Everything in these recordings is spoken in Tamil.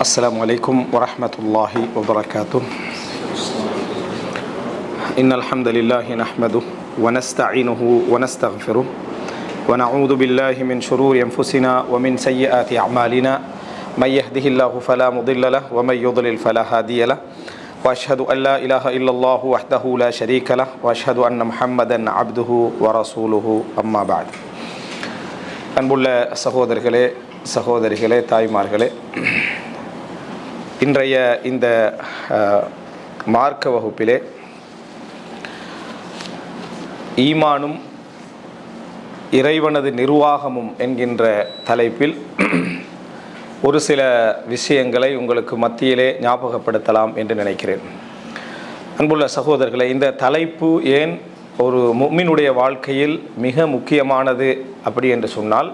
السلام عليكم ورحمة الله وبركاته. إن الحمد لله نحمده ونستعينه ونستغفره ونعوذ بالله من شرور أنفسنا ومن سيئات أعمالنا من يهده الله فلا مضل له ومن يضلل فلا هادي له وأشهد أن لا إله إلا الله وحده لا شريك له وأشهد أن محمدا عبده ورسوله أما بعد. அன்புள்ள சகோதரர்களே சகோதரிகளே தாய்மார்களே, இன்றைய இந்த மார்க்க வகுப்பிலே ஈமானும் இறைவனது நிர்வாகமும் என்கின்ற தலைப்பில் ஒரு சில விஷயங்களை உங்களுக்கு மத்தியிலே ஞாபகப்படுத்தலாம் என்று நினைக்கிறேன். அன்புள்ள சகோதரர்களே, இந்த தலைப்பு ஏன் ஒரு முஃமினுடைய வாழ்க்கையில் மிக முக்கியமானது அப்படி என்று சொன்னால்,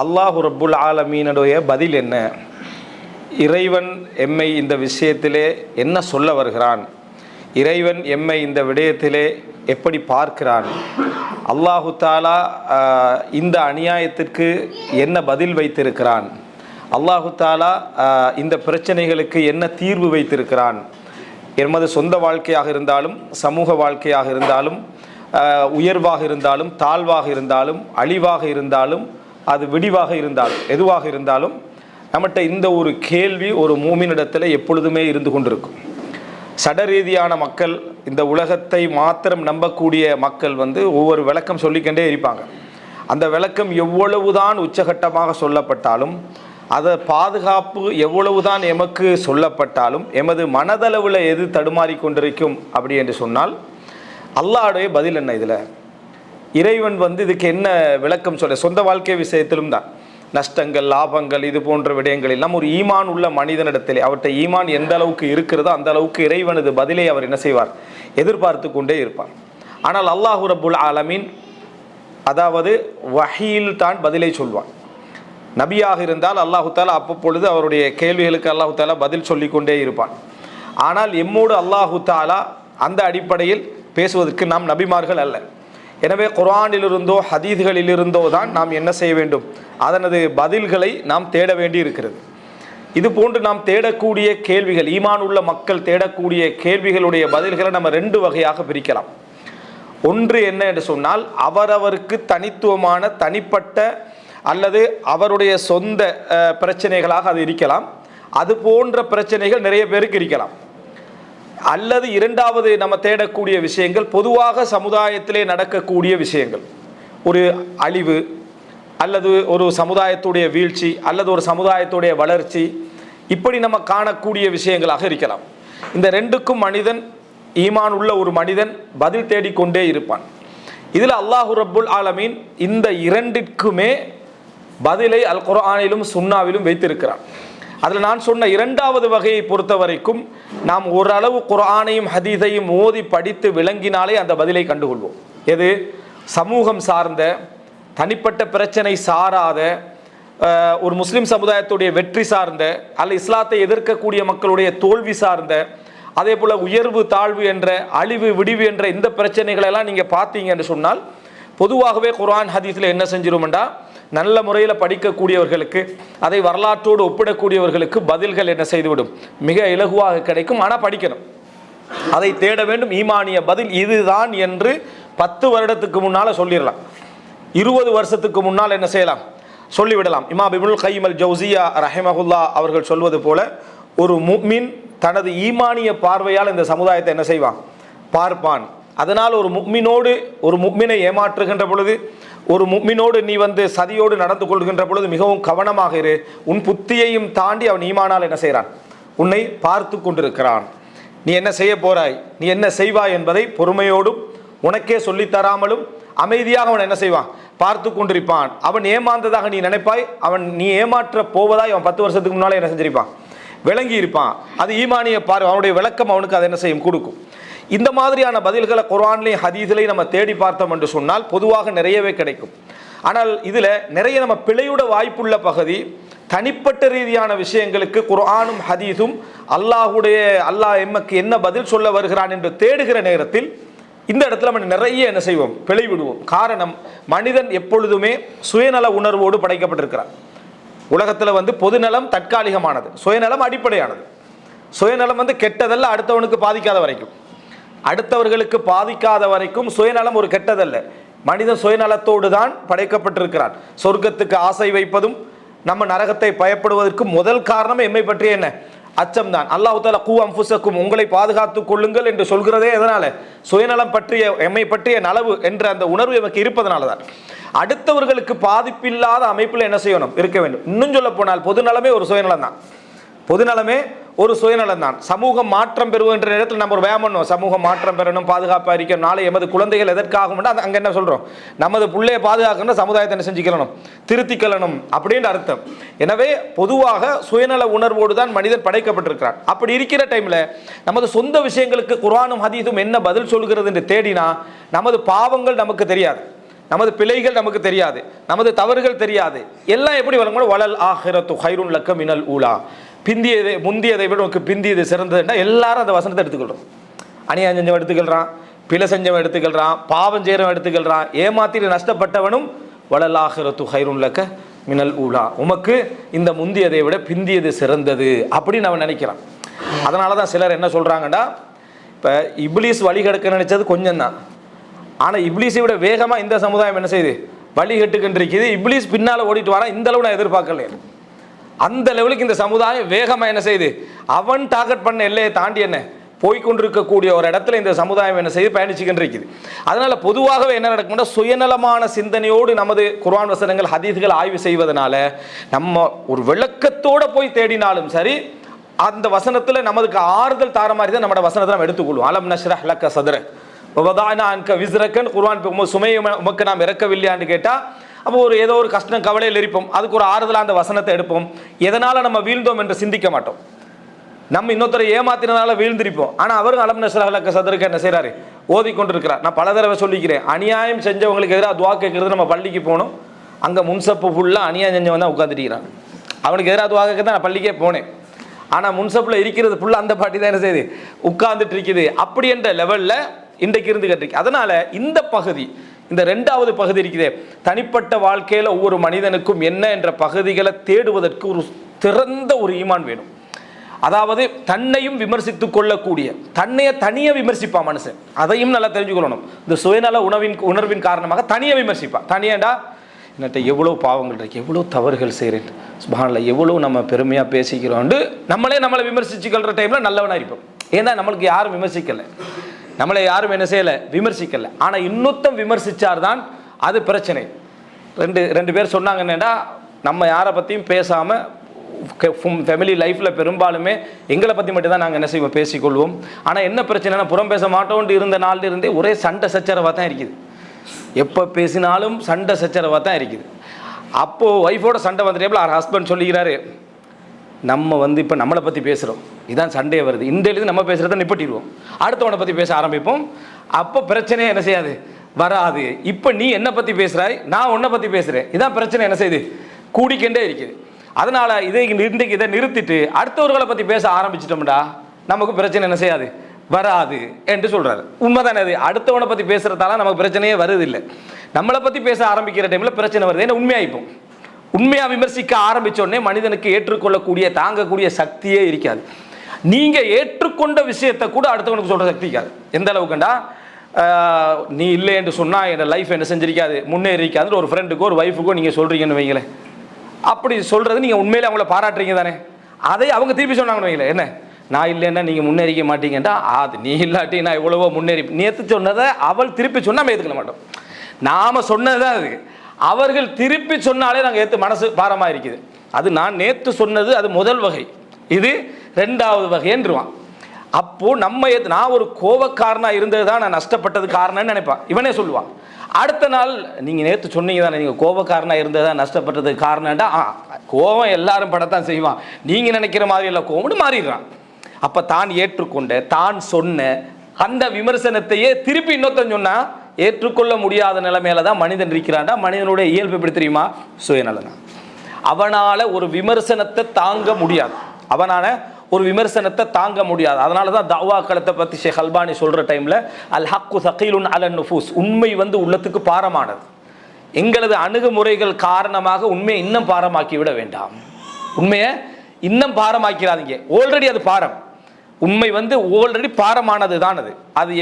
அல்லாஹு ரப்புல் ஆலமீனுடைய பதில் என்ன, இறைவன் எம்மை இந்த விஷயத்திலே என்ன சொல்ல வருகிறான், இறைவன் எம்மை இந்த விடயத்திலே எப்படி பார்க்கிறான், அல்லாஹு தாலா இந்த அநியாயத்திற்கு என்ன பதில் வைத்திருக்கிறான், அல்லாஹு தாலா இந்த பிரச்சனைகளுக்கு என்ன தீர்வு வைத்திருக்கிறான், எமது சொந்த வாழ்க்கையாக இருந்தாலும் சமூக வாழ்க்கையாக இருந்தாலும் உயர்வாக இருந்தாலும் தாழ்வாக இருந்தாலும் அழிவாக இருந்தாலும் அது விடிவாக இருந்தாலும் எதுவாக இருந்தாலும் நம்மகிட்ட இந்த ஒரு கேள்வி ஒரு மூமினிடத்தில் எப்பொழுதுமே இருந்து கொண்டிருக்கும். சடரீதியான மக்கள், இந்த உலகத்தை மாத்திரம் நம்பக்கூடிய மக்கள் ஒவ்வொரு விளக்கம் சொல்லிக்கொண்டே இருப்பாங்க. அந்த விளக்கம் எவ்வளவுதான் உச்சகட்டமாக சொல்லப்பட்டாலும், அதை பாதுகாப்பு எவ்வளவுதான் எமக்கு சொல்லப்பட்டாலும், எமது மனதளவில் எது தடுமாறி கொண்டிருக்கும் அப்படி என்று சொன்னால், அல்லாஹ்வுடைய பதில் என்ன, இதில் இறைவன் இதுக்கு என்ன விளக்கம் சொல்ல. சொந்த வாழ்க்கை விஷயத்திலும் தான் நஷ்டங்கள் லாபங்கள் இது போன்ற விடயங்கள் எல்லாம் ஒரு ஈமான் உள்ள மனிதனிடத்திலே அவர்கிட்ட ஈமான் எந்த அளவுக்கு இருக்கிறதோ அந்த அளவுக்கு இறைவனது பதிலை அவர் என்ன செய்வார், எதிர்பார்த்து கொண்டே இருப்பார். ஆனால் அல்லாஹு ரப்புல் ஆலமீன் அதாவது வஹீல் தான் பதிலை சொல்வான். நபியாக இருந்தால் அல்லாஹு தாலா அப்பொழுது அவருடைய கேள்விகளுக்கு அல்லாஹு தாலா பதில் சொல்லிக்கொண்டே இருப்பான். ஆனால் எம்மோடு அல்லாஹு தாலா அந்த அடிப்படையில் பேசுவதற்கு நாம் நபிமார்கள் அல்ல. எனவே குர்ஆனிலிருந்தோ ஹதீஸ்களிலிருந்தோ தான் நாம் என்ன செய்ய வேண்டும், அதனது பதில்களை நாம் தேட வேண்டி இருக்கிறது. இது போன்று நாம் தேடக்கூடிய கேள்விகள், ஈமான் உள்ள மக்கள் தேடக்கூடிய கேள்விகளுடைய பதில்களை நம்ம ரெண்டு வகையாக பிரிக்கலாம். ஒன்று என்ன என்று சொன்னால், அவரவருக்கு தனித்துவமான தனிப்பட்ட அல்லது அவருடைய சொந்த பிரச்சனைகளாக அது இருக்கலாம். அது போன்ற பிரச்சனைகள் நிறைய பேருக்கு இருக்கலாம். அல்லது இரண்டாவது நம்ம தேடக்கூடிய விஷயங்கள் பொதுவாக சமுதாயத்திலே நடக்கக்கூடிய விஷயங்கள், ஒரு அழிவு அல்லது ஒரு சமுதாயத்துடைய வீழ்ச்சி அல்லது ஒரு சமுதாயத்துடைய வளர்ச்சி, இப்படி நம்ம காணக்கூடிய விஷயங்களாக இருக்கலாம். இந்த ரெண்டுக்கும் மனிதன், ஈமான் உள்ள ஒரு மனிதன் பதில் தேடிக்கொண்டே இருப்பான். இதில் அல்லாஹு ரப்புல் ஆலமீன் இந்த இரண்டிற்குமே பதிலை அல் குர்ஆனிலும் சுன்னாவிலும் வைத்திருக்கிறான். அதில் நான் சொன்ன இரண்டாவது வகையை பொறுத்த வரைக்கும் நாம் ஓரளவு குர்ஆனையும் ஹதீஸையும் ஓதி படித்து விளங்கினாலே அந்த பதிலை கண்டுகொள்வோம். எது சமூகம் சார்ந்த, தனிப்பட்ட பிரச்சனை சாராத, ஒரு முஸ்லிம் சமுதாயத்துடைய வெற்றி சார்ந்த அல்ல இஸ்லாத்தை எதிர்க்கக்கூடிய மக்களுடைய தோல்வி சார்ந்த, அதே போல் உயர்வு தாழ்வு என்ற அழிவு விடிவு என்ற இந்த பிரச்சனைகளெல்லாம் நீங்கள் பார்த்தீங்க என்று சொன்னால், பொதுவாகவே குர்ஆன் ஹதீஸில் என்ன செஞ்சிருமெண்டா, நல்ல முறையில் படிக்கக்கூடியவர்களுக்கு, அதை வரலாற்றோடு ஒப்பிடக்கூடியவர்களுக்கு பதில்கள் என்ன செய்துவிடும், மிக இலகுவாக கிடைக்கும். ஆனால் படிக்கணும், அதை தேட வேண்டும். ஈமானிய பதில் இதுதான் என்று 10 வருடத்துக்கு முன்னால் சொல்லிடலாம், 20 வருஷத்துக்கு முன்னால் என்ன செய்யலாம், சொல்லிவிடலாம். இமாம் இப்னுல் கய்யிம் அல் ஜௌசியா ரஹிமஹுல்லா அவர்கள் சொல்வது போல, ஒரு முஃமின் தனது ஈமானிய பார்வையால் இந்த சமுதாயத்தை என்ன செய்வான், பார்ப்பான். அதனால் ஒரு முஃமினோடு, ஒரு முஃமினை ஏமாற்றுகின்ற பொழுது, ஒரு முஃமினோடு நீ சதியோடு நடந்து கொள்கின்ற பொழுது மிகவும் கவனமாக இரு. உன் புத்தியையும் தாண்டி அவன் ஈமானால் என்ன செய்கிறான், உன்னை பார்த்து கொண்டிருக்கிறான். நீ என்ன செய்ய போறாய், நீ என்ன செய்வாய் என்பதை பொறுமையோடும் உனக்கே சொல்லித்தராமலும் அமைதியாக அவன் என்ன செய்வான், பார்த்து கொண்டிருப்பான். அவன் ஏமாந்ததாக நீ நினைப்பாய், அவன் நீ ஏமாற்ற போவதாய் அவன் 10 வருஷத்துக்கு முன்னாலே என்ன செஞ்சிருப்பான், விளங்கி இருப்பான். அது ஈமானிய பார்வை, அவனுடைய விளக்கம் அவனுக்கு அதை என்ன செய்யும், கொடுக்கும். இந்த மாதிரியான பதில்களை குர்ஆன்லையும் ஹதீஸ்லையும் நம்ம தேடி பார்த்தோம் என்று சொன்னால் பொதுவாக நிறையவே கிடைக்கும். ஆனால் இதில் நிறைய நம்ம பிழையுட வாய்ப்புள்ள பகுதி, தனிப்பட்ட ரீதியான விஷயங்களுக்கு குர்ஆனும் ஹதீஸும் அல்லாஹ் எமக்கு என்ன பதில் சொல்ல வருகிறான் என்று தேடுகிற நேரத்தில் இந்த இடத்துல நம்ம நிறைய என்ன செய்வோம், பிழை விடுவோம். காரணம், மனிதன் எப்பொழுதுமே சுயநல உணர்வோடு படைக்கப்பட்டிருக்கிறான். உலகத்தில் வந்து பொதுநலம் தற்காலிகமானது, சுயநலம் அடிப்படையானது. சுயநலம் வந்து கெட்டதல்ல, அடுத்தவனுக்கு பாதிக்காத வரைக்கும். அடுத்தவர்களுக்கு பாதிக்காத வரைக்கும் சுயநலம் ஒரு கெட்டதல்ல. மனிதன் சுயநலத்தோடு தான் படைக்கப்பட்டிருக்கிறான். சொர்க்கத்துக்கு ஆசை வைப்பதும் நம்ம நரகத்தை பயப்படுவதற்கு முதல் காரணம் எம்மை பற்றிய என்ன? அச்சம் தான். அல்லாஹ் தஆலா கூ அன்ஃபுஸக்கும், உங்களை பாதுகாத்துக் கொள்ளுங்கள் என்று சொல்கிறதே எதனால? சுயநலம் பற்றிய, எம்மை பற்றிய நலவு என்ற அந்த உணர்வு எமக்கு இருப்பதனால தான். அடுத்தவர்களுக்கு பாதிப்பில்லாத அமைப்பில் என்ன செய்யணும்? இருக்க வேண்டும். இன்னும் சொல்ல போனால் பொதுநலமே ஒரு சுயநலம் தான். பொதுநலமே ஒரு சுயநலம் தான். சமூகம் மாற்றம் பெறுகின்ற இடத்துல நம்ம ஒரு வேமணும், சமூகம் மாற்றம் பெறணும், பாதுகாப்பாக இருக்கணும். நாளை எமது குழந்தைகள் எதற்காகும்? அங்கே என்ன சொல்கிறோம்? நமது பிள்ளையை பாதுகாக்கணும், சமுதாயத்தை என்ன செஞ்சுக்கணும்? திருத்திக்கலணும் அப்படின்ற அர்த்தம். எனவே பொதுவாக சுயநல உணர்வோடு தான் மனிதன் படைக்கப்பட்டிருக்கிறான். அப்படி இருக்கிற டைமில் நமது சொந்த விஷயங்களுக்கு குர்ஆனும் ஹதீஸும் என்ன பதில் சொல்கிறது என்று தேடினா நமது பாவங்கள் நமக்கு தெரியாது, நமது பிழைகள் நமக்கு தெரியாது, நமது தவறுகள் தெரியாது. எல்லாம் எப்படி வழங்கணும்? வலல் ஆஹிரத்து ஹைருன் லக்க மினல் ஊலா, பிந்தியதை முந்தியதை விட உனக்கு பிந்தியது சிறந்ததுன்னா எல்லாரும் அந்த வசனத்தை எடுத்துக்கொள்கிறோம். அநியாயம் செஞ்சவன் எடுத்துக்கொள்கிறான், பிழை செஞ்சவன் எடுத்துக்கொள்கிறான், பாவம் செய்கிறவன் எடுத்துக்கொள்கிறான், ஏமாத்திட்டு நஷ்டப்பட்டவனும் வலல் ஆஹிரத்து ஹைருன் லக்க மினல் ஊலா, உமக்கு இந்த முந்தியதை விட பிந்தியது சிறந்தது அப்படின்னு அவன் நினைக்கிறான். அதனால தான் சிலர் என்ன சொல்கிறாங்கன்னா, இப்போ இப்லீஸ் வழி கெடுக்க நினைச்சது கொஞ்சம் தான், ஆனால் இப்லீஸை விட வேகமாக இந்த சமுதாயம் என்ன செய்யுது? வழி கெட்டுக்கின்றிருக்குது. இப்லீஸ் பின்னால் ஓடிட்டு வரான். இந்த அளவு நான் எதிர்பார்க்கல. அந்த லெவலுக்கு இந்த சமுதாயம் வேகமாக என்ன செய்யுது? அவன் டார்கெட் பண்ண எல்லையை தாண்டி என்ன போய்கொண்டிருக்கக்கூடிய ஒரு இடத்துல இந்த சமுதாயம் என்ன செய்து பயணிச்சுக்கிட்டு இருக்குது. அதனால பொதுவாகவே என்ன நடக்கும்னா, சுயநலமான சிந்தனையோடு நமது குர்ஆன் வசனங்கள் ஹதீஸ்கள் ஆய்வு செய்வதனால நம்ம ஒரு விளக்கத்தோடு போய் தேடினாலும் சரி, அந்த வசனத்தில் நமக்கு ஆறுதல் தார மாதிரி தான் நம்ம வசனத்தை நம்ம எடுத்துக்கொள்வோம். அலம் நஷ்ரஹ் லக்க சத்ரக் வதஅனா அன்க விஸ்ரக்கன், குர்ஆன் சுமையை உமக்கு நாம் இறக்கவில்லையான்னு கேட்டால், அப்போ ஒரு ஏதோ ஒரு கஷ்டம் கவலையில் இருப்போம், அதுக்கு ஒரு ஆறுதலாக அந்த வசனத்தை எடுப்போம். எதனால் நம்ம வீழ்ந்தோம் என்று சிந்திக்க மாட்டோம். நம்ம இன்னொருத்தரை ஏமாத்தினால வீழ்ந்திருப்போம். ஆனால் அவரும் அலம் நஷ்ரஹ் லக்க சத்ரக் என்ன செய்கிறாரு? ஓதிக்கொண்டிருக்கிறார். நான் பல தடவை சொல்லிக்கிறேன், அநியாயம் செஞ்சவங்களுக்கு எதிராக துவா கேட்கறது. நம்ம பள்ளிக்கு போனோம், அங்கே முன்சப்பு ஃபுல்லாக அநியாயம் செஞ்சவன் தான் உட்காந்துருக்கிறான். அவனுக்கு எதிராக துவா கேட்க தான் நான் பள்ளிக்கே போனேன். ஆனால் முன்சப்பில் இருக்கிறது ஃபுல்லாக அந்த பாட்டி தான் என்ன செய்யுது? உட்கார்ந்துட்டு இருக்குது. அப்படி என்ற லெவலில் இன்றைக்கு இருந்து கட்டிருக்கு. அதனால் இந்த பகுதி, இந்த ரெண்டாவது பகுதி இருக்குது, தனிப்பட்ட வாழ்க்கையில் ஒவ்வொரு மனிதனுக்கும் என்ன என்ற பகுதிகளை தேடுவதற்கு ஒரு திறந்த ஒரு ஈமான் வேணும். அதாவது தன்னையும் விமர்சித்து கொள்ளக்கூடிய, தன்னையை தனியாக விமர்சிப்பான் மனுஷன், அதையும் நல்லா தெரிஞ்சுக்கொள்ளணும். இந்த சுயநல உணர்வின் காரணமாக தனியாக விமர்சிப்பான். தனியாண்டா என்கிட்ட எவ்வளோ பாவங்கள் இருக்கு, எவ்வளோ தவறுகள் செய்கிறேன், சுப்ஹானல்லாஹ் எவ்வளோ நம்ம பெருமையாக பேசிக்கிறோண்டு நம்மளை விமர்சிச்சுக்கிற டைமில் நல்லவனாக இருப்போம். ஏன்னா நம்மளுக்கு யாரும் விமர்சிக்கலை, நம்மளை யாரும் என்ன செய்யலை? விமர்சிக்கலை. ஆனால் இன்னொருத்தம் விமர்சித்தார் தான் அது பிரச்சனை. ரெண்டு பேர் சொன்னாங்க என்னென்னா, நம்ம யாரை பற்றியும் பேசாமல் ஃபேமிலி லைஃப்பில் பெரும்பாலுமே எங்களை பற்றி மட்டும் தான் நாங்கள் என்ன செய்வோம்? பேசிக்கொள்வோம். ஆனால் என்ன பிரச்சனைனா, புறம் பேச மாட்டோன்ட்டு இருந்த நாளில் இருந்தே ஒரே சண்டை சச்சரவாக தான் இருக்குது. எப்போ பேசினாலும் சண்டை சச்சரவாக தான் இருக்குது. அப்போது ஒய்ஃபோட சண்டை வந்துட்டேபிள் அவர் ஹஸ்பண்ட் சொல்லிக்கிறாரு, நம்ம இப்போ நம்மளை பற்றி பேசுகிறோம், இதான் சண்டையே வருது, இன்றையிலேருந்து நம்ம பேசுகிறத நிப்பட்டிடுவோம், அடுத்தவனை பற்றி பேச ஆரம்பிப்போம். அப்போ பிரச்சனையே என்ன செய்யாது? வராது. இப்போ நீ என்னை பற்றி பேசுகிறாய், நான் உன்னை பற்றி பேசுகிறேன், இதான் பிரச்சனை என்ன செய்யுது? கூடிக்கொண்டே இருக்குது. அதனால் இன்றைக்கு இதை நிறுத்திட்டு அடுத்தவர்களை பற்றி பேச ஆரம்பிச்சிட்டோம்டா நமக்கு பிரச்சனை என்ன செய்யாது? வராது என்று சொல்கிறாரு. உண்மைதானே அது? அடுத்தவனை பற்றி பேசுகிறதால நமக்கு பிரச்சனையே வருதில்லை. நம்மளை பற்றி பேச ஆரம்பிக்கிற டைமில் பிரச்சனை வருது. ஏன்னா உண்மையாகிப்போம். உண்மையாக விமர்சிக்க ஆரம்பித்தோடனே மனிதனுக்கு ஏற்றுக்கொள்ளக்கூடிய தாங்கக்கூடிய சக்தியே இருக்காது. நீங்கள் ஏற்றுக்கொண்ட விஷயத்தை கூட அடுத்தவனுக்கு சொல்கிற சக்தி இருக்காது. எந்த அளவுக்குண்டா, நீ இல்லை என்று சொன்னால் என் லைஃப் என்ன செஞ்சிருக்காது, முன்னேறிக்காதுன்னு ஒரு ஃப்ரெண்டுக்கோ ஒரு ஒய்ஃபுக்கோ நீங்கள் சொல்கிறீங்கன்னு வைங்களேன். அப்படி சொல்கிறது நீங்கள் உண்மையிலே அவங்கள பாராட்டுறீங்க தானே, அதை அவங்க திருப்பி சொன்னாங்கன்னு வைங்களேன், என்ன நான் இல்லைன்னா நீங்கள் முன்னேறிக்க மாட்டீங்கன்றா, அது நீ இல்லாட்டி நான் எவ்வளவோ முன்னேறி, நேற்று சொன்னதை அவள் திருப்பி சொன்னால் நம்ம ஏற்றுக்கல மாட்டோம். நாம் சொன்னது தான் அது, அவர்கள் திருப்பி சொன்னாலே நாங்கள் ஏற்று மனசு பாரமாக இருக்குது. அது நான் நேற்று சொன்னது அது முதல் வகை, இது ரெண்டாவது வகைன்றுவான். அப்போது நம்ம நான் ஒரு கோபக்காரனாக இருந்தது தான் நான் நஷ்டப்பட்டது காரணம்னு நினைப்பான். இவனே சொல்லுவான். அடுத்த நாள் நீங்கள் நேற்று சொன்னீங்க தானே, நீங்கள் கோபக்காரனாக இருந்தது தான் நஷ்டப்பட்டதுக்கு காரணம்டா, கோபம் எல்லாரும் படத்தான் செய்வான், நீங்கள் நினைக்கிற மாதிரி எல்லாம் கோபம்னு மாறிடுறான். அப்போ தான் ஏற்றுக்கொண்ட, தான் சொன்ன அந்த விமர்சனத்தையே திருப்பி இன்னொருத்தன் சொன்னால் ஏற்றுக்கொள்ள முடியாத நிலைமையில தான் மனிதன் இருக்கிறான்டா. மனிதனுடைய இயல்பு எப்படி தெரியுமா? சுயநலனா. அவனால் ஒரு விமர்சனத்தை தாங்க முடியாது, அதனால தான் தஅவா களத்தை பற்றி ஷேக் அல்பானி சொல்கிற டைமில் அல் ஹக்கு சகீலுன் அலன் நுஃபூஸ், உண்மை உள்ளத்துக்கு பாரமானது. எங்களது அணுகுமுறைகள் காரணமாக உண்மையை இன்னும் பாரமாக்கி விட வேண்டாம். உண்மையை இன்னும் பாரமாக்கிறாதீங்க. ஆல்ரெடி அது பாரம். உண்மை வந்து ஆல்ரெடி பாரமானது தான். அது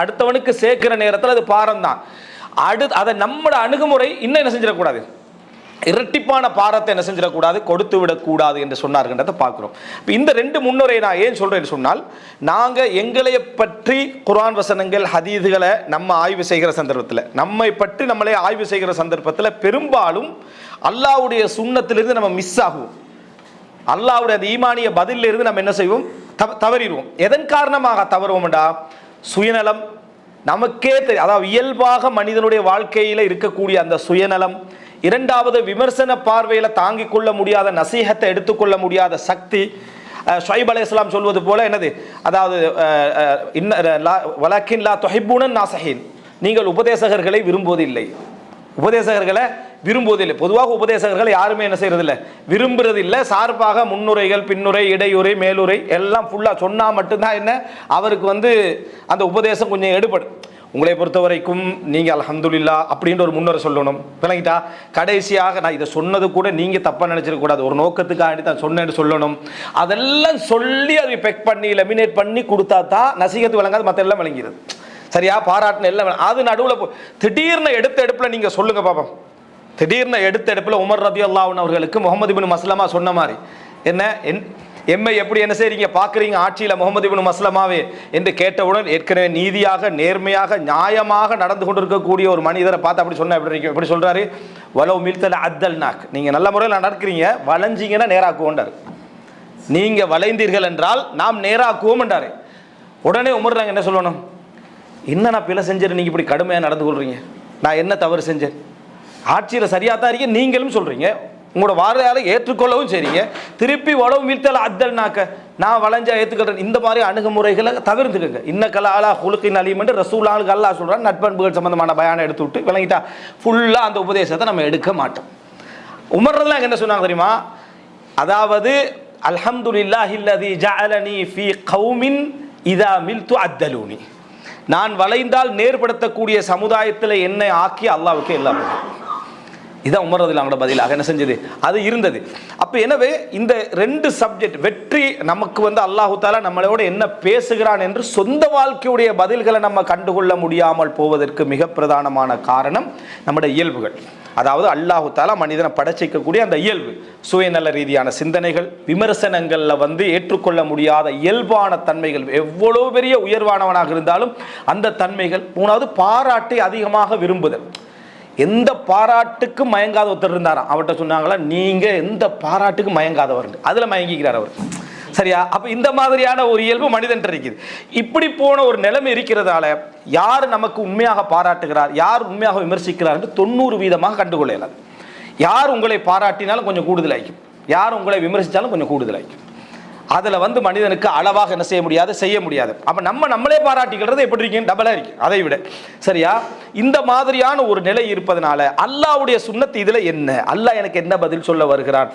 அடுத்தவனுக்கு சேர்க்கிற நேரத்தில் அது பாரம் தான். அதை நம்மளோட அணுகுமுறை இன்னும் என்ன செஞ்சிடக்கூடாது, இரட்டிப்பான பாரத்தை என்ன செஞ்சிடக்கூடாது, கொடுத்து விடக்கூடாது என்று சொன்னார்கின்றதை பார்க்குறோம். இப்போ இந்த ரெண்டு முன்னுரை நான் ஏன் சொல்கிறேன்னு சொன்னால், நாங்கள் எங்களை பற்றி குர்ஆன் வசனங்கள் ஹதீதுகளை நம்ம ஆய்வு செய்கிற சந்தர்ப்பத்தில், நம்மை பற்றி நம்மளே ஆய்வு செய்கிற சந்தர்ப்பத்தில் பெரும்பாலும் அல்லாஹ்வுடைய சுன்னத்திலிருந்து நம்ம மிஸ் ஆகுவோம். அல்லாஹ்வுடைய அந்த ஈமானிய பதிலிருந்து நம்ம என்ன செய்வோம், தவறிடுவோம். எதன் காரணமாக தவறுவோம்டா, சுயநலம் நமக்கே தெரியும். அதாவது இயல்பாக மனிதனுடைய வாழ்க்கையில் இருக்கக்கூடிய அந்த சுயநலம், இரண்டாவது விமர்சன பார்வையில் தாங்கிக் கொள்ள முடியாத நசீஹத்தை எடுத்துக்கொள்ள முடியாத சக்தி. ஷுஐப் அலைஹிஸ்ஸலாம் சொல்வது போல என்னது, அதாவது வலக்கின் லா துஹிப்பூனன் நாஸிஹீன், நீங்கள் உபதேசகர்களை விரும்புவதில்லை. உபதேசகர்களை விரும்புவதில்லை. பொதுவாக உபதேசகர்களை யாருமே என்ன செய்யறதில்லை, விரும்புறதில்லை. சார்பாக முன்னுரைகள், பின்னுரை, இடையுரை, மேலுரை எல்லாம் ஃபுல்லாக சொன்னால் மட்டும்தான் என்ன அவருக்கு வந்து அந்த உபதேசம் கொஞ்சம் எடுபடும். உங்களை பொறுத்த வரைக்கும் நீங்கள் அல்ஹம்துலில்லாஹ் அப்படின்ற ஒரு முன்னுரை சொல்லணும். விளங்கிட்டா, கடைசியாக நான் இதை சொன்னது கூட நீங்கள் தப்பாக நினச்சிடக்கூடாது, ஒரு நோக்கத்துக்காக தான் சொன்னேன்னு சொல்லணும். அதெல்லாம் சொல்லி அதை பெக் பண்ணி லெமினேட் பண்ணி கொடுத்தா தான் நசீகத்து விளங்காது, மற்ற எல்லாம் விளங்கிறது. சரியா, பாராட்டின எல்லாம் அது நடுவில் திடீர்னு எடுத்த எடுப்பில் நீங்கள் சொல்லுங்க பாப்போம். திடீர்னு எடுத்த எடுப்பில் உமர் ரலியல்லாஹு அன்ஹு அவர்களுக்கு முஹம்மது இப்னு மஸ்லமா சொன்ன மாதிரி, என்ன எம்மை எப்படி என்ன செய்றீங்க பார்க்குறீங்க ஆட்சியில் முஹம்மது இப்னு மஸ்லமாவே என்று கேட்டவுடன், ஏற்கனவே நீதியாக நேர்மையாக நியாயமாக நடந்து கொண்டிருக்கக்கூடிய ஒரு மனிதரை பார்த்து அப்படி சொன்ன எப்படி சொல்றாரு, வலோ மில்தல அத்தல் நாக், நீங்கள் நல்ல முறையில் நடக்கிறீங்க, வளைஞ்சிங்கன்னா நேராக்குவோண்டார். நீங்கள் வளைந்தீர்கள் என்றால் நாம் நேராக்குவோம் என்றார். உடனே உமர் நாங்கள் என்ன சொல்லணும், என்ன நான் பிழை செஞ்சேன், நீங்கள் இப்படி கடுமையாக நடந்து கொள்றீங்க, நான் என்ன தவறு செஞ்சேன், ஆட்சியில் சரியாக தான் இருக்கீங்க நீங்களும் சொல்கிறீங்க, உங்களோட வார்த்தையால் ஏற்றுக்கொள்ளவும் செய்றீங்க, திருப்பி உடம்பு வீழ்த்தல அத்தல் நாக்க நான் வளைஞ்சா ஏற்றுக்கிறேன். இந்த மாதிரி அணுகுமுறைகளை தவிர்த்துக்கங்க. இன்னக்கல ஆலா ஹுலுக்கின் அலீம் என்று ரசூலுல்லாஹ் அல்லாஹ் சொல்கிறான். நட்பண்புகள் சம்பந்தமான பயானை எடுத்து விட்டு விளங்கிட்டா ஃபுல்லாக அந்த உபதேசத்தை நம்ம எடுக்க மாட்டோம். உமர்லாம் என்ன சொன்னாங்க தெரியுமா, அதாவது அல்ஹம்துலில்லாஹி அல்லதி ஜஅலனி ஃபீ கௌமின் இதா மில்து அத்தலூனி, நான் வளைந்தால் நேர்படுத்தக்கூடிய சமுதாயத்தில் என்னை ஆக்கி அல்லாஹ்வுக்கு எல்லாம். இதான் உமர் ரலியல்லாஹு அன்ஹு பதிலாக என்ன செஞ்சது, அது இருந்தது. அப்போ எனவே இந்த ரெண்டு சப்ஜெக்ட் வெற்றி நமக்கு வந்து அல்லாஹு தாலா நம்மளோட என்ன பேசுகிறான் என்று சொந்த வாழ்க்கையுடைய பதில்களை நம்ம கண்டுகொள்ள முடியாமல் போவதற்கு மிக பிரதானமான காரணம் நம்முடைய இயல்புகள். அதாவது அல்லாஹு தாலா மனிதனை படைச்சிக்கக்கூடிய அந்த இயல்பு, சுயநல ரீதியான சிந்தனைகள், விமர்சனங்களில் வந்து ஏற்றுக்கொள்ள முடியாத இயல்பான தன்மைகள், எவ்வளோ பெரிய உயர்வானவனாக இருந்தாலும் அந்த தன்மைகள். மூணாவது பாராட்டை அதிகமாக விரும்புதல். எந்த பாராட்டுக்கும் மயங்காத ஒருத்தர் இருந்தாராம், அவர்கிட்ட சொன்னாங்களா நீங்கள் எந்த பாராட்டுக்கும் மயங்காதவர், அதில் மயங்கிக்கிறார் அவர். சரியா, அப்போ இந்த மாதிரியான ஒரு இயல்பு மனிதன் இருக்குது. இப்படி போன ஒரு நிலைமை இருக்கிறதால யார் நமக்கு உண்மையாக பாராட்டுகிறார், யார் உண்மையாக விமர்சிக்கிறார் என்று 90% கண்டுகொள்ளலாம். யார் உங்களை பாராட்டினாலும் கொஞ்சம் கூடுதலாகும், யார் உங்களை விமர்சித்தாலும் கொஞ்சம் கூடுதலாகும். அதில் வந்து மனிதனுக்கு அளவாக என்ன செய்ய முடியாது, செய்ய முடியாது. அப்போ நம்மளே பாராட்டிக்கிறது எப்படி இருக்கு, டபுளாக இருக்கு அதை விட. சரியா, இந்த மாதிரியான ஒரு நிலை இருப்பதனால அல்லாஹ்வுடைய சுன்னத் இதில் என்ன, அல்லாஹ் எனக்கு என்ன பதில் சொல்ல வருகிறான்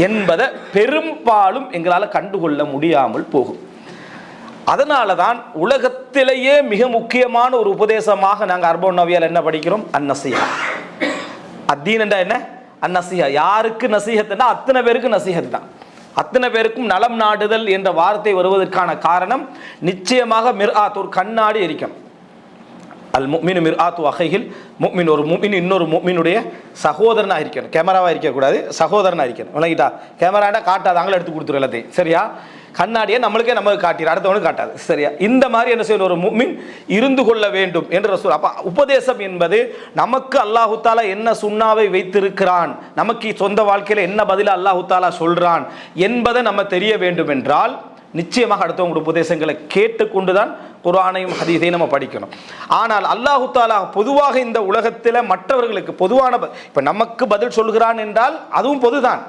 என்பதை பெரும்பாலும் எங்களால் கண்டுகொள்ள முடியாமல் போகும். அதனால தான் உலகத்திலேயே மிக முக்கியமான ஒரு உபதேசமாக நாங்கள் அர்பன் நவியால் என்ன படிக்கிறோம், அந்நசீஹா. அத்தீன் என்றா என்ன, அந்நசீஹா. யாருக்கு நசீஹத்துனா அத்தனை பேருக்கு நசீஹத் தான். அத்தனை பேருக்கும் நலம் நாடுதல் என்ற வார்த்தை வருவதற்கான காரணம் நிச்சயமாக மிர்ஆத், ஒரு கண்ணாடி இருக்கணும். அல் முஃமினு மிர்ஆத்து அஹிஹில் முஃமின், ஒரு முஃமின் இன்னொரு முஃமினுடைய சகோதரனாக இருக்கணும். கேமராவாக இருக்கக்கூடாது, சகோதரனாக இருக்கணும். விளங்கிட்டா, கேமரானா காட்டாது, அங்கே எடுத்து கொடுத்துரு எல்லாத்தையும். சரியா, கண்ணாடியை நம்மளுக்கே நமக்கு காட்டிடு, அடுத்தவனுக்கு காட்டாது. சரியா, இந்த மாதிரி என்ன செய்யணும், ஒரு முஃமின் இருந்து கொள்ள வேண்டும் என்று ரசூல். அப்போ உபதேசம் என்பது நமக்கு அல்லாஹு தாலா என்ன சுன்னாவை வைத்திருக்கிறான், நமக்கு சொந்த வாழ்க்கையில் என்ன பதில அல்லாஹு தாலா சொல்றான் என்பதை நம்ம தெரிய வேண்டும் என்றால் நிச்சயமாக அடுத்தவங்க உபதேசங்களை கேட்டுக்கொண்டுதான் குர்ஆனையும் ஹதீஸையும் நம்ம படிக்கணும். ஆனால் அல்லாஹு தாலா பொதுவாக இந்த உலகத்தில் மற்றவர்களுக்கு பொதுவான, இப்போ நமக்கு பதில் சொல்கிறான் என்றால் அதுவும் பொதுதான்.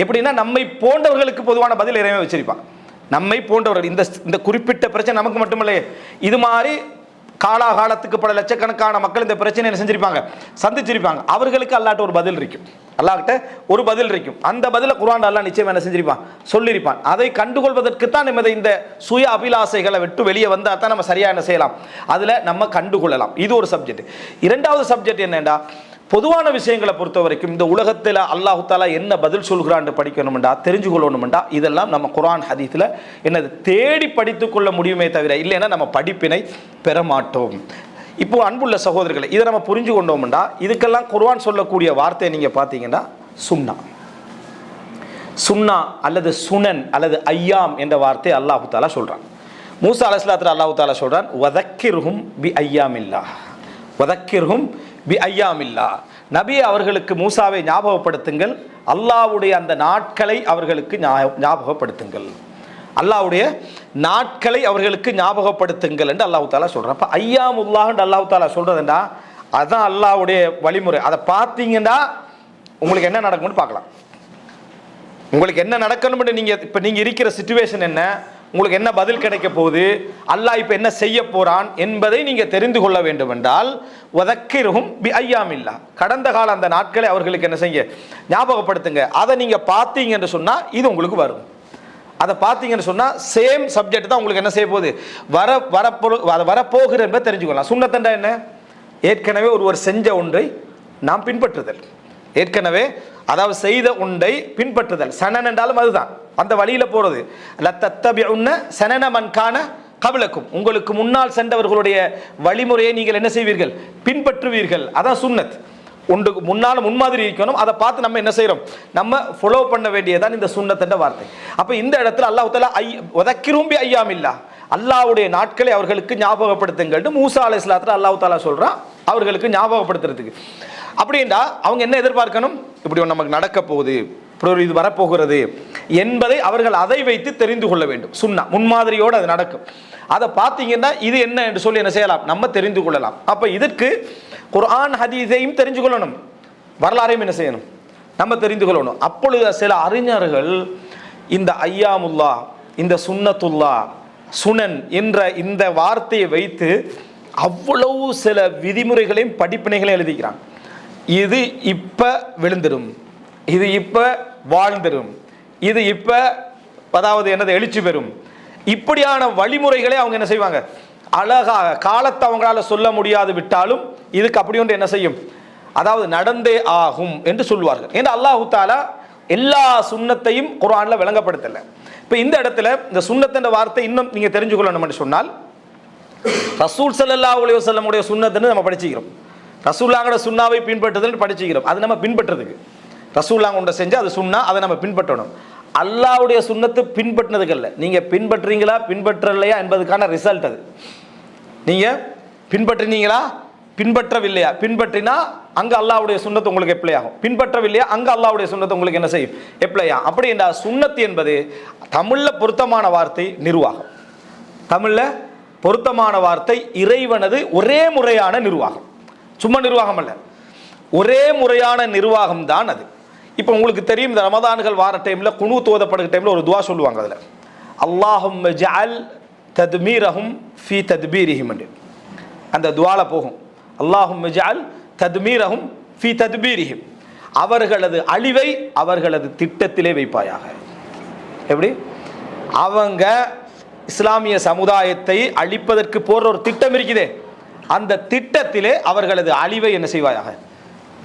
எப்படின்னா நம்மை போன்றவர்களுக்கு பொதுவான பதில் இறைவன் வச்சிருப்பான். நம்மை போன்றவர்கள் இந்த குறிப்பிட்ட பிரச்சனை நமக்கு மட்டுமில்லை, இது மாதிரி காலாகாலத்துக்கு பல லட்சக்கணக்கான மக்கள் இந்த பிரச்சனையை செஞ்சிருப்பாங்க, சந்திச்சிருப்பாங்க. அவர்களுக்கு அல்லாஹ்ட்ட ஒரு பதில் இருக்கும், அல்லாஹ்ட்ட ஒரு பதில் இருக்கும். அந்த பதிலை குர்ஆன் அல்லாஹ் நிச்சயம் என்ன செஞ்சிருப்பான், சொல்லியிருப்பான். அதை கண்டுகொள்வதற்குத்தான் நம்ம இந்த சுய அபிலாசைகளை விட்டு வெளியே வந்தால் தான் நம்ம சரியாக என்ன செய்யலாம், அதில் நம்ம கண்டுகொள்ளலாம். இது ஒரு சப்ஜெக்ட். இரண்டாவது சப்ஜெக்ட் என்னென்னா, பொதுவான விஷயங்களை பொறுத்த வரைக்கும் இந்த உலகத்தில் அல்லாஹு தாலா என்ன பதில் சொல்கிறான்னு படிக்கணும்டா, தெரிஞ்சு கொள்ளணும்டா, இதெல்லாம் நம்ம குர்ஆன் ஹதீஸில் என்னது தேடி படித்து கொள்ள முடியுமே தவிர இல்லைன்னா நம்ம படிப்பினை பெற மாட்டோம். இப்போ அன்புள்ள சகோதரர்களை, இதை நம்ம புரிஞ்சு கொண்டோம்டா, இதுக்கெல்லாம் குர்ஆன் சொல்லக்கூடிய வார்த்தையை நீங்கள் பார்த்தீங்கன்னா சுன்னா, சுன்னா அல்லது சுனன் அல்லது ஐயாம் என்ற வார்த்தையை அல்லாஹு தாலா சொல்கிறான். மூசா அலைஹிஸ்ஸலாத்து அல்லாஹு தாலா சொல்கிறான், வதக்கிர்ஹும் பி ஐயாமில்லா, வதக்கிர்ஹும் பி ஐயாமில்லா. நபி அவர்களுக்கு மூசாவை ஞாபகப்படுத்துங்கள், அல்லாஹ்வுடைய அந்த நாட்களை அவர்களுக்கு ஞாபகப்படுத்துங்கள், அல்லாஹ்வுடைய நாட்களை அவர்களுக்கு ஞாபகப்படுத்துங்கள் என்று அல்லாஹ் தாலா சொல்கிறான். அப்போ ஐயாமுல்லாஹ்னு அல்லாஹ் தாலா சொல்கிறதுண்டா அதுதான் அல்லாஹ்வுடைய வழிமுறை. அதை பார்த்தீங்கன்னா உங்களுக்கு என்ன நடக்கும்னு பார்க்கலாம். உங்களுக்கு என்ன நடக்கணும்னு நீங்கள் இருக்கிற சிச்சுவேஷன் என்ன, உங்களுக்கு என்ன பதில் கிடைக்க போகுது, அல்லாஹ் இப்போ என்ன செய்ய போறான் என்பதை நீங்கள் தெரிந்து கொள்ள வேண்டும் என்றால் வதக்கிர்ஹும் பி ஐயாமில்லா, கடந்த கால அந்த நாட்களை அவர்களுக்கு என்ன செய்ய ஞாபகப்படுத்துங்க. அதை நீங்கள் பார்த்தீங்கன்னு சொன்னால் இது உங்களுக்கு வரும். அதை பார்த்தீங்கன்னு சொன்னால் சேம் சப்ஜெக்ட் தான் உங்களுக்கு என்ன செய்ய போகுது, வரப்போகிற என்பதை தெரிஞ்சுக்கலாம். சுன்னத்தண்டா என்ன, ஏற்கனவே ஒருவர் செஞ்ச ஒன்றை நாம் பின்பற்றுதல், ஏற்கனவே அதாவது செய்த ஒன்றை பின்பற்றுதல். சனன் என்றாலும் அதுதான், அந்த வழியில் போகிறது. லத்தத்தபிஉன்ன சனன மன் கான கப்லக்கும், உங்களுக்கு முன்னால் சென்றவர்களுடைய வழிமுறையை நீங்கள் என்ன செய்வீர்கள், பின்பற்றுவீர்கள். அதான் சுன்னத். ஒன்றுக்கு முன்னால் முன்மாதிரி இருக்கணும், அதை பார்த்து நம்ம என்ன செய்கிறோம், நம்ம ஃபாலோ பண்ண வேண்டியதான் இந்த சுன்னத் என்ற வார்த்தை. அப்போ இந்த இடத்துல அல்லாஹ் தஆலா வதக்கிரும் பி ஐயாமில்லா, அல்லாஹ்வுடைய நாட்களை அவர்களுக்கு ஞாபகப்படுத்துங்கள்னு மூசா அலைஹிஸ்ஸலாத்து அல்லாஹ் தஆலா சொல்கிறான் அவர்களுக்கு ஞாபகப்படுத்துறதுக்கு. அப்படின்னா அவங்க என்ன எதிர்பார்க்கணும், இப்படி நமக்கு நடக்க போகுது, இப்படி இது வரப்போகிறது என்பதை அவர்கள் அதை வைத்து தெரிந்து கொள்ள வேண்டும். சுன்னா முன்மாதிரியோடு அது நடக்கும். அதை பார்த்தீங்கன்னா இது என்ன என்று சொல்லி என்ன செய்யலாம், நம்ம தெரிந்து கொள்ளலாம். அப்போ இதற்கு குர்ஆன் ஹதீஸையும் தெரிஞ்சு கொள்ளணும், வரலாறையும் என்ன செய்யணும், நம்ம தெரிந்து கொள்ளணும். அப்பொழுது சில அறிஞர்கள் இந்த ஐயாமுல்லா, இந்த சுன்னத்துல்லா, சுனன் என்ற இந்த வார்த்தையை வைத்து அவ்வளவு சில விதிமுறைகளையும் படிப்பினைகளையும் எழுதிக்கிறாங்க. இது இப்ப விழுந்துடும், இது இப்ப வாழ்ந்துடும், இது இப்ப அதாவது என்னது எழுச்சி பெறும், இப்படியான வழிமுறைகளை அவங்க என்ன செய்வாங்க, அழகாக காலத்தை அவங்களால சொல்ல முடியாது விட்டாலும் இதுக்கு அப்படி ஒன்று என்ன செய்யும், அதாவது நடந்தே ஆகும் என்று சொல்வார்கள். ஏன்னா அல்லாஹ் தஆலா எல்லா சுன்னத்தையும் குர்ஆன்ல விளங்கப்படுத்தல. இப்போ இந்த இடத்துல இந்த சுன்னத் என்ற வார்த்தை இன்னும் நீங்க தெரிஞ்சு கொள்ளணும் என்று சொன்னால், ரசூல் ஸல்லல்லாஹு அலைஹி வஸல்லம் உடைய சுன்னத்னு நம்ம படிச்சுக்கிறோம், ரசூலுல்லாஹ்வோட சுன்னாவை பின்பற்றுதல் படிச்சுக்கிறோம். அது நம்ம பின்பற்றுறதுக்கு ரசூலுல்லாஹ் ஒன்றை செஞ்சு அது சுன்னா, அதை நம்ம பின்பற்றணும். அல்லாஹ்வுடைய சுன்னத்து பின்பற்றினதுக்கு அல்ல, நீங்கள் பின்பற்றுறீங்களா பின்பற்றலையா என்பதுக்கான ரிசல்ட் அது. நீங்கள் பின்பற்றினீங்களா பின்பற்றவில்லையா, பின்பற்றினா அங்கே அல்லாஹ்வுடைய சுன்னத்து உங்களுக்கு எப்ளை ஆகும், பின்பற்றவில்லையா அங்கே அல்லாஹ்வுடைய சுன்னத்து உங்களுக்கு என்ன செய்யும், எப்ளை ஆகும். அப்படி என்றால் சுன்னத்து என்பது தமிழில் பொருத்தமான வார்த்தை நிர்வாகம், தமிழில் பொருத்தமான வார்த்தை இறைவனது ஒரே முறையான நிர்வாகம், சும்மா நிர்வாகம் அல்ல, ஒரே முறையான நிர்வாகம் தான் அது. இப்போ உங்களுக்கு தெரியும், இந்த ரமதான்கள் வார டைமில் குனூத் ஓதப்படுகிற டைமில் ஒரு துவா சொல்லுவாங்க, அதில் அல்லாஹும்ம ஜஅல் தத்மீரஹும் ஃபீ தத்பீரிஹிம் என்று அந்த துவால போகும். அல்லாஹும்ம ஜஅல் தத்மீரஹும் ஃபீ தத்பீரிஹிம், அவர்களது அழிவை அவர்களது திட்டத்திலே வைப்பாயாக. எப்படி அவங்க இஸ்லாமிய சமுதாயத்தை அழிப்பதற்கு போற ஒரு திட்டம் இருக்குதே, அந்த திட்டத்திலே அவர்களது அழிவை என்ன செய்வாயாக,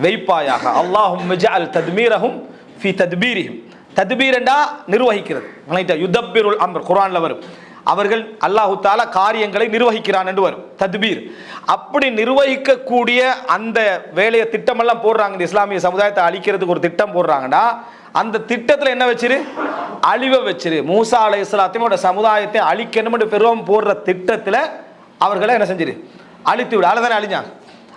வைப்பாயாக. அல்லாஹும்ம ஜஅல் தத்மீரஹும் ஃபீ தத்பீரிஹிம், தத்பீரண்டா நிர்வகிக்கிறது, யுதப்பிருல் அம்ர் குர்ஆன்ல வரும், அவர்கள் அல்லாஹு தஆலா காரியங்களை நிர்வகிக்கிறான் என்று வரும் தத்பீர். அப்படி நிர்வகிக்கக்கூடிய அந்த வேலையை திட்டமெல்லாம் போடுறாங்க, இந்த இஸ்லாமிய சமுதாயத்தை அழிக்கிறதுக்கு ஒரு திட்டம் போடுறாங்கன்னா அந்த திட்டத்தில் என்ன வச்சிரு, அழிவை வச்சிரு. மூசா அலைஹிஸ்ஸலாத்தோட சமுதாயத்தை அழிக்கணும் என்று பெருவம் போடுற திட்டத்தில் அவர்களை என்ன செஞ்சிரு, அழித்து விடு. அதில் தானே அழிஞ்சாங்க,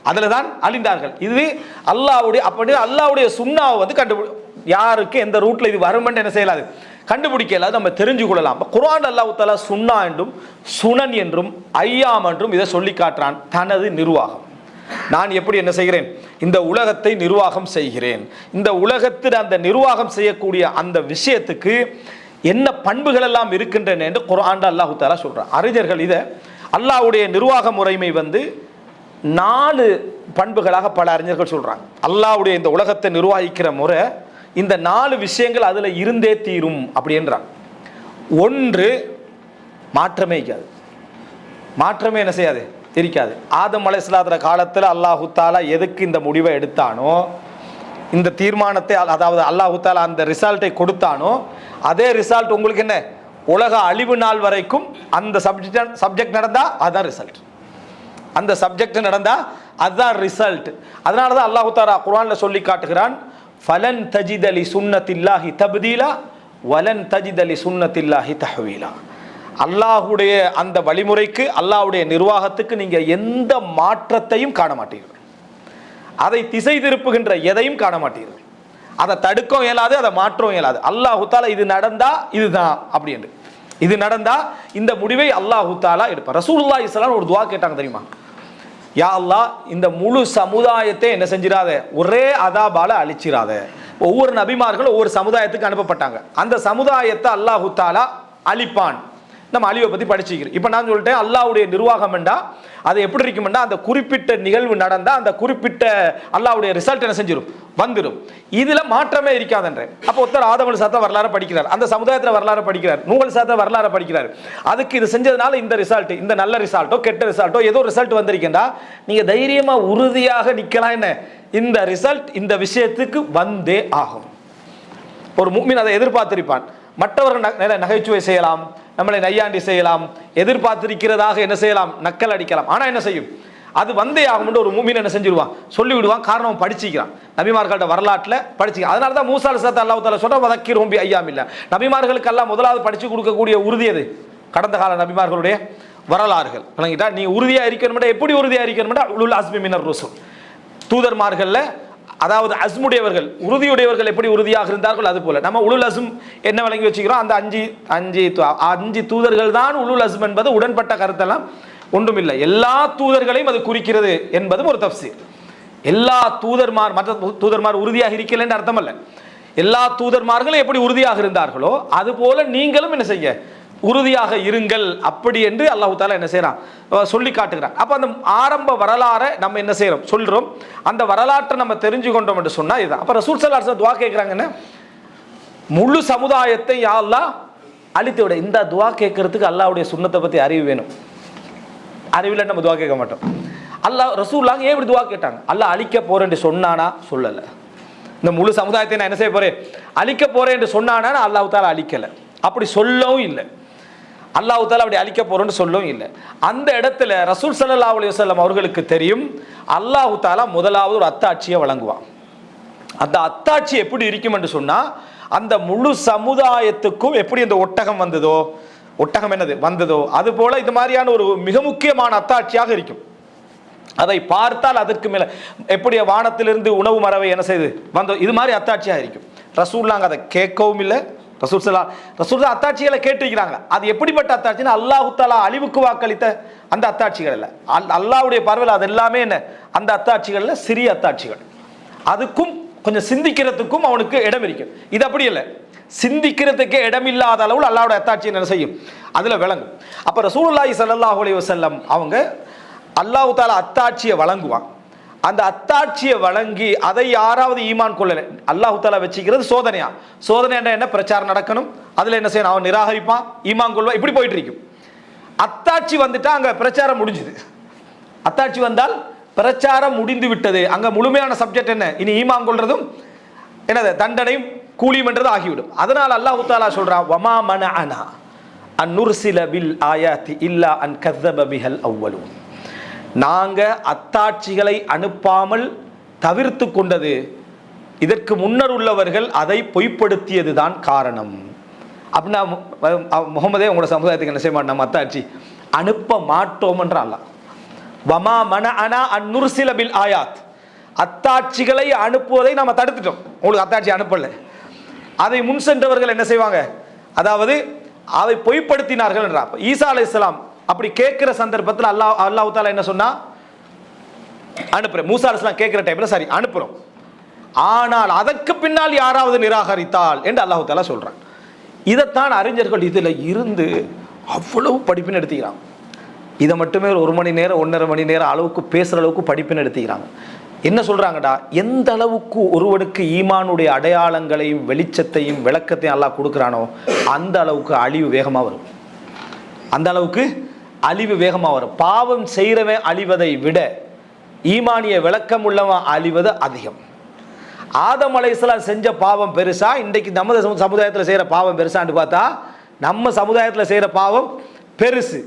அதில் தான் அழிந்தார்கள். இது அல்லாஹ்வுடைய, அப்படி அல்லாஹ்வுடைய சுன்னாவை வந்து யாருக்கு எந்த ரூட்ல இது வரும் என்ன செய்யலாது, கண்டுபிடிக்கல, நம்ம தெரிஞ்சு கொள்ளலாம். குர்ஆன் அல்லாஹ் தஆலா சுன்னா என்றும் சுனன் என்றும் ஐயாம் என்றும் இதை சொல்லி காட்டுறான். தனது நிர்வாகம், நான் எப்படி என்ன செய்கிறேன், இந்த உலகத்தை நிர்வாகம் செய்கிறேன், இந்த உலகத்தில் அந்த நிர்வாகம் செய்யக்கூடிய அந்த விஷயத்துக்கு என்ன பண்புகள் எல்லாம் இருக்கின்றன என்று குர்ஆன் அல்லாஹ் தஆலா சொல்றான். அறிஞர்கள் இதை அல்லாஹ்வுடைய நிர்வாக முறைமை வந்து 4 பண்புகளாக பல அறிஞர்கள் சொல்றாங்க. அல்லாஹ்வுடைய இந்த உலகத்தை நிர்வகிக்கிற முறை இந்த 4 விஷயங்கள் அதுல இருந்தே தீரும் அப்படின்றாங்க. ஒன்று, மாற்றமே இருக்காது, மாற்றமே என்ன செய்யாது இருக்காது. ஆதம் அலைஹிஸ்ஸலாத்துடைய காலத்தில் அல்லாஹு தாலா எதுக்கு இந்த முடிவை எடுத்தானோ, இந்த தீர்மானத்தை, அதாவது அல்லாஹு தாலா அந்த ரிசல்ட்டை கொடுத்தானோ, அதே ரிசல்ட் உங்களுக்கு என்ன, உலக அழிவு நாள் வரைக்கும் அந்த சப்ஜெக்ட் நடந்தா அதுதான் ரிசல்ட். அந்த சப்ஜெக்ட் நடந்தா அதுதான் ரிசல்ட். அதனால தான் அல்லாஹு தாலா குர்ஆன்ல சொல்லி காட்டுகிறான், ஃபலன் தஜித லி சுன்னத்தில்லாஹி தப்தீலா வலன் தஜித லி சுன்னத்தில்லாஹி தஹ்வீலா. அல்லாஹ்வுடைய அந்த வழிமுறைக்கு, அல்லாஹ்வுடைய நிர்வாகத்துக்கு நீங்க எந்த மாற்றத்தையும் காண மாட்டீர்கள். அதை திசை திருப்புகின்ற எதையும் காண மாட்டீர்கள். அதை தடுக்கவும் இயலாது, அதை மாற்றவும் இயலாது. அல்லாஹு தாலா இது நடந்தா இதுதான் அப்படி என்று, இது நடந்தா இந்த முடிவை அல்லாஹு தாலா எடுப்பார். ரசூலுல்லாஹி ஸல்லல்லாஹு அலைஹி வஸல்லம் ஒரு துஆ கேட்டாங்க தெரியுமா? யா அல்லாஹ், இந்த முழு சமுதாயத்தை என்ன செஞ்சிராத, ஒரே அதாபால அழிச்சிராத. ஒவ்வொரு நபிமார்களும் ஒவ்வொரு சமுதாயத்துக்கு அனுப்பப்பட்டாங்க. அந்த சமுதாயத்தை அல்லாஹு தாலா அழிப்பான். நம்ம அழிவை பற்றி படிச்சுக்கிறோம். இப்போ நான் சொல்லிட்டேன், அல்லாஹ்வுடைய நிர்வாகம் என்றா அது எப்படி இருக்குமெண்டா, அந்த குறிப்பிட்ட நிகழ்வு நடந்தால் அந்த குறிப்பிட்ட அல்லாஹ்வுடைய ரிசல்ட் என்ன செஞ்சிடும், வந்துடும். இதில் மாற்றமே இருக்காதுன்றேன். அப்போ ஒருத்தர் ஆதம் அலைஹிஸ்ஸலாம் வரலாறு படிக்கிறார், அந்த சமுதாயத்தில் வரலாறு படிக்கிறார், நூஹ் அலைஹிஸ்ஸலாம் வரலாறு படிக்கிறார். அதுக்கு இது செஞ்சதுனால இந்த ரிசல்ட், இந்த நல்ல ரிசல்ட்டோ கெட்ட ரிசல்ட்டோ ஏதோ ரிசல்ட் வந்திருக்கேன்டா, நீங்கள் தைரியமாக உறுதியாக நிற்கலாம். என்ன, இந்த ரிசல்ட் இந்த விஷயத்துக்கு வந்தே ஆகும். ஒரு முஃமின் அதை எதிர்பார்த்திருப்பான். மற்றவர்கள் நகைச்சுவை செய்யலாம், நம்மளை நையாண்டி செய்யலாம், எதிர்பார்த்திருக்கிறதாக என்ன செய்யலாம், நக்கல் அடிக்கலாம். ஆனால் என்ன செய்யும், அது வந்தே ஆகும்னு ஒரு முஃமின் என்ன செஞ்சிருவான், சொல்லிவிடுவான். காரணம் படிச்சிக்கிறான், நபிமார்களோட வரலாற்றில் படிச்சிக்க. அதனால தான் மூசா அலைஹிஸ்ஸலாம் அல்லாஹ் தஆலா சொல்ற வதக்கிரும் பி அய்யாமில்லா. நபிமார்களுக்கு எல்லாம் முதலாவது படிச்சு கொடுக்கக்கூடிய உறுதி எது, கடந்த கால நபிமார்களுடைய வரலாறுகள். விளங்கிட்டா? நீ உறுதியா இருக்கணும்னா எப்படி உறுதியா இருக்கணும்னா உலுல் அஸ்மி மினர் ருசுல், தூதர்மார்கள்ல அதாவது அஸ்முடையவர்கள், உறுதியுடையவர்கள் எப்படி உறுதியாக இருந்தார்கள் அது போல நம்ம உலுல் அஸ்ம் என்ன விளங்கி வச்சுக்கிறோம், அந்த அஞ்சு தூதர்கள் தான் உலுல் அஸ்ம் என்பது உடன்பட்ட கருத்தெல்லாம் ஒன்றுமில்லை. எல்லா தூதர்களையும் அது குறிக்கிறது என்பதும் ஒரு தஃப்சீர். எல்லா மற்ற தூதர்மார் உறுதியாக இருக்கல என்று அர்த்தம் அல்ல. எல்லா தூதர்மார்களும் எப்படி உறுதியாக இருந்தார்களோ அது போல நீங்களும் என்ன செய்ய, உறுதியாக இருங்கள் அப்படி என்று அல்லாஹ் தஆலா என்ன செய்யறான், சொல்லி காட்டுகிறான். அப்ப அந்த ஆரம்ப வரலாறை நம்ம என்ன செய்யறோம், சொல்றோம். அந்த வரலாற்றை நம்ம தெரிஞ்சு கொண்டோம் என்று சொன்னா இதுதான். அப்ப ரசூல் ஸல்லல்லாஹு அலைஹி வஸல்லம் துஆ கேட்கறாங்கன்னா, முழு சமுதாயத்தை யா அல்லாஹ் அழித்து விட. இந்த துஆ கேட்கறதுக்கு அல்லாஹ்வுடைய சுன்னத்தை பத்தி அறிவு வேணும். அறிவில் நம்ம துஆ கேட்க மாட்டோம். அல்லாஹ் ரசூலுல்லாஹ் ஏன் இப்படி துஆ கேட்டாங்க? அல்லாஹ் அழிக்க போறேன்னு சொன்னானா, சொல்லல. இந்த முழு சமுதாயத்தை நான் என்ன செய்ய போறேன், அழிக்க போறேன் என்று சொன்னானா, அல்லாஹ் தஆலா அழிக்கல, அப்படி சொல்லவும் இல்லை. அல்லாஹ் தஆலா அப்படி அழிக்க போறேன்னு சொல்லவும் இல்லை. அந்த இடத்துல ரசூல் ஸல்லல்லாஹு அலைஹி வஸல்லம் அவர்களுக்கு தெரியும், அல்லாஹ் தஆலா முதலாவது ஒரு அத்தாட்சியை வழங்குவான். அந்த அத்தாட்சி எப்படி இருக்கும் என்று சொன்னா, அந்த முழு சமுதாயத்துக்கும் எப்படி அந்த ஒட்டகம் வந்ததோ, ஒட்டகம் என்னது வந்ததோ அது போல இது மாதிரியான ஒரு மிக முக்கியமான அத்தாட்சியாக இருக்கும். அதை பார்த்தால் அதற்கு மேல எப்படி வானத்திலிருந்து உணவு மரவை என்ன செய்து வந்தோ, இது மாதிரி அத்தாட்சியாக இருக்கும். ரசூலுல்லாஹ் அதை கேட்கவும் இல்லை. ரசூலுல்லாஹ் அத்தாட்சிகளை கேட்டிருக்கிறாங்க. அது எப்படிப்பட்ட அத்தாட்சின்னா, அல்லாஹ் தஆலா அழிவுக்கு வாக்களித்த அந்த அத்தாட்சிகள் இல்லை. அல்லாஹ்வுடைய பார்வையில் அது எல்லாமே என்ன, அந்த அத்தாட்சிகள்ல சிறிய அத்தாட்சிகள். அதுக்கும் கொஞ்சம் சிந்திக்கிறதுக்கும் அவனுக்கு இடம் இருக்கும். இது அப்படி இல்லை, சிந்திக்கிறதுக்கே இடமில்லாத அளவில் அல்லாஹ்வுடைய அத்தாட்சி என்ன செய்யும், அதுல விளங்கும். அப்ப ரசூலுல்லாஹி ஸல்லல்லாஹு அலைஹி வஸல்லம் அவங்க அல்லாஹ் தஆலா அத்தாட்சியை வழங்குவான். அந்த அத்தாட்சியை வழங்கி அதை யாராவது ஈமான் கொள்ளல, அல்லாஹ் தஆலா வச்சுக்கிறது சோதனையா. சோதனை என்ன, பிரச்சாரம் நடக்கணும், அதுல என்ன செய்யணும், அவன் நிராகரிப்பான், ஈமான் கொள்வான், இப்படி போயிட்டு இருக்கும். அத்தாட்சி வந்துட்டா அங்க பிரச்சாரம் முடிஞ்சுது. அத்தாட்சி வந்தால் பிரச்சாரம் முடிந்து விட்டது. அங்க முழுமையான சப்ஜெக்ட் என்ன, இனி ஈமான் கொள்றதும் என்னது, தண்டனையும் கூலியும் என்றது ஆகிவிடும். அதனால் அல்லாஹ் தஆலா சொல்றான், வமா மனஅனா அன் நுர்சில பில் ஆயாத்தி இல்லா அன் கஸப பிஹல் அவ்வலூன். நாங்க அத்தாட்சிகளை அனுப்பாமல் தவிர்த்து கொண்டது, இதற்கு முன்னர் உள்ளவர்கள் அதை பொய்ப்படுத்தியதுதான் காரணம். அப்படின்னா முகமதே உங்களோட சமுதாயத்துக்கு என்ன செய்ய மாட்டோம், நம்ம அத்தாட்சி அனுப்ப மாட்டோம் என்ற அல்லாஹ். வமா மனஅனா அன் நுர்சில பில் ஆயாத், அத்தாட்சிகளை அனுப்புவதை நாம தடுத்துட்டோம், உங்களுக்கு அத்தாட்சி அனுப்பல. அதை முன் சென்றவர்கள் என்ன செய்வாங்க, அதாவது அதை பொய்ப்படுத்தினார்கள் என்றார். ஈசா அலைஹிஸ்ஸலாம் அப்படி கேட்கிற சந்தர்ப்பத்தில் அல்லாஹ் தஆலா என்ன சொன்னா, அனுப்புறேன். மூசா அலைஹிஸ்ஸலாம் கேட்கிற டைம்ல சரி அனுப்புறோம், ஆனால் அதற்கு பின்னால் யாராவது நிராகரித்தால் என்று அல்லாஹ் தஆலா சொல்றான். இதைத்தான் அறிஞர்கள் இதுல இருந்து அவ்வளவு படிப்பின் எடுத்துக்கிறாங்க. இதை மட்டுமே ஒரு மணி நேரம் 1.5 மணி நேரம் அளவுக்கு பேசுற அளவுக்கு படிப்பின் எடுத்துக்கிறாங்க. என்ன சொல்றாங்கடா, எந்த அளவுக்கு ஒருவனுக்கு ஈமானுடைய அடையாளங்களையும் வெளிச்சத்தையும் விளக்கத்தையும் அல்லாஹ் கொடுக்குறானோ அந்த அளவுக்கு அழிவு வேகமாக வரும், அந்த அளவுக்கு அழிவு வேகமாக வரும். பாவம் செய்கிறவன் அழிவதை விட ஈமானிய விளக்கம் உள்ளவன் அழிவது அதிகம். ஆதம் அலைஹிஸ்ஸலாம் செஞ்ச பாவம் பெருசா, இன்றைக்கு நம்ம சமுதாயத்தில் செய்கிற பாவம் பெருசான்னு பார்த்தா நம்ம சமுதாயத்தில் செய்கிற பாவம் பெருசு.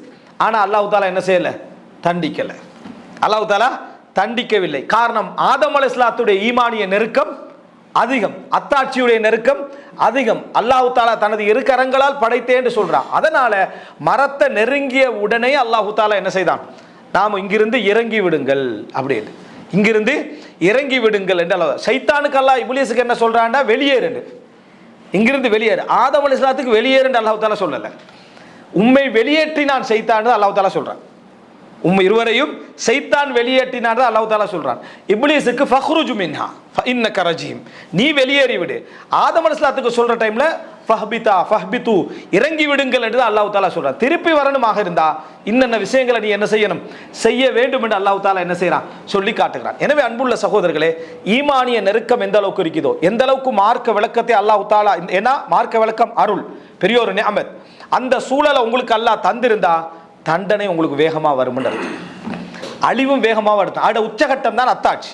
ஆனால் அல்லாஹ் தாலா என்ன செய்யலை? தண்டிக்கலை. அல்லாஹ் தாலா தண்டிக்கவில்லை. காரணம், ஆதம் அலைஹிஸ்ஸலாத்துடைய ஈமானிய நெருக்கம் அதிகம், அத்தாட்சியுடைய நெருக்கம் அதிகம். அல்லாஹ் தாலா தனது இரு கரங்களால் படைத்தேன்னு சொல்றான். அதனால மரத்தை நெருங்கிய உடனே அல்லாஹ் தாலா என்ன செய்தான்? நாம் இங்கிருந்து இறங்கி விடுங்கள் அப்படின்னு, இங்கிருந்து இறங்கி விடுங்கள் என்று அல்லாஹ். சைத்தானுக்கு அல்லாஹ் இப்லீஸுக்கு என்ன சொல்றான்டா? வெளியேறு, இங்கிருந்து வெளியேறு. ஆதம் அலைஹிஸ்ஸலாத்துக்கு வெளியேறுன்னு அல்லாஹ் தாலா சொல்லலை. உம்மை வெளியேற்றினான் சைத்தான்னு அல்லாஹ் தாலா சொல்றான். உம்மை இருவரையும் சைத்தான் வெளியேற்றினான் அல்லாஹ் தாலா சொல்றான். இப்லீஸுக்கு ஃபஹ்ருஜு மின்ஹா ஃபஇன்னக ரஜீம், நீ வெளியேறி விடு. ஆதம் அலைஹிஸ்ஸலாத்துக்கு சொல்ற டைம்ல ஃபஹ்பிதா ஃபஹ்பிது, இறங்கி விடுங்கள் என்று அல்லாஹ் தாலா சொல்றான். திருப்பி வரணுமாக இருந்தா இன்னென்ன விஷயங்களை நீ என்ன செய்யணும்? செய்ய வேண்டும் என்று அல்லாஹ் தாலா என்ன செய்யறான்? சொல்லி காட்டுகிறான். எனவே அன்புள்ள சகோதரர்களே, ஈமானிய நெருக்கம் எந்த அளவுக்கு இருக்குதோ, எந்த அளவுக்கு மார்க்க விளக்கத்தை அல்லாஹ் தாலா, ஏன்னா மார்க்க விளக்கம் அருள், பெரிய ஒரு நிஅமத், அந்த சூழலை உங்களுக்கு அல்லாஹ் தந்திருந்தா தண்டனை உங்களுக்கு வேகமாக வரும். அழிவும் வேகமாக வருது. அட உச்சகட்டம் தான் அத்தாட்சி,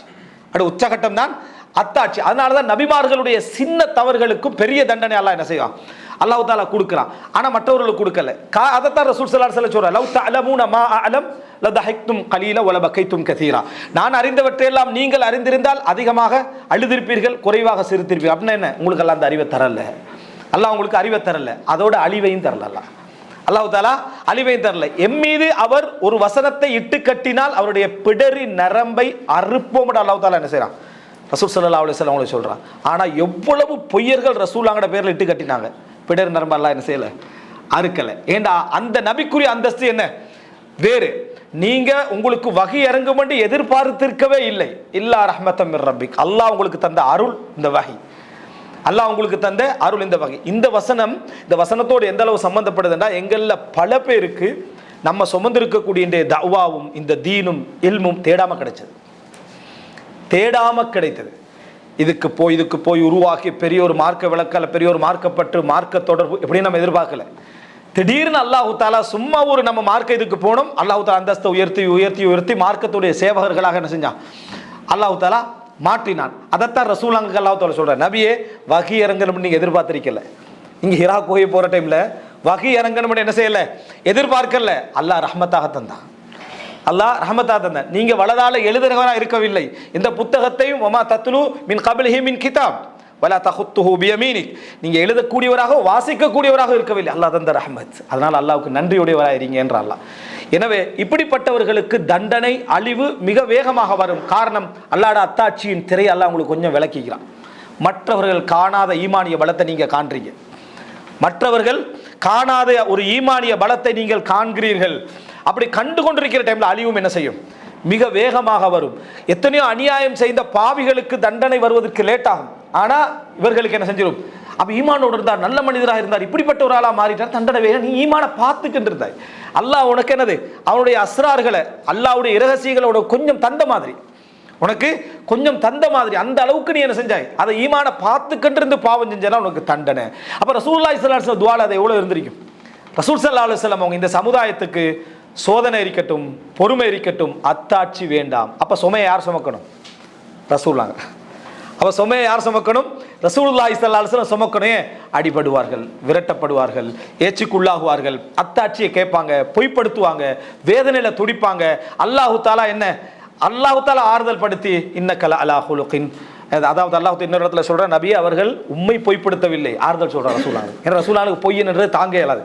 அட உச்சகட்டம் தான் அத்தாட்சி. அதனால தான் நபிமார்களுடைய சின்ன தவறுகளுக்கும் பெரிய தண்டனை அல்லாஹ் என்ன செய்வான்? அல்லாஹ் தாலா கொடுக்குறான். ஆனால் மற்றவர்களுக்கு கொடுக்கல. அதைத்தான் ரசூல் ஸல்லல்லாஹு அலைஹி வஸல்லம் சொல்றார், லவ் தஅலமூன மா அஅலம் லதஹக்தும் கலீல வலபகைத்தும் கதீரா. நான் அறிந்தவற்றையெல்லாம் நீங்கள் அறிந்திருந்தால் அதிகமாக அழுதிருப்பீர்கள், குறைவாக சிரித்திருப்பீர்கள். அப்படின்னா என்ன? உங்களுக்கு எல்லாம் அந்த அறிவை தரல அல்லாஹ், உங்களுக்கு அறிவை தரல, அதோட அழிவையும் தரல அல்லாஹ். அல்லாஹ் தாலா அழிவையும் தரல. எம்மீது அவர் ஒரு வசனத்தை இட்டு கட்டினால் அவருடைய பிடரி நரம்பை அறுப்போம் அல்லாஹ் தாலா என்ன செய்யறான்? ரசூல் ஸல்லல்லாஹு அலைஹி வஸல்லம் அவங்களை சொல்றான். ஆனா எவ்வளவு பொய்யர்கள் ரசூலாங்கட பேர்ல இட்டு கட்டினாங்க, பிடரி நரம்பு அல்லாஹ் என்ன செய்யல? அறுக்கல. ஏண்டா அந்த நபிக்குரிய அந்தஸ்து என்ன வேறு. நீங்க உங்களுக்கு வகி இறங்கும் என்று எதிர்பார்த்திருக்கவே இல்லை. இல்லா ரஹ்மத்தம் மிர் ரப்பிக், அல்லாஹ் உங்களுக்கு தந்த அருள் இந்த வகி, அல்லாஹ் உங்களுக்கு தந்த அருள் இந்த வகை. இந்த வசனம், இந்த வசனத்தோடு எந்த அளவு சம்பந்தப்படுதுன்னா, எங்கள்ல பல பேருக்கு நம்ம சுமந்திருக்கக்கூடிய இந்த தஅவாவும் இந்த தீனும் இல்மும் தேடாம கிடைச்சது, தேடாம கிடைத்தது. இதுக்கு போய் உருவாக்கி பெரிய ஒரு மார்க்க விளக்கல, பெரிய ஒரு மார்க்கப்பட்டு மார்க்க தொடர்பு எப்படி நம்ம எதிர்பார்க்கல. திடீர்னு அல்லாஹ் தாலா சும்மா ஒரு நம்ம மார்க்க இதுக்கு போனோம், அல்லாஹ் தாலா அந்தஸ்தை உயர்த்தி உயர்த்தி உயர்த்தி மார்க்கத்துடைய சேவகர்களாக என்ன செஞ்சான்? அல்லாஹ் தாலா மாற்றினான். அதைத்தான் ரசூலுல்லாஹி அல்லாஹ் தாலா சொல்றார், நபியே வகி இறங்கணும்னு நீங்க எதிர்பார்த்திருக்கல. நீங்க ஹிரா குகை போற டைம்ல வகி இறங்கணும்னு என்ன செய்யல? எதிர்பார்க்கல. அல்லாஹ் ரஹ்மத்தாக தந்தான், அல்லாஹ் ரஹ்மத்தாக தந்தான். நீங்க வலதால எழுதுறவரா இருக்கவில்லை. இந்த புத்தகத்தையும் வமா தத்லு மின் கப்லிஹி மின் கிதாப் வலா தஹுத்துஹு பியமீனிக், நீங்க எழுதக்கூடியவராக வாசிக்கக்கூடியவராக இருக்கவில்லை. அல்லாஹ் தந்த ரஹ்மத். அதனால அல்லாஹ்வுக்கு நன்றியுடையவராக இருங்க என்ற அல்லாஹ். எனவே இப்படிப்பட்டவர்களுக்கு தண்டனை அழிவு மிக வேகமாக வரும். காரணம், அல்லாஹ்வுடைய அத்தாட்சியின் திரை அல்லாஹ் உங்களுக்கு கொஞ்சம் விளக்கிக்கிறான். மற்றவர்கள் காணாத ஈமானிய பலத்தை நீங்க காண்றீங்க, மற்றவர்கள் காணாத ஒரு ஈமானிய பலத்தை நீங்கள் காண்கிறீர்கள். அப்படி கண்டு கொண்டிருக்கிற டைம்ல அழிவும் என்ன செய்யும்? மிக வேகமாக வரும். எத்தனையோ அநியாயம் செய்த பாவிகளுக்கு தண்டனை வருவதற்கு லேட் ஆகும். ஆனா இவர்களுக்கு என்ன செஞ்சிடும்? அப்ப ஈமானோடு இருந்தார், நல்ல மனிதராக இருந்தார், இப்படிப்பட்ட ஒரு ஆளா மாறிட்டார், தண்டனை வேக. நீ ஈமான பார்த்துக்கிட்டு இருந்தாய். அல்லாஹ் உனக்கு என்னது? அவனுடைய அஸ்ரார்களை, அல்லாஹ்வுடைய இரகசியங்களோட கொஞ்சம் தந்த மாதிரி, உனக்கு கொஞ்சம் தந்த மாதிரி, அந்த அளவுக்கு நீ என்ன செஞ்சாய்? அதை ஈமான பார்த்துக்கிட்டு இருந்து பாவம் செஞ்சா உனக்கு தண்டனை. அப்ப ரசூலுல்லாஹி ஸல்லல்லாஹு அலைஹி வஸல்லம் துஆல அது எவ்வளவு இருந்திருக்கும்? ரசூல் ஸல்லல்லாஹு அலைஹி வஸல்லம் அவங்க இந்த சமுதாயத்துக்கு சோதனை இருக்கட்டும், பொறுமை இருக்கட்டும், அத்தாட்சி வேண்டாம். அப்ப சுமையை யார் சுமக்கணும்? ரசூலுல்லாஹ். அப்ப சுமையை யார் சுமக்கணும்? ரசூலுல்லாஹி ஸல்லல்லாஹு அலைஹி வஸல்லம் சுமக்கணும். அடிபடுவார்கள், விரட்டப்படுவார்கள், ஏச்சுக்குள்ளாகுவார்கள், அத்தாட்சியை கேட்பாங்க, பொய்ப்படுத்துவாங்க, வேதனையில துடிப்பாங்க. அல்லாஹு தாலா என்ன? அல்லாஹு தாலா ஆறுதல் படுத்தி இன்னக்கல அலா ஹுலுகின், அதாவது அல்லாஹ் இன்னொரு இடத்துல சொல்ற, நபியே அவர்கள் உண்மை பொய்ப்படுத்தவில்லை, ஆறுதல் சொல்றார் ரசூலுல்லாஹ். ஏன்னா ரசூலுல்லாஹ்வுக்கு பொய்யின்றது தாங்க இயலாது.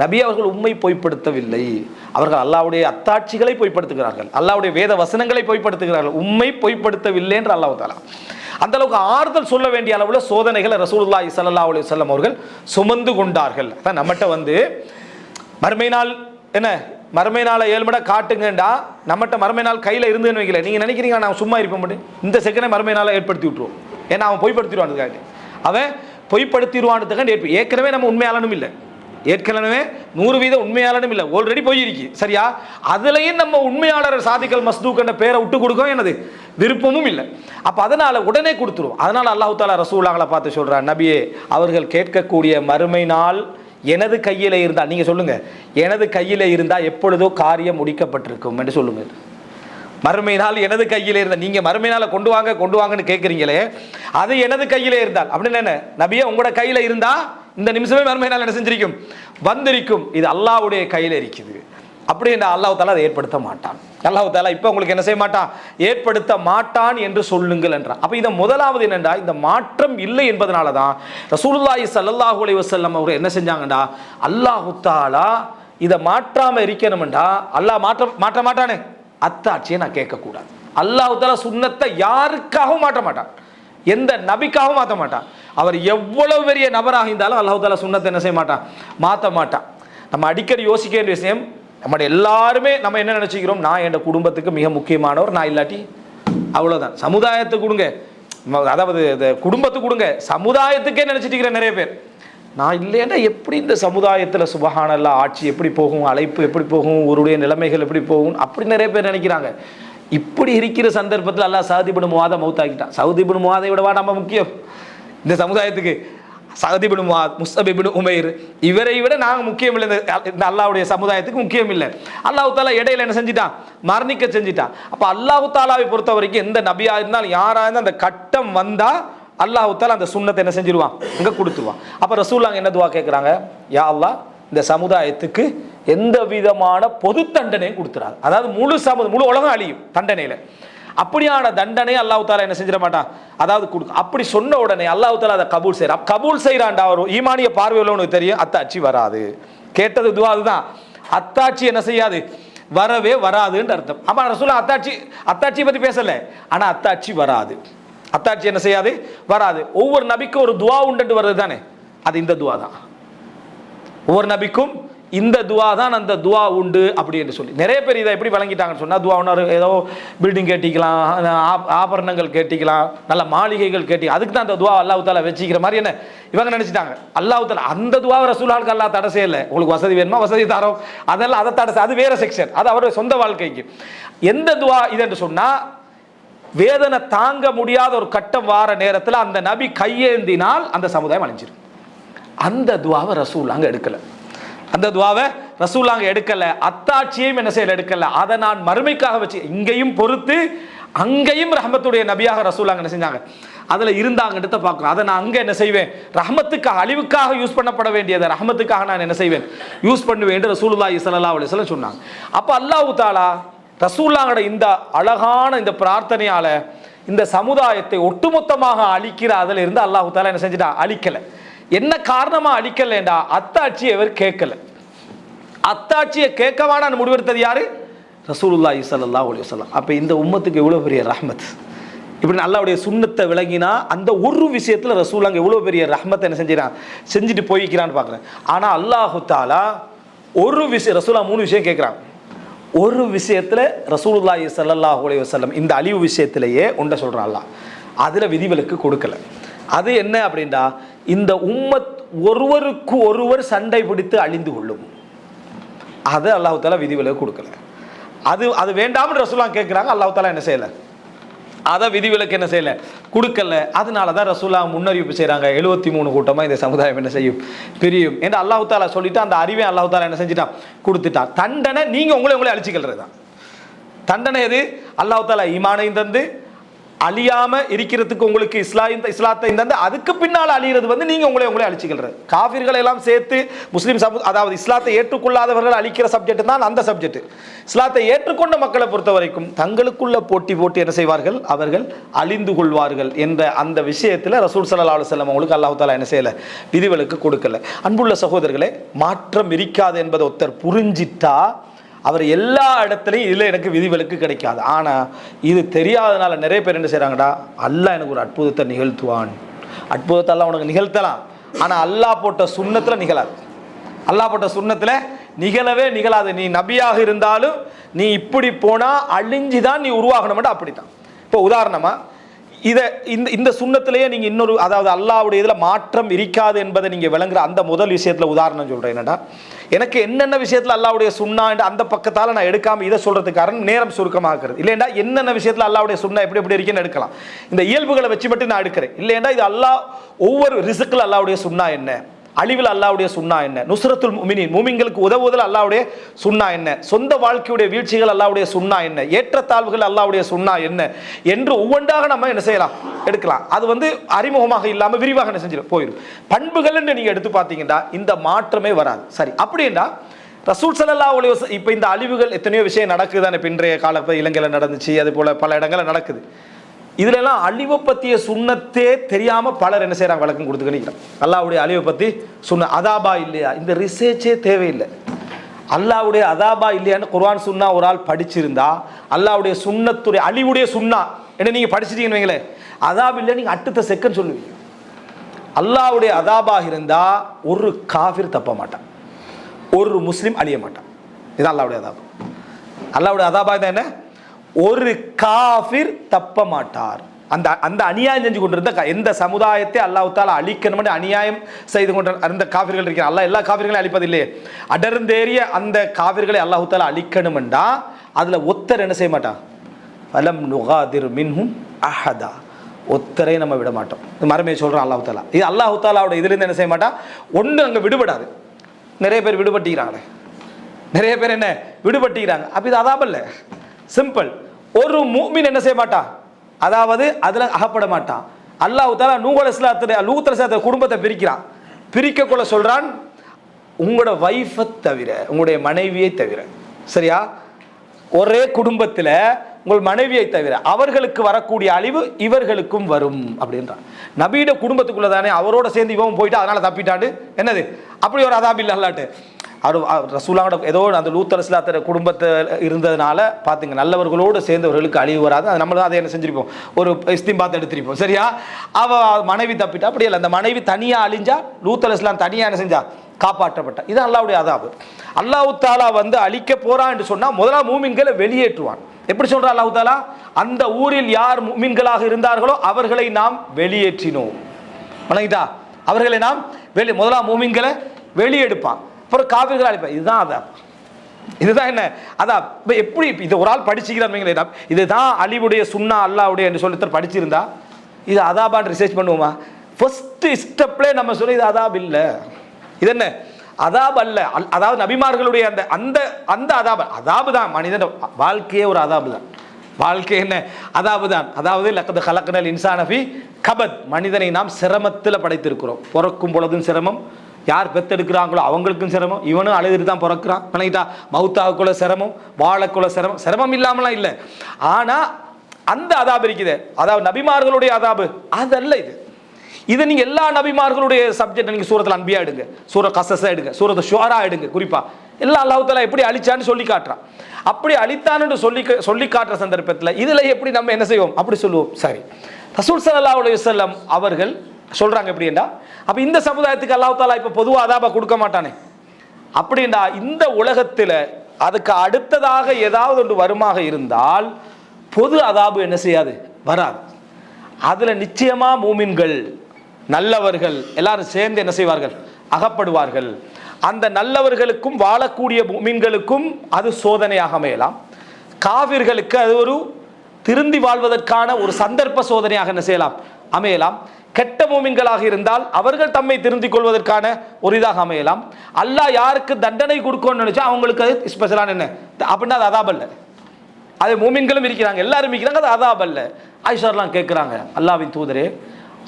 நபியே அவர்கள் உண்மை பொய்ப்படுத்தவில்லை, அவர்கள் அல்லாஹ்வுடைய அத்தாட்சிகளை பொய்ப்படுத்துகிறார்கள், அல்லாஹ்வுடைய வேத வசனங்களை பொய்ப்படுத்துகிறார்கள், உண்மை பொய்ப்படுத்தவில்லை என்று அல்லாஹ் தாலா அந்த அளவுக்கு ஆறுதல் சொல்ல வேண்டிய அளவுல சோதனைகளை ரசூலுல்லாஹி ஸல்லல்லாஹு அலைஹி வஸல்லம் அவர்கள் சுமந்து கொண்டார்கள். அதான் நம்மகிட்ட வந்து மறுமை நாள் என்ன, மறுமை நாளை 7 மடை காட்டுங்கண்டா, நம்மகிட்ட மறுமை நாள் கையில் இருந்துன்னு வைக்கல. நீங்கள் நினைக்கிறீங்க நான் சும்மா இருப்ப மாட்டேன், இந்த செகண்டை மறுமை நாளை ஏற்படுத்தி விட்டுருவோம். ஏன்னா அவன் பொய்ப்படுத்திடுவான், அவன் பொய்ப்படுத்திடுவான்னு ஏற்கனவே நம்ம உண்மையாளனும் இல்லை, ஏற்கனவே 100% உண்மையாளனும் இல்லை, ஆல்ரெடி போயிருக்கு. சரியா? அதுலேயும் நம்ம உண்மையாளர் சாதிக்கல் மஸ்தூக் என்ற பேரை விட்டு கொடுக்கவும் எனது விருப்பமும் இல்லை. அப்போ அதனால உடனே கொடுத்துருவோம். அதனால அல்லாஹ் தாலா ரசூலுல்லாஹ்வை பார்த்து சொல்றான், நபியே அவர்கள் கேட்கக்கூடிய மறுமை நாள் எனது கையில் இருந்தால், நீங்கள் சொல்லுங்கள், எனது கையில் இருந்தால் எப்பொழுதோ காரியம் முடிக்கப்பட்டிருக்கும் என்று சொல்லுங்கள். மறுமை நாள் எனது கையில் இருந்தால், நீங்கள் மறுமை நாளை கொண்டு வாங்கன்னு கேட்குறீங்களே, அது எனது கையில் இருந்தால் அப்படின்னு என்ன நபியே, உங்களோட கையில் இருந்தால் இந்த நிமிஷமே மறுமை நாள் என்ன செஞ்சிருக்கும், வந்திருக்கும். இது அல்லாஹ்வுடைய கையில் இருக்குது. அப்படி என்ன அல்லாஹ் தாலா அதை ஏற்படுத்த மாட்டான். அல்லாஹ் தாலா இப்போ உங்களுக்கு என்ன செய்ய மாட்டான், ஏற்படுத்த மாட்டான் என்று சொல்லுங்கள் என்றான். அப்போ இதை முதலாவது என்னென்றா, இந்த மாற்றம் இல்லை என்பதனால தான் ரசூலுல்லாஹி ஸல்லல்லாஹு அலைஹி வஸல்லம் அவர் என்ன செஞ்சாங்கண்டா, அல்லாஹ் தாலா இதை மாற்றாமல் இருக்கணும்டா, அல்லாஹ் மாற்ற மாட்டானே, அத்தாட்சியை நான் கேட்கக்கூடாது. அல்லாஹ் தாலா சுன்னத்தை யாருக்காகவும் மாற்ற மாட்டான், எந்த நபிக்காகவும் மாற்ற மாட்டான். அவர் எவ்வளவு பெரிய நபராக இருந்தாலும் அல்லாஹ் தாலா சுன்னத்தை என்ன செய்ய மாட்டான், மாற்ற மாட்டான். நம்ம அடிக்கடி யோசிக்க வேண்டிய விஷயம், நம்முடைய எல்லாருமே நம்ம என்ன நினச்சிக்கிறோம், நான் என் குடும்பத்துக்கு மிக முக்கியமானவர், நான் இல்லாட்டி அவ்வளோதான். சமுதாயத்துக்கு கொடுங்க, அதாவது குடும்பத்துக்கு கொடுங்க, சமுதாயத்துக்கே நினச்சிட்டு நிறைய பேர், நான் இல்லைன்னா எப்படி இந்த சமுதாயத்தில் சுபஹானல்லாஹ் ஆட்சி எப்படி போகும், அழைப்பு எப்படி போகும், ஒருடைய நிலைமைகள் எப்படி போகும், அப்படி நிறைய பேர் நினைக்கிறாங்க. இப்படி இருக்கிற சந்தர்ப்பத்தில் அல்லாஹ் சஅத் இப்னு முஆத மௌத்தாக்கிட்டான். சஅத் இப்னு முஆதை விடவா நம்ம முக்கியம் இந்த சமுதாயத்துக்கு? சஅத் இப்னு முஆத், முஸ்அப் இப்னு உமைர், இவரை விட நாங்கள் முக்கியம் இல்லை இந்த அல்லாஹ்வுடைய சமுதாயத்துக்கு முக்கியம் இல்லை. அல்லாஹ் தாலா இடையில என்ன செஞ்சிட்டான், மரணிக்க செஞ்சிட்டான். அப்போ அல்லாஹ் தாலாவை பொறுத்த வரைக்கும் எந்த நபியா இருந்தாலும் யாராக இருந்தால் அந்த கட்டம் வந்தால் அல்லாஹ் தாலா அந்த சுன்னத்தை என்ன செஞ்சிருவான், அங்கே கொடுத்துருவான். அப்போ ரசூலுல்லாஹ் என்ன துவா கேட்குறாங்க, யா அல்லாஹ் இந்த சமுதாயத்துக்கு எந்த விதமான பொது தண்டனையும் கொடுத்துறாரு. அதாவது முழு உலகம் அழியும் தண்டனையில். அப்படியான தண்டனை அல்லாஹ் தாலா என்ன செஞ்சிட மாட்டான், அதாவது கொடுக்கும். அப்படி சொன்ன உடனே அல்லாஹ் தாலா அதை கபூல் செய்யறான்டா. ஒரு ஈமானிய பார்வை உள்ளவனுக்கு தெரியும், அத்தாட்சி வராது. கேட்டது துவா அதுதான், அத்தாட்சி என்ன செய்யாது, வரவே வராதுன்னு அர்த்தம். ஆமா ரசூலுல்லாஹ் அத்தாட்சி பத்தி பேசல, ஆனா அத்தாட்சி வராது. அத்தாட்சி என்ன செய்யாது, வராது. ஒவ்வொரு நபிக்கும் ஒரு துவா உண்டு வருது தானே, அது இந்த துவா தான். ஒவ்வொரு நபிக்கும் இந்த துவா தான், அந்த துவா உண்டு அப்படி என்று சொல்லி நிறைய பேர் இதை எப்படி வழங்கிட்டாங்கன்னு சொன்னால், துவா ஒன்று ஏதோ பில்டிங் கேட்டிக்கலாம், ஆபரணங்கள் கேட்டிக்கலாம், நல்ல மாளிகைகள் அதுக்கு தான் அந்த துவா அல்லாஹ் தாலா வச்சுக்கிற மாதிரி என்ன இவங்க நினச்சிட்டாங்க. அல்லாஹ் தாலா அந்த துவாவை ரசூலுல்லாஹ்க்கு அல்லாஹ் தடை செய்யலை. உங்களுக்கு வசதி வேணுமா, வசதி தரோம், அதெல்லாம் அதை தடை, அது வேற செக்ஷன், அது அவருடைய சொந்த வாழ்க்கைக்கு. எந்த துவா இது என்று சொன்னால், வேதனை தாங்க முடியாத ஒரு கட்டம் வார நேரத்தில் அந்த நபி கையேந்தினால் அந்த சமுதாயம் அழிஞ்சிடும். அந்த துவாவை ரசூலுல்லாஹ் எடுக்கலை, அந்த துவாவை ரசூலுல்லாஹ் எடுக்கல, அத்தாட்சியையும் என்ன செய்யல, எடுக்கல. அதை நான் மறுமைக்காக வச்சு இங்கேயும் பொறுத்து அங்கேயும் ரஹ்மத்துடைய நபியாக ரசூலுல்லாஹ் என்ன செஞ்சாங்க, அதில் இருந்தாங்க எடுத்து பார்க்கணும். அதை நான் அங்கே என்ன செய்வேன், ரஹ்மத்துக்காக, அழிவுக்காக யூஸ் பண்ணப்பட வேண்டியதை ரஹ்மத்துக்காக நான் என்ன செய்வேன், யூஸ் பண்ணுவேன் என்று ரசூலுல்லாஹி ஸல்லல்லாஹு அலைஹி வஸல்லம் சொன்னாங்க. அப்போ அல்லாஹ் தாலா ரசூலுல்லாஹ்வோட இந்த அழகான இந்த பிரார்த்தனையால இந்த சமுதாயத்தை ஒட்டுமொத்தமாக அழிக்கிற அதில் இருந்து அல்லாஹ் தாலா என்ன செஞ்சுட்டா, அழிக்கலை. என்ன காரணமா அழிக்கலண்டா, அத்தாட்சியை அவர் கேட்கல. அத்தாட்சியை கேட்கவான முடிவெடுத்தது யாரு, ரசூலுல்லாஹி ஸல்லல்லாஹு அலைஹி வஸல்லம். அப்ப இந்த உம்மத்துக்கு எவ்வளவு பெரிய ரஹ்மத். இப்படி அல்லாஹ்வுடைய சுன்னத்தை விளங்கினா அந்த ஒரு விஷயத்துல ரசூலுல்லாஹ் எவ்வளவு பெரிய ரஹ்மத்தை என்ன செஞ்சுட்டு போய்க்கிறான்னு பார்க்குறேன். ஆனா அல்லாஹ் தாலா ஒரு விஷயம், ரசூலுல்லாஹ் 3 விஷயம் கேட்குறாங்க. ஒரு விஷயத்துல ரசூலுல்லாஹி ஸல்லல்லாஹு அலைஹி வஸல்லம் இந்த அழிவு விஷயத்திலேயே ஒன்றை சொல்றான் அல்லாஹ், அதுல விதிவிலக்கு கொடுக்கல. அது என்ன அப்படின்னா, இந்த உம்மத் ஒருவருக்கு ஒருவர் சண்டை பிடித்து அழிந்து கொள்ளும், அது அல்லாஹ் தாலா விதிவிலக்கு கொடுக்கல. அது வேண்டாம்னு ரசூலுல்லாஹ் கேட்குறாங்க, அல்லாஹ் தாலா என்ன செய்யலை, அதை விதிவிலக்கு என்ன செய்யலை, கொடுக்கல. அதனால தான் ரசூலுல்லாஹ் முன்னறிவிப்பு செய்கிறாங்க, 73 கூட்டமாக இந்த சமுதாயம் என்ன செய்யும், பிரியும் என்று அல்லாஹ் தாலா சொல்லிட்டு அந்த அறிவை அல்லாஹ் தாலா என்ன செஞ்சுட்டான், கொடுத்துட்டான். தண்டனை நீங்கள் உங்களை அழிச்சிக்கிறது தான் தண்டனை. எது, அல்லாஹ் தாலா ஈமானையும் தந்து அழியாம இருக்கிறதுக்கு உங்களுக்கு இஸ்லாத்தை தந்து, அதுக்கு பின்னால் அழிகிறது நீங்க உங்களை அழிச்சுக்கிறது. காஃபிர்களை எல்லாம் சேர்த்து முஸ்லீம் அதாவது இஸ்லாத்தை ஏற்றுக்கொள்ளாதவர்கள் அழிக்கிற சப்ஜெக்ட் தான் அந்த சப்ஜெக்ட். இஸ்லாத்தை ஏற்றுக்கொண்ட மக்களை பொறுத்த வரைக்கும் தங்களுக்குள்ள போட்டி என்ன செய்வார்கள், அவர்கள் அழிந்து கொள்வார்கள் என்ற அந்த விஷயத்தில் ரசூல் ஸல்லல்லாஹு அலைஹி வஸல்லம் அவங்களுக்கு அல்லாஹ் தாலா என்ன செய்யல, விதிவிலக்கு கொடுக்கல. அன்புள்ள சகோதரர்களே, மாற்றம் இருக்காது என்பதை ஒருத்தர் புரிஞ்சிட்டா அவர் எல்லா இடத்துலையும் இதில் எனக்கு விதிவிலக்கு கிடைக்காது. ஆனால் இது தெரியாதனால நிறைய பேர் என்ன செய்கிறாங்கடா, அல்லாஹ் எனக்கு ஒரு அற்புதத்தை நிகழ்த்துவான், அற்புதத்தை எல்லாம் உனக்கு நிகழ்த்தலாம், ஆனால் அல்லாஹ் போட்ட சுன்னத்தில் நிகழாது. அல்லாஹ் போட்ட சுன்னத்தில் நிகழவே நிகழாது. நீ நபியாக இருந்தாலும் நீ இப்படி போனால் அழிஞ்சுதான் நீ உருவாகணும்ட்டு அப்படித்தான். இப்போ உதாரணமாக இந்த சுன்னத்திலேயே நீங்கள் இன்னொரு, அதாவது அல்லாஹ்வுடைய இதில் மாற்றம் இருக்காது என்பதை நீங்கள் விளங்குற அந்த முதல் விஷயத்தில் உதாரணம் சொல்கிறேன். என்னடா, எனக்கு என்னென்ன விஷயத்தில் அல்லாஹ்வுடைய சுன்னா அந்த பக்கத்தால் நான் எடுக்காமல் இதை சொல்கிறதுக்கு காரணம் நேரம் சுருக்கமாகிறது. இல்லைண்டா என்னென்ன விஷயத்தில் அல்லாஹ்வுடைய சுன்னா எப்படி இருக்குன்னு எடுக்கலாம், இந்த இயல்புகளை வச்சு மட்டும் நான் எடுக்கிறேன். இல்லைண்டா இது அல்லாஹ் ஒவ்வொரு ரிசுக்கில் அல்லாஹ்வுடைய சுன்னா என்ன, அழிவில் அல்லாஹ்வுடைய சுன்னா என்ன, நுஸ்ரத்துல் முஃமினீன் மூமின்களுக்கு உதவுவதில் அல்லாஹ்வுடைய சுன்னா என்ன, சொந்த வாழ்க்கையுடைய வீழ்ச்சிகள் அல்லாஹ்வுடைய சுன்னா என்ன, ஏற்றத்தாழ்வுகள் அல்லாஹ்வுடைய சுன்னா என்ன என்று ஒவ்வொன்றாக நம்ம என்ன செய்யலாம், எடுக்கலாம். அது அறிமுகமாக இல்லாமல் விரிவாக என்ன செஞ்சிடும் போயிடும். பண்புகள் நீங்க எடுத்து பார்த்தீங்கன்னா இந்த மாற்றமே வராது. சரி, அப்படின்னா ரசூல் ஸல்லல்லாஹு அலைஹி வஸல்லம் இப்போ இந்த அழிவுகள் எத்தனையோ விஷயம் நடக்குது தானே. இன்றைய காலத்தில் இலங்கையில் நடந்துச்சு, அது போல பல இடங்களில் நடக்குது. இதுலலாம் அழிவை பற்றிய சுண்ணத்தே தெரியாமல் பலர் என்ன செய்கிறாங்க, வழக்கம் கொடுத்து நிற்கிறாங்க. அல்லாஹ்வுடைய அழிவை பற்றி சுன்ன அதாபா இல்லையா, இந்த ரிசர்ச்சே தேவையில்லை. அல்லாஹ்வுடைய அதாபா இல்லையான்னு குர்ஆன் சுன்னா ஒரு ஆள் படிச்சிருந்தா அல்லாஹ்வுடைய சுன்னத்துடைய அழிவுடைய சுன்னா என்ன நீங்கள் படிச்சிட்டீங்கன்னு வைங்களேன், அதாப் இல்லை நீங்கள் அடுத்த செகண்ட் சொல்லுவீங்க. அல்லாஹ்வுடைய அதாபாக இருந்தால் ஒரு காஃபிர் தப்ப மாட்டான், ஒரு முஸ்லிம் அழிய மாட்டான். இது அல்லாஹ்வுடைய அதாபா. அல்லாஹ்வுடைய அதாபா தான் என்ன, ஒரு காஃபிர் தப்ப மாட்டார். அந்த அந்த அநியாயம் செஞ்சு கொண்டிருந்த எந்த சமுதாயத்தை அல்லாஹ் தஆலா அழிக்கணும்னு அநியாயம் செய்து கொண்ட அந்த காஃபிர்கள் இருக்கிறார். அல்லாஹ் எல்லா காஃபிர்களையும் அழிப்பதில்லையே, அடர்ந்தேறிய அந்த காஃபிர்களை அல்லாஹ் தஆலா அழிக்கணும்டா அதில் ஒத்தர் என்ன செய்ய மாட்டான், ஃபலம் நுகாதிர் மின்ஹும் அஹதா, ஒத்தரை நம்ம விட மாட்டோம். மறுமையை சொல்கிறான் அல்லாஹ் தஆலா. இது அல்லாஹ் தஆலாவோட இதிலிருந்து என்ன செய்ய மாட்டான், ஒன்று அங்கே விடுபடாது. நிறைய பேர் விடுபட்டுக்கிறாங்களே, நிறைய பேர் என்ன விடுபட்டுக்கிறாங்க. அப்போ இது அதாபல்ல, சிம்பிள். ஒரு முஃமின் என்ன செய்ய மாட்டான், அதாவது அதில் அகப்பட மாட்டான். அல்லாஹ் தஆலா லூத் அலைஹிஸ்ஸலாத்துடைய குடும்பத்தை பிரிக்கிறான். பிரிக்கக்குள்ள சொல்கிறான், உங்களோட வைஃபை தவிர, உங்களுடைய மனைவியை தவிர, சரியா, ஒரே குடும்பத்தில் உங்கள் மனைவியை தவிர அவர்களுக்கு வரக்கூடிய அழிவு இவர்களுக்கும் வரும் அப்படின்றான். நபியோட குடும்பத்துக்குள்ள தானே அவரோட சேர்ந்து இவன் போயிட்டு அதனால தப்பிட்டாண்டு என்னது, அப்படி ஒரு அதாபி இல்லை அல்லாட்டு. அவர் ரசூலாவோட ஏதோ அந்த லூத் அலைஹிஸ்ஸலாத்துடைய குடும்பத்தில் இருந்ததுனால பார்த்துங்க, நல்லவர்களோடு சேர்ந்தவர்களுக்கு அழிவு வராது. அது நம்மளும் அதை என்ன செஞ்சிருப்போம், ஒரு இஸ்திம்பாத் எடுத்திருப்போம், சரியா. அவ மனைவி தப்பிட்டா, அப்படி இல்லை, அந்த மனைவி தனியாக அழிஞ்சா, லூத் அலைஹிஸ்ஸலாம் தனியாக என்ன செஞ்சா, காப்பாற்றப்பட்ட. இது அல்லாஹ்வுடைய அதாபு. அல்லாஹ் தஆலா அழிக்க போறான் என்று சொன்னா முதலாம் மூமின்களை வெளியேற்றுவான். எப்படி சொல்ற அல்லாஹ் தஆலா, அந்த ஊரில் யார் மூமின்களாக இருந்தார்களோ அவர்களை நாம் வெளியேற்றினோம். வணங்கிட்டா, அவர்களை நாம் முதலாம் மூமின்களை வெளியெடுப்பான், அப்புறம் காஃபிர்களை அழிப்பான். இதுதான் அதாப். இதுதான் என்ன அதாப். எப்படி இது ஒரு ஆள் படிச்சுக்கிறார், இதுதான் அழிவுடைய சுன்னா அல்லாஹ்வுடைய என்று சொல்லி படிச்சிருந்தா இது அதாபான்னு ரிசர்ச் பண்ணுவோமா? ஃபர்ஸ்ட் ஸ்டெப்ல நம்ம சொல்லி இது அதாப் இல்லை, இது என்ன அதாப் அல்ல. அதாவது நபிமார்களுடைய அந்த அந்த அந்த அதாபு தான். மனிதன் வாழ்க்கையே ஒரு அதாபு தான். வாழ்க்கை என்ன அதாபு தான். அதாவது லக்கத் ஹலக்னல் இன்சான ஃபீ கபத், மனிதனை நாம் சிரமத்தில் படைத்திருக்கிறோம். பிறக்கும் பொழுதும் சிரமம், யார் பெத்தெடுக்கிறாங்களோ அவங்களுக்கும் சிரமம், இவனும் அழுதுட்டு தான் பிறக்கிறான். பண்ணிட்டா மௌத்தாவுக்குள்ள சிரமம், வாழக்குள்ள சிரமம், சிரமம் இல்லாமலாம் இல்லை. ஆனால் அந்த அதாபு இருக்குது, அதாவது நபிமார்களுடைய அதாபு அதல்ல இது. இது நீங்க எல்லா நபிமார்களுடைய சப்ஜெக்ட், நீங்க சூரத்துல் அன்பியா எடுங்க, சூர கஸஸ எடுங்க, சூரத்து ஷுஆரா எடுங்க, குறிப்பா எல்லாம் அல்லாஹ் தஆலா எப்படி அழிச்சான்னு சொல்லி காட்டுறான். அப்படி அழித்தான்னு சொல்லி காட்டுற சந்தர்ப்பத்தில் இதுல எப்படி நம்ம என்ன செய்வோம், அப்படி சொல்லுவோம். சரி, ரசூல் ஸல்லல்லாஹு அலைஹி வஸல்லம் அவர்கள் சொல்றாங்க எப்படின்னா, அப்ப இந்த சமுதாயத்துக்கு அல்லாஹ் தஆலா இப்ப பொதுவா அதாபா கொடுக்க மாட்டானே அப்படின்னா, இந்த உலகத்தில் அதுக்கு அடுத்ததாக ஏதாவது ஒன்று வருமாக இருந்தால் பொது அதாபு என்ன செய்யாது, வராது. அதுல நிச்சயமா மூமின்கள் நல்லவர்கள் எல்லாரும் சேர்ந்து என்ன செய்வார்கள், அகப்படுவார்கள். அந்த நல்லவர்களுக்கும் வாழக்கூடிய மூமின்களுக்கும் அது சோதனையாக அமையலாம், காவிர்களுக்கு அது ஒரு திருந்தி வாழ்வதற்கான ஒரு சந்தர்ப்ப சோதனையாக என்ன செய்யலாம், அமையலாம். கெட்ட மூமின்களாக இருந்தால் அவர்கள் தம்மை திருந்திக் கொள்வதற்கான ஒரு இதாக அமையலாம். அல்லாஹ் யாருக்கு தண்டனை கொடுக்கணும்னு நினைச்சா அவங்களுக்கு அது ஸ்பெஷலான என்ன அப்படின்னா அது அதாப் அல்ல. அது மூமின்களும் இருக்கிறாங்க, எல்லாரும் இருக்கிறாங்க, அது அதாப் அல்ல. ஆயிஷாலாம் கேட்குறாங்க, அல்லாஹ்வின் தூதரே,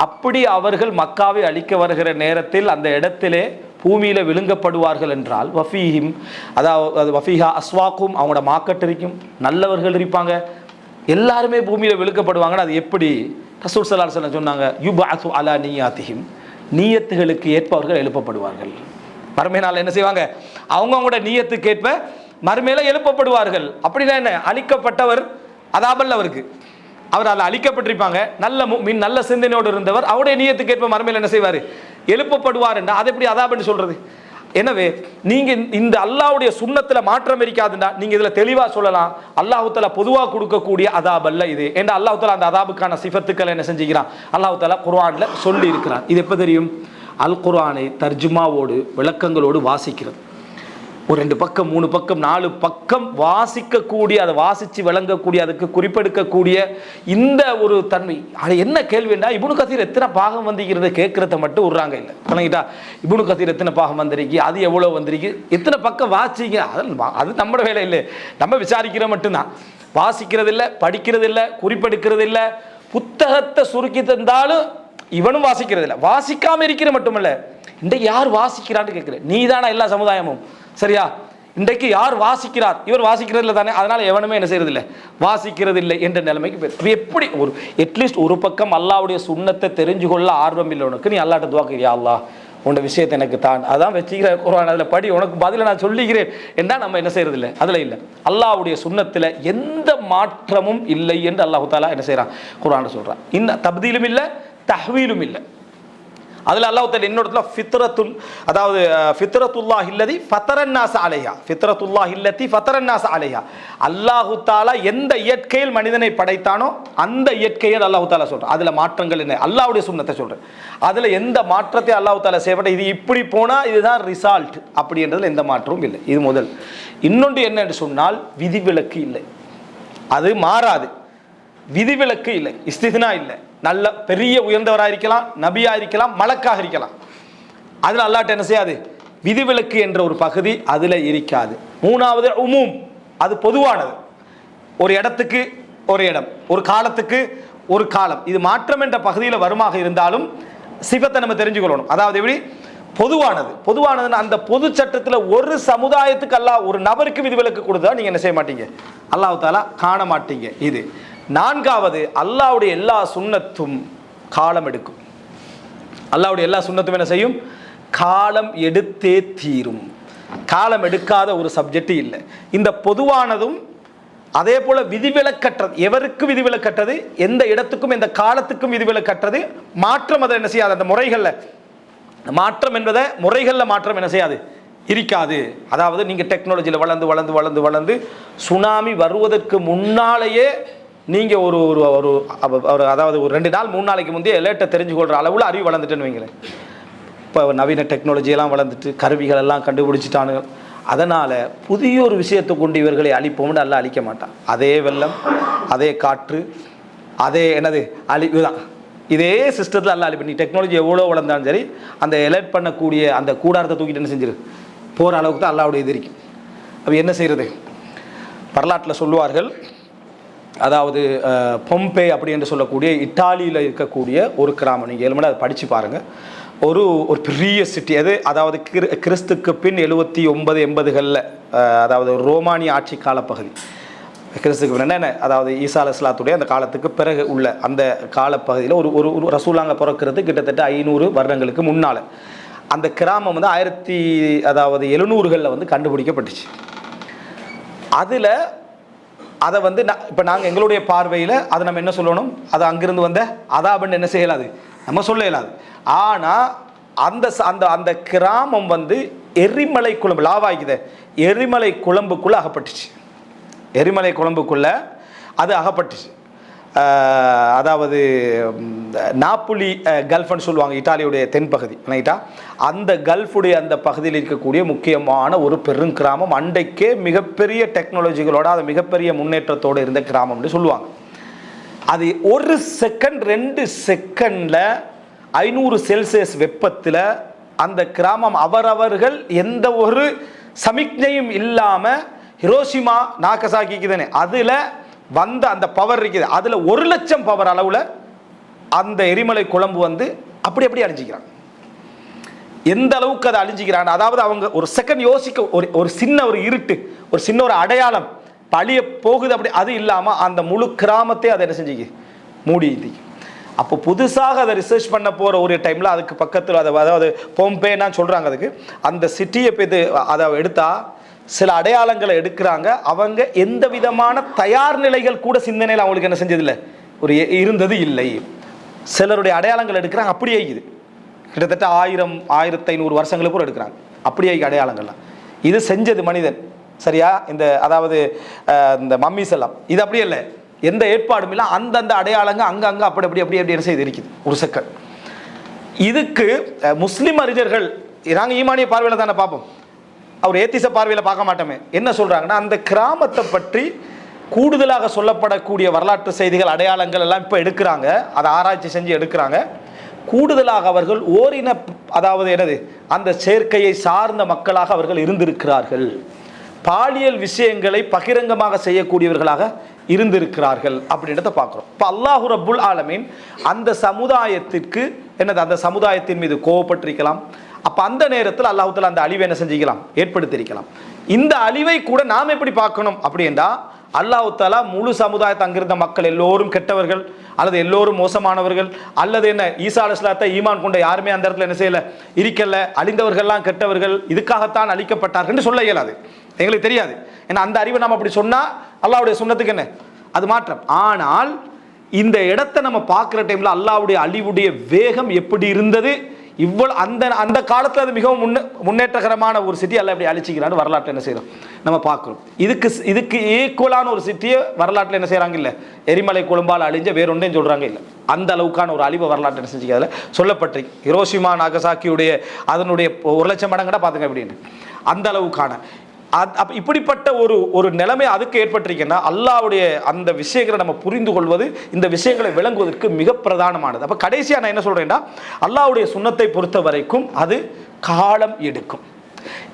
அப்படி அவர்கள் மக்காவை அழிக்க வருகிற நேரத்தில் அந்த இடத்திலே பூமியில விழுங்கப்படுவார்கள் என்றால் வஃபீஹிம், அதாவது வஃபீஹா அஸ்வாக்கும், அவங்களோட மார்க்கெட் இருக்கும், நல்லவர்கள் இருப்பாங்க, எல்லாருமே பூமியில விழுங்கப்படுவாங்கன்னு அது எப்படி? ரசூல் ஸல்லல்லாஹு அலைஹி வஸல்லம் சொன்னாங்க, யுபஅஸு அலா நியாத்திஹிம், நீயத்துகளுக்கு ஏற்ப அவர்கள் எழுப்பப்படுவார்கள். மறுமை நாள் என்ன செய்வாங்க, அவங்கவுங்களோட நீயத்துக்கு ஏற்ப மறுமையில எழுப்பப்படுவார்கள். அப்படின்னா என்ன, அழிக்கப்பட்டவர் அதாபல்ல அவருக்கு, அவர் அதில் அழிக்கப்பட்டிருப்பாங்க, நல்ல முஃமின் நல்ல சிந்தனையோடு இருந்தவர், அவருடைய நீயத்துக்கு ஏற்ப மறுமையில் என்ன செய்வார், எழுப்பப்படுவார் என்றால் அது எப்படி அதாப்னு சொல்றது? எனவே நீங்க இந்த அல்லாஹ்வுடைய சுன்னத்தில் மாற்றம் இருக்காதுன்னா நீங்க இதுல தெளிவா சொல்லலாம், அல்லாஹ் தஆலா பொதுவாக கொடுக்கக்கூடிய அதாப் அல்ல இது. ஏன்னா அல்லாஹ் தஆலா அந்த அதாபுக்கான சிஃபத்துக்களை என்ன செஞ்சுக்கிறான், அல்லாஹ் தஆலா குர்ஆன்ல சொல்லி இருக்கிறான். இது எப்போ தெரியும், அல் குர்ஆனை தர்ஜுமாவோடு விளக்கங்களோடு வாசிக்கிறது. ஒரு 2 பக்கம் 3 பக்கம் 4 பக்கம் வாசிக்கக்கூடிய, அதை வாசித்து விளங்கக்கூடிய, அதுக்கு குறிப்பெடுக்கக்கூடிய இந்த ஒரு தன்மை. அது என்ன கேள்விண்டா, இப்னு கதீர் எத்தனை பாகம் வந்திருக்கிறது கேட்கறத மட்டும் விட்றாங்க. இல்லை வணங்கிட்டா, இப்னு கதீர் எத்தனை பாகம் வந்திருக்கு, அது எவ்வளோ வந்திருக்கு, எத்தனை பக்கம் வாசிங்க, அது நம்மளோட வேலை இல்லை. நம்ம விசாரிக்கிற மட்டும்தான், வாசிக்கிறது இல்லை, படிக்கிறது இல்லை, குறிப்பெடுக்கிறது இல்லை. புத்தகத்தை சுருக்கி தந்தாலும் இவனும் வாசிக்கிறது இல்லை. வாசிக்காமல் இருக்கிற மட்டுமல்ல, இன்றைக்கு யார் வாசிக்கிறான்னு கேட்குறேன். நீ தானே எல்லா சமுதாயமும், சரியா? இன்றைக்கு யார் வாசிக்கிறார், இவர் வாசிக்கிறது இல்லை தானே, அதனால் எவனுமே என்ன செய்யறது இல்லை, வாசிக்கிறது இல்லை என்ற நிலைமைக்கு போய் எப்படி ஒரு அட்லீஸ்ட் ஒரு பக்கம் அல்லாஹ்வுடைய சுன்னத்தை தெரிஞ்சு கொள்ள ஆர்வம் இல்லை உனக்கு, நீ அல்லாஹ்ட்ட துஆ கேளு, யா அல்லாஹ் உன்னோட விஷயத்தை எனக்கு தான், அதான் வச்சுக்கிற குர்ஆன், அதில் படி, உனக்கு பதிலை நான் சொல்லிக்கிறேன் என்றா நம்ம என்ன செய்யறது இல்லை, அதில் இல்லை. அல்லாஹ்வுடைய சுன்னத்தில் எந்த மாற்றமும் இல்லை என்று அல்லாஹ் தஆலா என்ன செய்கிறான், குர்ஆன்ல சொல்கிறான். இன்னும் தப்தீலும் இல்லை, தஹ்வீலும் இல்லை. அதில் அல்லாஹ் தஆலா இன்னொருத்துல ஃபித்ரத்துல், அதாவது ஃபித்ரத்துல்லாஹ் இல்லதி ஃபதரன்னாஸ அலைஹா, ஃபித்ரத்துல்லாஹ் இல்லதி ஃபதரன்னாஸ அலைஹா, அல்லாஹ் தஆலா எந்த இயற்கையில் மனிதனை படைத்தானோ அந்த இயற்கையை அல்லாஹ் தஆலா சொல்றான். அதில் மாற்றங்கள் என்ன, அல்லாஹ்வுடைய சுன்னத்தை சொல்றேன். அதில் எந்த மாற்றத்தை அல்லாஹ் தஆலா செய்யப்பட்ட, இது இப்படி போனால் இதுதான் ரிசல்ட் அப்படின்றதுல எந்த மாற்றமும் இல்லை. இது முதல். இன்னொன்று என்ன என்று சொன்னால், விதிவிலக்கு இல்லை, அது மாறாது. விதிவிலக்கு இல்லை, இஸ்தித்னா இல்லை. நல்ல பெரிய உயர்ந்தவராக இருக்கலாம், நபியாக இருக்கலாம், மலக்காக இருக்கலாம். அதில் அல்லாஹ்ட்ட என்ன செய்யாது, விதிவிலக்கு என்ற ஒரு பகுதி அதில் இருக்காது. மூணாவது உமூம், அது பொதுவானது. ஒரு இடத்துக்கு ஒரு இடம், ஒரு காலத்துக்கு ஒரு காலம், இது மாற்றம் என்ற பகுதியில் வருமாக இருந்தாலும் சிபத்தை நம்ம தெரிஞ்சுக்கொள்ளணும். அதாவது எப்படி பொதுவானது, பொதுவானதுன்னு அந்த பொது சட்டத்தில் ஒரு சமுதாயத்துக்கு அல்லாஹ் ஒரு நபருக்கு விதிவிலக்கு கொடுத்தா நீங்கள் என்ன செய்ய மாட்டீங்க, அல்லாஹ் தஆலா காண மாட்டீங்க. இது நான்காவது, அல்லாஹ்வுடைய எல்லா சுன்னத்தும் காலம் எடுக்கும். அல்லாஹ்வுடைய எல்லா சுன்னத்தும் என்ன செய்யும், காலம் எடுத்தே தீரும். காலம் எடுக்காத ஒரு சப்ஜெக்ட் இல்லை. இந்த பொதுவானதும் அதே போல விதிவிலக்கற்றது, எவருக்கு விதிவிலக்கற்றது, எந்த இடத்துக்கும் எந்த காலத்துக்கும் விதிவிலக்கற்றது. மாற்றம் அதை என்ன செய்யாது, அந்த முறைகளில் மாற்றம் என்பதை முறைகளில் மாற்றம் என்ன செய்யாது, இருக்காது. அதாவது நீங்கள் டெக்னாலஜியில் வளர்ந்து வளர்ந்து வளர்ந்து வளர்ந்து சுனாமி வருவதற்கு முன்னாலேயே நீங்கள் ஒரு ஒரு ஒரு அதாவது ஒரு 2 நாள் 3 நாளைக்கு முந்தைய அலர்ட்டை தெரிஞ்சு கொள்கிற அளவில் அறிவு வளர்ந்துட்டுன்னு வைங்களேன். இப்போ நவீன டெக்னாலஜியெல்லாம் வளர்ந்துட்டு கருவிகள் எல்லாம் கண்டுபிடிச்சிட்டானுங்க. அதனால் புதிய ஒரு விஷயத்தை கொண்டு இவர்களை அழிப்போம்னு எல்லாம் அழிக்க மாட்டான். அதே வெள்ளம், அதே காற்று, அதே என்னது அழிவு தான். இதே சிஸ்டத்தில் எல்லாம் அழிப்பு. நீ டெக்னாலஜி எவ்வளோ வளர்ந்தாலும் சரி, அந்த எலர்ட் பண்ணக்கூடிய அந்த கூடாரத்தை தூக்கிட்டு என்ன செஞ்சிரு போகிற அளவுக்கு தான் அல்லாஹ்வுடைய இது இருக்கும். அப்போ என்ன செய்கிறது, வரலாற்றில் சொல்லுவார்கள். அதாவது பொம்பே அப்படி என்று சொல்லக்கூடிய இட்டாலியில் இருக்கக்கூடிய ஒரு கிராமம், நீங்கள் 7 மணி அதை படித்து பாருங்கள். ஒரு பெரிய சிட்டி அது. அதாவது கிறிஸ்துக்கு பின் 79 80களில், அதாவது ரோமானிய ஆட்சி காலப்பகுதி. கிறிஸ்துக்கு பின் என்ன, அதாவது ஈசா அலைஹிஸ்ஸலாத்துடைய அந்த காலத்துக்கு பிறகு உள்ள அந்த காலப்பகுதியில் ஒரு ஒரு ரசூலாங்க பிறக்கிறது கிட்டத்தட்ட 500 வருடங்களுக்கு முன்னால் அந்த கிராமம் வந்து 1700களில் வந்து கண்டுபிடிக்கப்பட்டுச்சு. அதில் அதை வந்து இப்போ நாங்கள் எங்களுடைய பார்வையில் அதை நம்ம என்ன சொல்லணும், அது அங்கிருந்து வந்த அதாபன்னு என்ன செய்யலாது, நம்ம சொல்ல இயலாது. ஆனால் அந்த அந்த அந்த கிராமம் வந்து எரிமலை குழம்பு, லாவாய்க்குது, எரிமலை குழம்புக்குள்ளே அகப்பட்டுச்சு. எரிமலை குழம்புக்குள்ளே அது அகப்பட்டுச்சு. அதாவது நாப்புலி கல்ஃப்னு சொல்லுவாங்க, இட்டாலியுடைய தென்பகுதி ரைட்டா. அந்த கல்ஃபுடைய அந்த பகுதியில் இருக்கக்கூடிய முக்கியமான ஒரு பெருங்கிராமம். அன்றைக்கே மிகப்பெரிய டெக்னாலஜிகளோட, அது மிகப்பெரிய முன்னேற்றத்தோடு இருந்த கிராமம்னு சொல்லுவாங்க. அது 1 செகண்ட் 2 செகண்டில் 500 செல்சியஸ் வெப்பத்தில் அந்த கிராமம் அவரவர்கள் எந்த ஒரு சமிக்ஞையும் இல்லாமல், ஹிரோஷிமா நாகசாகிக்கு தானே அதில் வந்த அந்த பவர் இருக்குது, அதில் 1 லட்சம் பவர் அளவில் அந்த எரிமலை குழம்பு வந்து அப்படி அப்படி அழிஞ்சிக்கிறாங்க. எந்த அளவுக்கு அதை அழிஞ்சிக்கிறாங்க, அதாவது அவங்க ஒரு செகண்ட் யோசிக்க, ஒரு சின்ன ஒரு இருட்டு, ஒரு சின்ன ஒரு அடையாளம் பழிய போகுது, அப்படி அது இல்லாமல் அந்த முழு கிராமத்தை அதை என்ன செஞ்சுக்கு மூடி. அப்போ புதுசாக அதை ரிசர்ச் பண்ண போகிற ஒரு டைமில் அதுக்கு பக்கத்தில் அதை, அதாவது பொம்பேன்னா சொல்கிறாங்க, அதுக்கு அந்த சிட்டியை போய் அதை எடுத்தால் சில அடையாளங்களை எடுக்கிறாங்க. அவங்க எந்த விதமான தயார் நிலைகள் கூட சிந்தனையில் அவங்களுக்கு என்ன செஞ்சதில்லை, ஒரு இருந்தது இல்லை. சிலருடைய அடையாளங்கள் எடுக்கிறாங்க, அப்படியே இது கிட்டத்தட்ட 1000 1500 வருஷங்களுக்கு கூட எடுக்கிறாங்க, அப்படியே அடையாளங்கள்லாம். இது செஞ்சது மனிதன், சரியா? இந்த அதாவது இந்த மம்மிஸ் எல்லாம் இது அப்படியே இல்லை, எந்த ஏற்பாடும் இல்லை. அந்தந்த அடையாளங்க அங்கங்கே அப்படி அப்படி அப்படி அப்படி என்ன செய்து இருக்குது ஒரு செகண்ட். இதுக்கு முஸ்லீம் அறிஞர்கள், நாங்கள் ஈமானிய பார்வையில் தானே பார்ப்போம், அவர் ஏத்திச பார்வையில் பார்க்க மாட்டோமே. என்ன சொல்றாங்கன்னா, அந்த கிராமத்தை பற்றி கூடுதலாக சொல்லப்படக்கூடிய வரலாற்று செய்திகள், அடையாளங்கள் எல்லாம் இப்போ எடுக்கிறாங்க, அதை ஆராய்ச்சி செஞ்சு எடுக்கிறாங்க. கூடுதலாக அவர்கள் ஓரின, அதாவது என்னது, அந்த சேர்க்கையை சார்ந்த மக்களாக அவர்கள் இருந்திருக்கிறார்கள். பாலியல் விஷயங்களை பகிரங்கமாக செய்யக்கூடியவர்களாக இருந்திருக்கிறார்கள் அப்படின்றத பார்க்குறோம். இப்போ அல்லாஹு ரப்புல் ஆலமீன் அந்த சமுதாயத்திற்கு என்னது, அந்த சமுதாயத்தின் மீது கோவப்பட்டிருக்கலாம். அப்போ அந்த நேரத்தில் அல்லாஹு தஆலா அந்த அழிவை என்ன செஞ்சிக்கலாம், ஏற்படுத்தியிருக்கலாம். இந்த அழிவை கூட நாம் எப்படி பார்க்கணும் அப்படின்னா, அல்லாஹு தஆலா முழு சமுதாயத்தை, அங்கிருந்த மக்கள் எல்லோரும் கெட்டவர்கள் அல்லது எல்லோரும் மோசமானவர்கள் அல்லது என்ன, ஈசா அலைஹிஸ்ஸலாத்தை ஈமான் கொண்ட யாருமே அந்த இடத்துல என்ன செய்யல, இருக்கல, அழிந்தவர்கள்லாம் கெட்டவர்கள், இதுக்காகத்தான் அழிக்கப்பட்டார்கள் சொல்ல இயலாது, எங்களுக்கு தெரியாது. ஏன்னா அந்த அறிவை நம்ம அப்படி சொன்னால் அல்லாஹ்வுடைய சுன்னத்துக்கு என்ன அது மாற்றம். ஆனால் இந்த இடத்தை நம்ம பார்க்குற டைமில் அல்லாஹ்வுடைய அழிவுடைய வேகம் எப்படி இருந்தது, இவ்வளவு அந்த காலத்தில் அது மிகவும் முன்னேற்றகரமான ஒரு சிட்டி அல்ல எப்படி அழிச்சிக்கிறான்னு வரலாற்று என்ன செய்யறோம் நம்ம பார்க்குறோம். இதுக்கு ஈக்குவலான ஒரு சிட்டியை வரலாற்றில் என்ன செய்கிறாங்க இல்லை, எரிமலை கொழும்பால் அழிஞ்ச வேறொன்றையும் சொல்கிறாங்க இல்லை. அந்த அளவுக்கான ஒரு அழிவை வரலாற்று என்ன செஞ்சு அதில் சொல்லப்பட்டிருக்கு. ஹிரோஷிமா நாகசாக்கியுடைய அதனுடைய 1,00,000 மடங்கடா பார்த்துங்க அப்படின்னு, அந்த அளவுக்கான இப்படிப்பட்ட ஒரு நிலைமை அதுக்கு ஏற்பட்டிருக்குன்னா, அல்லாஹ்வுடைய அந்த விஷயங்களை நம்ம புரிந்து கொள்வது, இந்த விஷயங்களை விளங்குவதற்கு மிக பிரதானமானது. அப்போ கடைசியாக நான் என்ன சொல்கிறேன்னா, அல்லாஹ்வுடைய சுன்னத்தை பொறுத்த வரைக்கும் அது காலம் எடுக்கும்.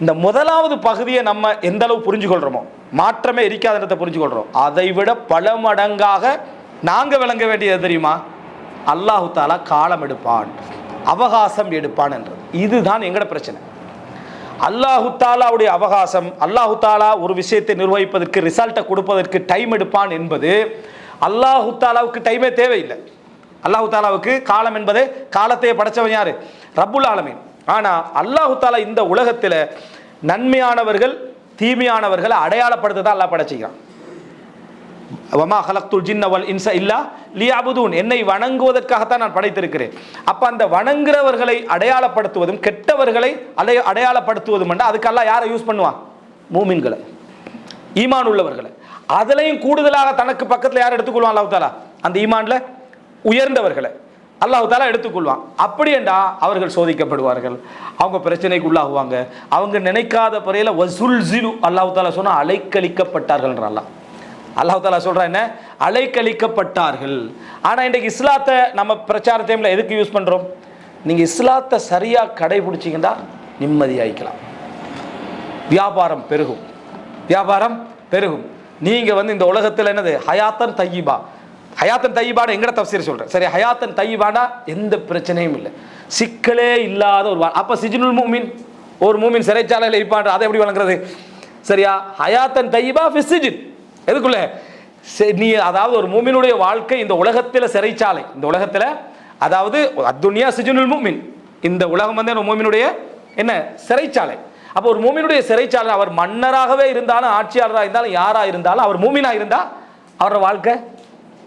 இந்த முதலாவது பகுதியை நம்ம எந்த அளவு புரிஞ்சு கொள்கிறோமோ, மாற்றமே இருக்காததை புரிஞ்சு கொள்கிறோம், அதை விட பல மடங்காக நாங்கள் விளங்க வேண்டியது தெரியுமா, அல்லாஹு தாலா காலம் எடுப்பான், அவகாசம் எடுப்பான் என்றது. இதுதான் எங்களோட பிரச்சனை. அல்லாஹு தாலாவுடைய அவகாசம், அல்லாஹு தாலா ஒரு விஷயத்தை நிர்வகிப்பதற்கு, ரிசல்ட்டை கொடுப்பதற்கு டைம் எடுப்பான் என்பது அல்லாஹு தாலாவுக்கு டைமே தேவையில்லை. அல்லாஹு தாலாவுக்கு காலம் என்பது, காலத்தையே படைச்சவன் யாரு, ரப்புல் ஆலமீன். ஆனால் அல்லாஹு தாலா இந்த உலகத்தில் நன்மையானவர்கள் தீமையானவர்களை அடையாளப்படுத்த அல்லாஹ் படைச்சிக்கிறான். வமா ஹலக்துல் ஜின்ன வல் இன்ஸ இல்லா லியஅபுதூன், என்னை வணங்குவதற்காகத்தான் நான் படைத்திருக்கிறேன். அப்போ அந்த வணங்குறவர்களை அடையாளப்படுத்துவதும் கெட்டவர்களை அடையாளப்படுத்துவதும் அதுக்கு அல்லாஹ் யாரை யூஸ் பண்ணுவான், மூமின்களை, ஈமான் உள்ளவர்களை. அதுலையும் கூடுதலாக தனக்கு பக்கத்தில் யார் எடுத்துக்கொள்வான், அல்லாஹ் தாலா அந்த ஈமான்ல உயர்ந்தவர்களை அல்லாஹ் தாலா எடுத்துக்கொள்வான். அப்படி என்றா அவர்கள் சோதிக்கப்படுவார்கள், அவங்க பிரச்சனைக்கு உள்ளாகுவாங்க, அவங்க நினைக்காத பறையில் வசுல்சிலு அல்லாஹ் தாலா சொன்னா அலைக்கழிக்கப்பட்டார்கள் என்றான். அல்லாஹ் தாலா சொல்றா என்ன, அலைக்கழிக்கப்பட்டார்கள். ஆனால் இன்றைக்கு இஸ்லாத்தை நம்ம பிரச்சார டைமில் எதுக்கு யூஸ் பண்ணுறோம், நீங்கள் இஸ்லாத்தை சரியாக கடைபிடிச்சிங்கன்னா நிம்மதியாகிக்கலாம், வியாபாரம் பெருகும், வியாபாரம் பெருகும். நீங்கள் இந்த உலகத்தில் என்னது ஹயாத்தன் தையிபா, ஹயாத்தன் தையிபான எங்கட தஃசீர் சொல்கிறேன் சரி, ஹயாத்தன் தையிபானா எந்த பிரச்சனையும் இல்லை, சிக்கலே இல்லாத ஒரு அப்போ சிஜ்னுல் மூமின், ஒரு மூமின் சிறைச்சாலையில் இருப்பான், அதை எப்படி வழங்குறது சரியா, ஹயாத்தன் தையிபா ஃபிஸ்ஸிஜின், எதுக்குள்ள நீ, அதாவது ஒரு மூமினுடைய வாழ்க்கை இந்த உலகத்தில் சிறைச்சாலை, இந்த உலகத்தில் அதாவது அத்துன்யா சிஜ்னுல் மூமின், இந்த உலகம் ஒரு மூமினுடைய என்ன சிறைச்சாலை. அப்போ ஒரு மூமினுடைய சிறைச்சாலை, அவர் மன்னராகவே இருந்தாலும் ஆட்சியாளராக இருந்தாலும் யாராக இருந்தாலும் அவர் மூமினாக இருந்தால் அவரோட வாழ்க்கை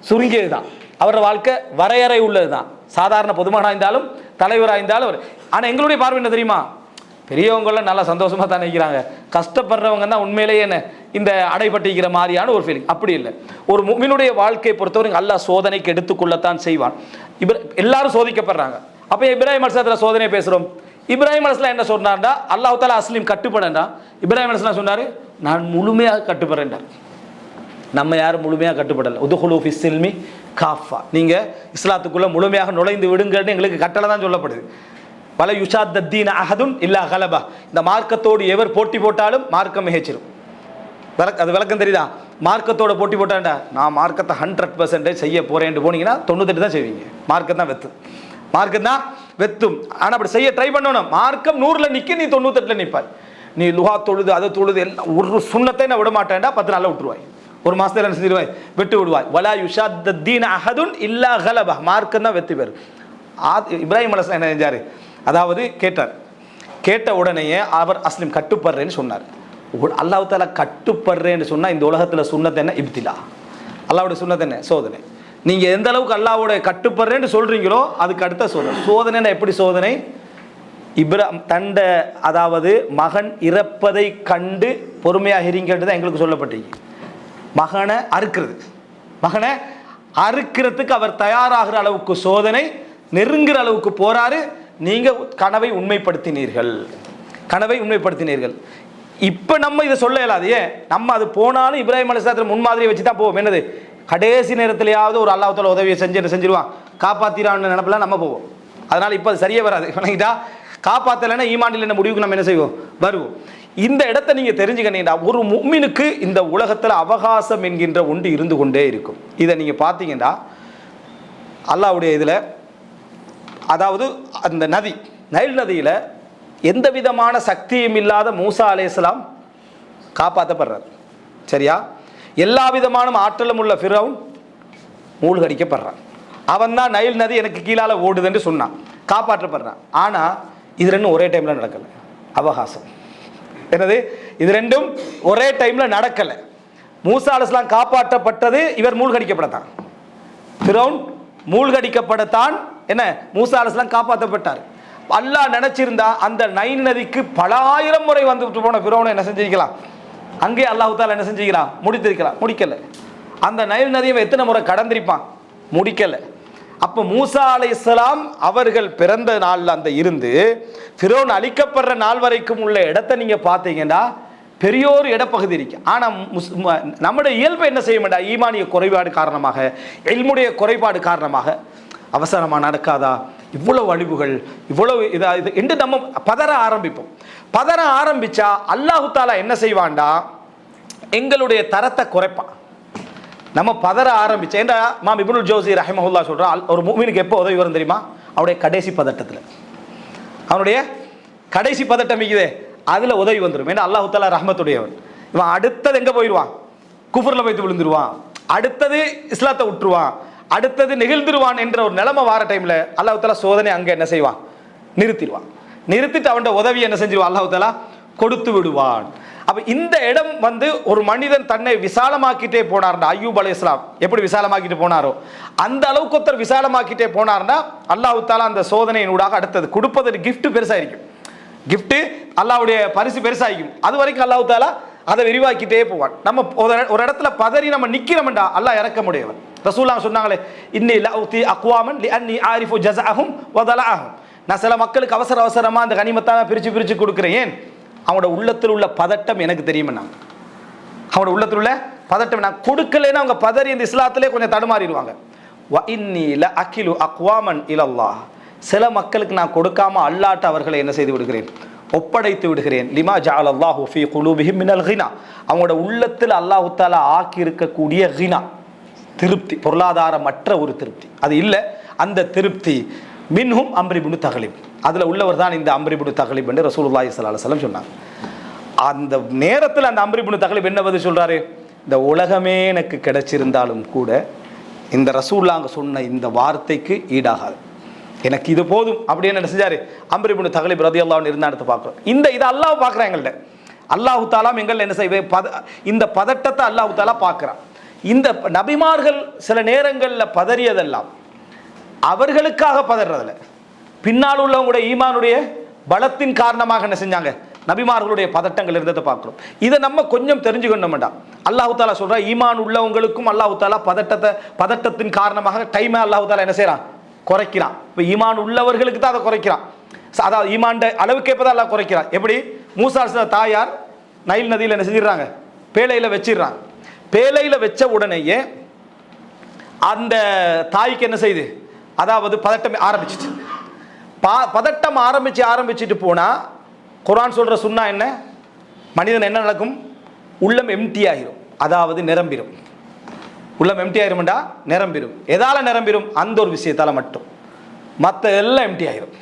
சுருங்கியது தான், அவரோட வாழ்க்கை வரையறை உள்ளது தான், சாதாரண பொதுமகனாக இருந்தாலும் தலைவராக இருந்தாலும். ஆனால் எங்களுடைய பார்வை என்ன தெரியுமா, பெரியவங்களாம் நல்லா சந்தோஷமாக தான் நினைக்கிறாங்க, கஷ்டப்படுறவங்க தான் உண்மையிலேயே என்ன இந்த அடைபட்டிருக்கிற மாதிரியான ஒரு ஃபீலிங். அப்படி இல்லை. ஒரு முஃமினுடைய வாழ்க்கையை பொறுத்தவரை அல்லாஹ் சோதனைக்கு எடுத்துக்கொள்ளத்தான் செய்வான். எல்லாரும் சோதிக்கப்படுறாங்க. அப்போ இப்ராஹிம் அலைஹிஸ்ஸலாத்துல சோதனை பேசுகிறோம். இப்ராஹிம் அலைஹிஸ்ஸலாம் என்ன சொன்னார்டா, அல்லாஹ் தஆலா அஸ்லீம் கட்டுப்படண்டா, இப்ராஹிம் அலைஹிஸ்ஸலாம் சொன்னார் நான் முழுமையாக கட்டுப்படுறேன்டார். நம்ம யாரும் முழுமையாக கட்டுப்படலை. உதுகுலு ஃபிஸ்ஸில்மி காஃபா, நீங்கள் இஸ்லாத்துக்குள்ளே முழுமையாக நுழைந்து விடுங்கன்னு எங்களுக்கு கட்டளை தான் சொல்லப்படுது. பல யுஷாத்தீன அஹதுன் இல்லா கலபா, இந்த மார்க்கத்தோடு எவர் போட்டி போட்டாலும் மார்க்கம் மிகச்சிரும். அது விளக்கம் தெரியுதா, மார்க்கத்தோட போட்டி போட்டாண்டா நான் மார்க்கத்தை 100% செய்ய போறேன்னு போனீங்கன்னா 98 தான் செய்வீங்க. மார்க்கம் தான் வெத்து, மார்க்கம் தான் வெத்தும். ஆனால் அப்படி செய்ய ட்ரை பண்ணணும், மார்க்கம் 100ல் நிற்க, நீ 98ல் நிற்பாய். நீ லுஹா தொழுது அதை தொழுது எல்லாம் ஒரு சுண்ணத்தை நான் விட மாட்டேன்டா, 10 நாளில் விட்டுருவாய், ஒரு மாதத்தில் என்ன செஞ்சிருவாய், விட்டு விடுவாய். வலா யுஷாத்தீன அஹதுன் இல்லா கலபா, மார்க்கம் தான் வெற்றி பெறும். இப்ராஹிம் அலைஹிஸ்ஸலாம் என்ன செஞ்சாரு, அதாவது கேட்டார், கேட்ட உடனேயே அவர் அஸ்லிம் கட்டுப்படுறேன்னு சொன்னார். அல்லாஹ் தஆலா கட்டுப்படுறேன்னு சொன்னால் இந்த உலகத்தில் சுன்னத் என்ன, இப்திலா, அல்லாஹ்வுடைய சுன்னத் என்ன, சோதனை. நீங்கள் எந்த அளவுக்கு அல்லாஹ்வுடைய கட்டுப்படுறேன்னு சொல்கிறீங்களோ அதுக்கு அடுத்த சோதனை. சோதனைன்னா எப்படி சோதனை, தண்ட அதாவது மகன் இறப்பதை கண்டு பொறுமையாக இருங்கன்னு தான் எங்களுக்கு சொல்லப்பட்டிருக்கு. மகனை அறுக்கிறது, மகனை அறுக்கிறதுக்கு அவர் தயாராகிற அளவுக்கு சோதனை, நெருங்குற அளவுக்கு போறாரு. நீங்கள் கனவை உண்மைப்படுத்தினீர்கள், கனவை உண்மைப்படுத்தினீர்கள். இப்போ நம்ம இதை சொல்ல இயலாது. ஏன் நம்ம அது போனாலும் இப்ராஹிம் அலைஹிஸ்ஸலாத்தின் முன்மாதிரியை வச்சு தான் போவோம். என்னது கடைசி நேரத்திலேயாவது ஒரு அல்லாஹ் தஆலா உதவியை செஞ்சிருவான், காப்பாத்திரான்னு நினைப்பெல்லாம் நம்ம போவோம். அதனால் இப்போ அது சரியே வராது. வணங்கிட்டா காப்பாற்றலைன்னா ஈமானில் என்ன முடிவுக்கு நம்ம என்ன செய்வோம், வருவோம். இந்த இடத்தை நீங்கள் தெரிஞ்சுக்கிட்டீங்கன்னா ஒரு முஃமினுக்கு இந்த உலகத்தில் அவகாசம் என்கின்ற ஒன்று இருந்து கொண்டே இருக்கும். இதை நீங்கள் பார்த்தீங்கன்னா அல்லாஹ்வுடைய இதில், அதாவது அந்த நதி நைல் நதியில் எந்த விதமான சக்தியும் இல்லாத மூசா அலைஹிஸ்ஸலாம் காப்பாற்றப்படுறார். சரியா? எல்லா விதமான ஆற்றலும் உள்ள ஃபிரௌன் மூழ்கடிக்கப்படுறான். அவன் தான் நைல் நதி எனக்கு கீழால் ஓடுதுன்னு சொன்னான், காப்பாற்றப்படுறான். ஆனால் இது ரெண்டும் ஒரே டைமில் நடக்கலை. அவகாசம் என்னது, இது ரெண்டும் ஒரே டைமில் நடக்கலை. மூசா அலைஹிஸ்ஸலாம் காப்பாற்றப்பட்டது, இவர் மூழ்கடிக்கப்படத்தான். ஃபிரௌன் மூழ்கடிக்கப்படத்தான் என்ன மூசா அலைஹிஸ்ஸலாம் காப்பாற்றப்பட்டார். அல்லாஹ் நினைச்சிருந்தா அந்த நைல் நதிக்கு பல ஆயிரம் முறை வந்துட்டு போன ஃபிரௌனை என்ன செஞ்சிருக்கலாம், அங்கே அல்லாஹ் தஆலா என்ன செஞ்சிருக்கலாம், முடித்திருக்கலாம். முடிக்கல. அந்த நைல் நதியை எத்தனை முறை கடந்திருப்பான், முடிக்கல. அப்போ மூசா அலைஹிஸ்ஸலாம் அவர்கள் பிறந்த நாளில் அந்த இருந்து ஃபிரௌன் அழிக்கப்படுற நாள் வரைக்கும் உள்ள இடத்தை நீங்க பார்த்தீங்கன்னா பெரியோரு இடப்பகுதி இருக்கு. ஆனால் நம்முடைய இயல்பை என்ன செய்ய வேண்டாம், ஈமானிய குறைபாடு காரணமாக, இல்முடைய குறைபாடு காரணமாக அவசரமாக நடக்காதா, இவ்வளவு அழிவுகள், இவ்வளவு இது என்று நம்ம பதற ஆரம்பிப்போம். பதற ஆரம்பிச்சா அல்லாஹு தஆலா என்ன செய்வான்டா, எங்களுடைய தரத்தை குறைப்பான். நம்ம பதற ஆரம்பிச்சா, ஏண்டா இமாம் இப்னுல் ஜௌஸி ரஹிமஹுல்லாஹ் சொல்றா, ஒரு முஃமினுக்கு எப்போ உதவி வரும் தெரியுமா, அவருடைய கடைசி பதட்டத்தில். அவனுடைய கடைசி பதட்டம் இருக்குதே, அதில் உதவி வந்துடும். ஏன்னா அல்லாஹு தஆலா ரஹ்மத்துடையவன். இவன் அடுத்தது எங்கே போயிடுவான், குஃப்ரில் போய் விழுந்துருவான், அடுத்தது இஸ்லாத்தை விட்டுருவான், அடுத்தது நெகிழ்ந்துருவான் என்ற ஒரு நிலைமை வார டைமில் அல்லாஹ் தஆலா சோதனை அங்கே என்ன செய்வான், நிறுத்திடுவான். நிறுத்திட்டு அவன் உதவி என்ன செஞ்சிருவான், அல்லாஹ் தஆலா கொடுத்து விடுவான். அப்போ இந்த இடம் வந்து ஒரு மனிதன் தன்னை விசாலமாக்கிட்டே போனார்னா, அய்யூப் அலைஹிஸ்ஸலாம் எப்படி விசாலமாக்கிட்டு போனாரோ அந்த அளவுக்கு ஒருத்தர் விசாலமாக்கிட்டே போனார்னா அல்லாஹ் தஆலா அந்த சோதனையினூடாக அடுத்தது கொடுப்பது கிஃப்ட் பெருசாயிருக்கும். கிஃப்ட் அல்லாஹ்வுடைய பரிசு பெருசாகிக்கும். அது வரைக்கும் அல்லாஹ் தஆலா அதை விரிவாக்கிட்டே போவான். நம்ம ஒரு இடத்துல பதறி நம்ம நிற்கிறோம்டா அல்லாஹ் இறக்க முடியவன். ரசூலுல்லாஹ் சொன்னாங்களே, இன்னி லஉதி அக்வாமன் லிஅன்னி ஆரிஃபு ஜஸஅஹும் வ தலஅஹும். நான் சில மக்களுக்கு அவசர அவசரமாக அந்த கனிமத்தாக பிரித்து கொடுக்குறேன். ஏன், அவனோட உள்ளத்தில் உள்ள பதட்டம் எனக்கு தெரியுமா, அவனோட உள்ளத்தில் உள்ள பதட்டம் நான் கொடுக்கலைன்னா அவங்க பதறி இந்த இஸ்லாத்திலே கொஞ்சம் தடுமாறிடுவாங்க. வ இன்னி லஅகிலு அக்வாமன் இலல்லாஹ். சில மக்களுக்கு நான் கொடுக்காம அல்லாட்ட அவர்களை என்ன செய்து விடுகிறேன், ஒப்படைத்து விடுகிறேன். லிமா ஜஅலல்லாஹு ஃபீ குலூபிஹிம் மினல் கினா. அவங்களோட உள்ளத்தில் அல்லாஹ் தஆலா ஆக்கி இருக்கக்கூடிய கினா, திருப்தி, பொருளாதாரமற்ற ஒரு திருப்தி, அது இல்லை. அந்த திருப்தி மின்ஹும் அம்ர் இப்னு தக்லிப், அதில் உள்ளவர் தான் இந்த அம்ர் இப்னு தக்லிப் என்று ரசூலுல்லாஹி ஸல்லல்லாஹு அலைஹி வஸல்லம் சொன்னாங்க. அந்த நேரத்தில் அந்த அம்ர் இப்னு தக்லிப் என்ன பதில் சொல்றாரு, இந்த உலகமே எனக்கு கிடைச்சிருந்தாலும் கூட இந்த ரசூலுல்லாஹ் சொன்ன இந்த வார்த்தைக்கு ஈடாகாது, எனக்கு இது போதும் அப்படின்னு என்ன செஞ்சாரு, அம்ர் இப்னு தக்லிப் ரலியல்லாஹு அன்ஹு இருந்தா எடுத்து பார்க்குறோம். இந்த இதை அல்லாஹ் பார்க்குறான் எங்கள்கிட்ட. அல்லாஹு தஆலா எங்கள் என்ன செய்வே இந்த பதட்டத்தை அல்லாஹு தஆலா பார்க்குறான். இந்த நபிமார்கள் சில நேரங்களில் பதறியதெல்லாம் அவர்களுக்காக பதறதில்லை, பின்னால் உள்ளவங்களுடைய ஈமானுடைய பலத்தின் காரணமாக என்ன செஞ்சாங்க, நபிமார்களுடைய பதட்டங்கள் இருந்ததை பார்க்குறோம். இதை நம்ம கொஞ்சம் தெரிஞ்சுக்கணும்டா. அல்லாஹு தஆலா சொல்றா, ஈமான் உள்ளவங்களுக்கும் அல்லாஹு தஆலா பதட்டத்தின் காரணமாக டைமை அல்லாஹு தஆலா என்ன செய்யறான், குறைக்கிறான். இப்போ ஈமான் உள்ளவர்களுக்கு தான் அதை குறைக்கிறான். அதாவது ஈமான் அளவுக்கு எப்போ தான் அல்லாஹ் குறைக்கிறான். எப்படி, மூசா அலைஹிஸ்ஸலாம் தாயார் நைல் நதியில் என்ன செஞ்சிடறாங்க, பேழையில் வச்சிடுறாங்க. பேழையில் வச்ச உடனேயே அந்த தாய்க்கு என்ன செய்யுது, அதாவது பதட்டம் ஆரம்பிச்சிச்சு. பதட்டம் ஆரம்பிச்சுட்டு போனால் குர்ஆன் சொல்கிற சுன்னா என்ன, மனிதன் என்ன நடக்கும், உள்ளம் எம்டி ஆகிரும், அதாவது நிரம்பிடும். உள்ளம் எம்டி ஆயிரும்டா, நிரம்பிடும். எதால் நிரம்பிடும், அந்த ஒரு விஷயத்தால் மட்டும், மற்ற எல்லாம் எம்டி ஆகிரும்.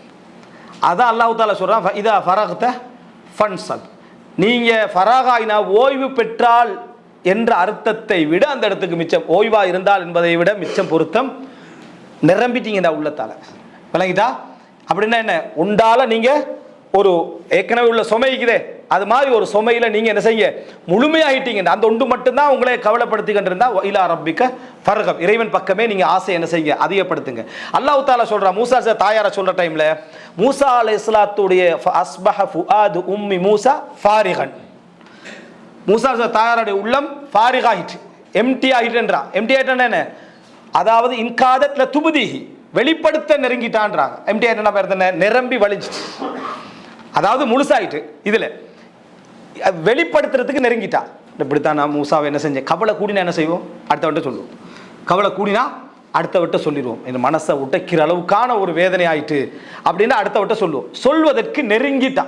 அதான் அல்லாஹ் தஆலா சொல்கிறான், இதா ஃபரக்த ஃபன்சப். நீங்கள் ஃபராகாயினா ஓய்வு பெற்றால் என்ற அர்த்தத்தை விட அந்த இடத்துக்கு மிச்சம், ஓய்வா இருந்தால் என்பதை விட மிச்சம் பொருத்தம், நிரம்பிட்டீங்கடா உள்ளத்தால். விளங்கிட்டா? அப்படின்னா என்ன, உண்டால நீங்க ஒரு ஏற்கனவே உள்ள சுமைக்குதே அது மாதிரி ஒரு சுமையில நீங்க என்ன செய்ய முழுமையாயிட்டீங்க. அந்த ஒன்று மட்டும்தான் உங்களை கவலைப்படுத்திக்கிட்டு இருந்தா இலா ரப்பிக்க ஃபர்கப், இறைவன் பக்கமே நீங்க ஆசை என்ன செய்யுங்க, அதிகப்படுத்துங்க. அல்லாஹ் தஆலா சொல்றா, மூசா தாயார சொல்ற டைம்ல, மூசா அலைஹிஸ்ஸலாத்துடைய அஸ்பஹ ஃபுஆது உம்மி மூசா ஃபாரிகன், மூசா தாயாருடைய உள்ளம் ஃபாரிகாயிட்டு, எம்டி ஆகிட்டுன்றா. எம்டி ஆகிட்டா என்ன, அதாவது இன்காதத்ல துபுதிஹி, வெளிப்படுத்த நெருங்கிட்டான்றாங்க. எம்டி ஆகிட்டா நிரம்பி வலிஞ்சிட்டு, அதாவது முழுசாயிட்டு. இதுல வெளிப்படுத்துறதுக்கு நெருங்கிட்டா. இப்படித்தான் நான் மூசாவை என்ன செஞ்சேன், கவலை கூடினா என்ன செய்வோம், அடுத்தவன்ட்ட சொல்லுவோம். கவலை கூடினா அடுத்தவட்ட சொல்லிடுவோம். என் மனசை உடைக்கிற அளவுக்கான ஒரு வேதனை ஆயிட்டு அப்படின்னு அடுத்தவட்ட சொல்லுவோம். சொல்வதற்கு நெருங்கிட்டா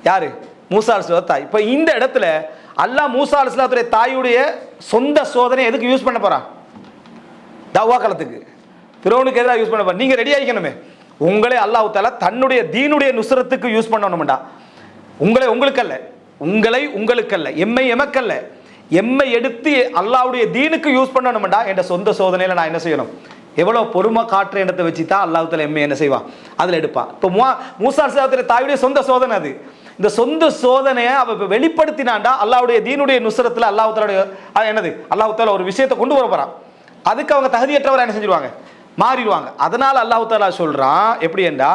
யாரு, மூசா அலைஹிஸ்ஸலாம் தாய். இப்போ இந்த இடத்துல அல்லாஹ் மூசா அலைஹிஸ்ஸலாத்துடைய தாயுடைய சொந்த சோதனை எதுக்கு யூஸ் பண்ண போறான், தவ்வா காலத்துக்கு ஃபிரௌனுக்கு எதிராக யூஸ் பண்ண போறான். நீங்க ரெடி ஆகிக்கணுமே, உங்களே அல்லாஹ் தஆலா தன்னுடைய தீனுடைய நுஸ்ரத்துக்கு யூஸ் பண்ணணும்டா. உங்களுக்கல்ல, உங்களை உங்களுக்கல்ல, எம்மை எமக்கல்ல, எம்மை எடுத்து அல்லாஹ்வுடைய தீனுக்கு யூஸ் பண்ணணும்டா. என்ற சொந்த சோதனையில நான் என்ன செய்யணும், எவ்வளோ பொறுமை காற்ற இடத்தை வச்சு தான் அல்லாஹ் தஆலா எம்மை என்ன செய்வான், அதில் எடுப்பான். இப்போ மூசா அலைஹிஸ்ஸலாத்துடைய தாயுடைய சொந்த சோதனை அது. இந்த சொந்த சோதனையை அவ வெளிப்படுத்தினாண்டா அல்லாஹ்வுடைய தீனுடைய நுஸ்ரத்தில் அல்லாஹ் தஆலாவுடைய என்னது, அல்லாஹ் தஆலா ஒரு விஷயத்தை கொண்டு வர போறான். அதுக்கு அவங்க தகுதியற்றவரை என்ன செஞ்சிருவாங்க, மாறிடுவாங்க. அதனால அல்லாஹ் தஆலா சொல்றான் எப்படி என்றா,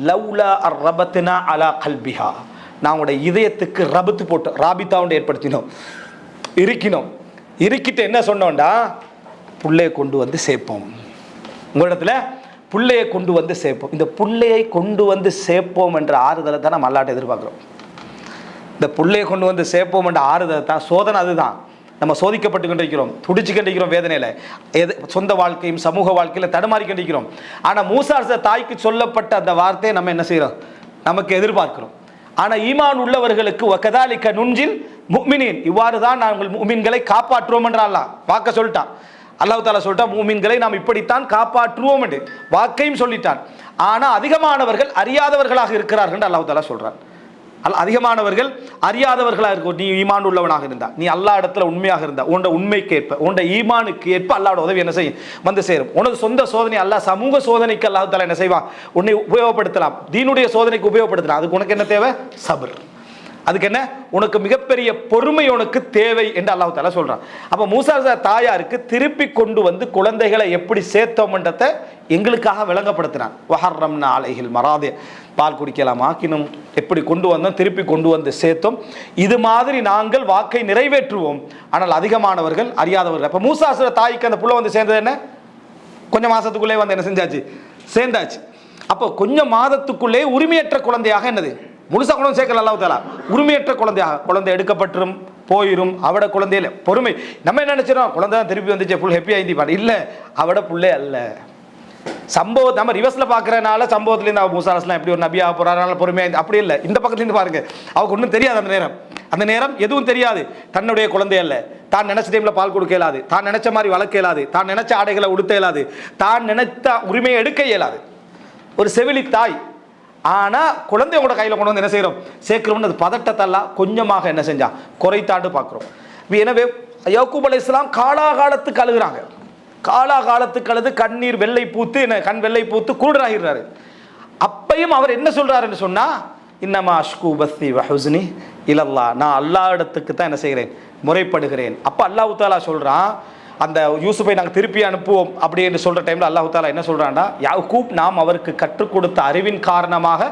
லவ்லா அர்ரபத்னா அலா கல்பிஹா, நான் உங்களோட இதயத்துக்கு ரபத்து போட்டு ராபித்தாவுண்டு ஏற்படுத்தினோம், இருக்கிட்டு என்ன சொன்னோம்டா, புள்ளையை கொண்டு வந்து சேர்ப்போம், உங்களிடத்துல புள்ளையை கொண்டு வந்து சேர்ப்போம். இந்த புள்ளையை கொண்டு வந்து சேர்ப்போம் என்ற ஆறுதலை தான் நம்ம அல்லாட்ட எதிர்பார்க்கிறோம். இந்த புள்ளையை கொண்டு வந்து சேர்ப்போம் என்ற ஆறுதலை தான், சோதனை அதுதான். நம்ம சோதிக்கப்பட்டு கொண்டிருக்கிறோம், துடிச்சு கொண்டிருக்கிறோம் வேதனையில், சொந்த வாழ்க்கையும் சமூக வாழ்க்கையில் தடுமாறி கொண்டிருக்கிறோம். ஆனால் மூசா அலைஹிஸ்ஸலாம் தாய்க்கு சொல்லப்பட்ட அந்த வார்த்தையை நம்ம என்ன செய்கிறோம், நமக்கு எதிர்பார்க்கிறோம். ஆனால் ஈமான் உள்ளவர்களுக்கு வகதாலிக நுன்ஜில் முஃமினீன், இவ்வாறு தான் நாங்கள் முஃமின்களை காப்பாற்றுவோம் என்ற அல்லாஹ் வாக்க சொல்லிட்டான். அல்லாஹ் தஆலா சொல்லிட்டான், முஃமின்களை நாம் இப்படித்தான் காப்பாற்றுவோம் என்று வாக்கையும் சொல்லிட்டான். ஆனால் அதிகமானவர்கள் அறியாதவர்களாக இருக்கிறார்கள் என்று அல்லாஹ் தஆலா சொல்றான். அதிகமானவர்கள் அறியாதவர்களாக இருக்கும். நீ ஈமான் உள்ளவனாக இருந்தா, நீ அல்லாஹ் இடத்துல உண்மையாக இருந்தா, உன்னோட உண்மைக்கு ஏற்ப, உன்னோட ஈமானுக்கு ஏற்ப அல்லாஹ்வோட உதவி என்ன செய்யும், வந்து சேரும். உனது சொந்த சோதனை அல்லாஹ் சமூக சோதனைக்கு அல்லாஹ் தஆலா என்ன செய்வான், உன்னை உபயோகப்படுத்தலாம், தீனுடைய சோதனைக்கு உபயோகப்படுத்தலாம். அதுக்கு உனக்கு என்ன தேவை, சபர். அதுக்கு என்ன, உனக்கு மிகப்பெரிய பொறுமை உனக்கு தேவை என்று அல்லாஹ் தஆலா சொல்றான். அப்ப மூசா தாயாருக்கு திருப்பி கொண்டு வந்து குழந்தைகளை எப்படி சேர்த்தோம்ன்றதை எங்களுக்காக விளங்கப்படுத்தினான். வஹர்ரம்னா அலைஹில் மராதி, பால் குடிக்கலாம் ஆக்கினும், எப்படி கொண்டு வந்தோம், திருப்பி கொண்டு வந்து சேர்த்தோம். இது மாதிரி நாங்கள் வாக்கை நிறைவேற்றுவோம். ஆனால் அதிகமானவர்கள் அறியாதவர்கள். அப்ப மூசா தாய்க்கு அந்த புள்ள வந்து சேர்ந்தது என்ன, கொஞ்சம் மாசத்துக்குள்ளே வந்து என்ன செஞ்சாச்சு, சேர்ந்தாச்சு. அப்போ கொஞ்சம் மாதத்துக்குள்ளே உரிமையற்ற குழந்தையாக என்னது, முழுசா குழந்தை சேர்க்கல அல்லாஹ் தஆலா, உரிமையற்ற குழந்தையாக, குழந்தை எடுக்கப்பட்டுரும் போயிரும், அவட குழந்தையில பொறுமை. நம்ம என்ன நினைச்சிடும், குழந்தை தான் திருப்பி வந்துச்சு ஃபுல் ஹாப்பியா இருந்திப்பான், இல்ல அவட புள்ளே அல்ல. சம்பவம் நம்ம ரிவர்ஸ்ல பாக்குறதுனால சம்பவத்திலேருந்து அவ மூசா அலைஹிஸ்ஸலாம் எப்படி ஒரு நபியாக போறாருனால பொறுமையா, அப்படி இல்லை. இந்த பக்கத்துலேருந்து பாருங்க, அவருக்கு ஒன்றும் தெரியாது. அந்த நேரம் எதுவும் தெரியாது. தன்னுடைய குழந்தை அல்ல, தான் நினைச்ச டைம்ல பால் கொடுக்க இயலாது, தான் நினைச்ச மாதிரி வளர்க்க இயலாது, தான் நினைச்ச ஆடைகளை உடுத்த இயலாது, தான் நினைத்த உரிமையை எடுக்க இயலாது. ஒரு செவிலி தாய். ஆனா குழந்தையோட கையில கொண்டு வந்து என்ன செய்யறோம், சேர்க்கிறோம்னு அது பதட்டத்தெல்லாம் கொஞ்சமாக என்ன செஞ்சா குறைத்தாண்டு பார்க்கிறோம். எனவே யாக்கூப் அலைஹிஸ்ஸலாம் காலாகாலத்துக்கு அழுகிறாங்க. காலாகாலத்துக்கு அழுது கண்ணீர் வெள்ளை பூத்து, கண் வெள்ளை பூத்து குருடராகிறாரு. அப்பையும் அவர் என்ன சொல்றாருன்னு சொன்னா, இன்னமா அஷ்கு பஸ்தி வஹுஸ்னி இலல்லாஹ், நான் அல்லாஹ் இடத்துக்கு தான் என்ன செய்கிறேன், முறைப்படுகிறேன். அப்ப அல்லாஹ் தஆலா சொல்றான், அந்த யூசுஃபை நாங்கள் திருப்பி அனுப்புவோம் அப்படி என்று சொல்ற டைம்ல அல்லாஹ் தஆலா என்ன சொல்றான்டா, யாக்கூப் நாம் அவருக்கு கற்றுக் கொடுத்த அறிவின் காரணமாக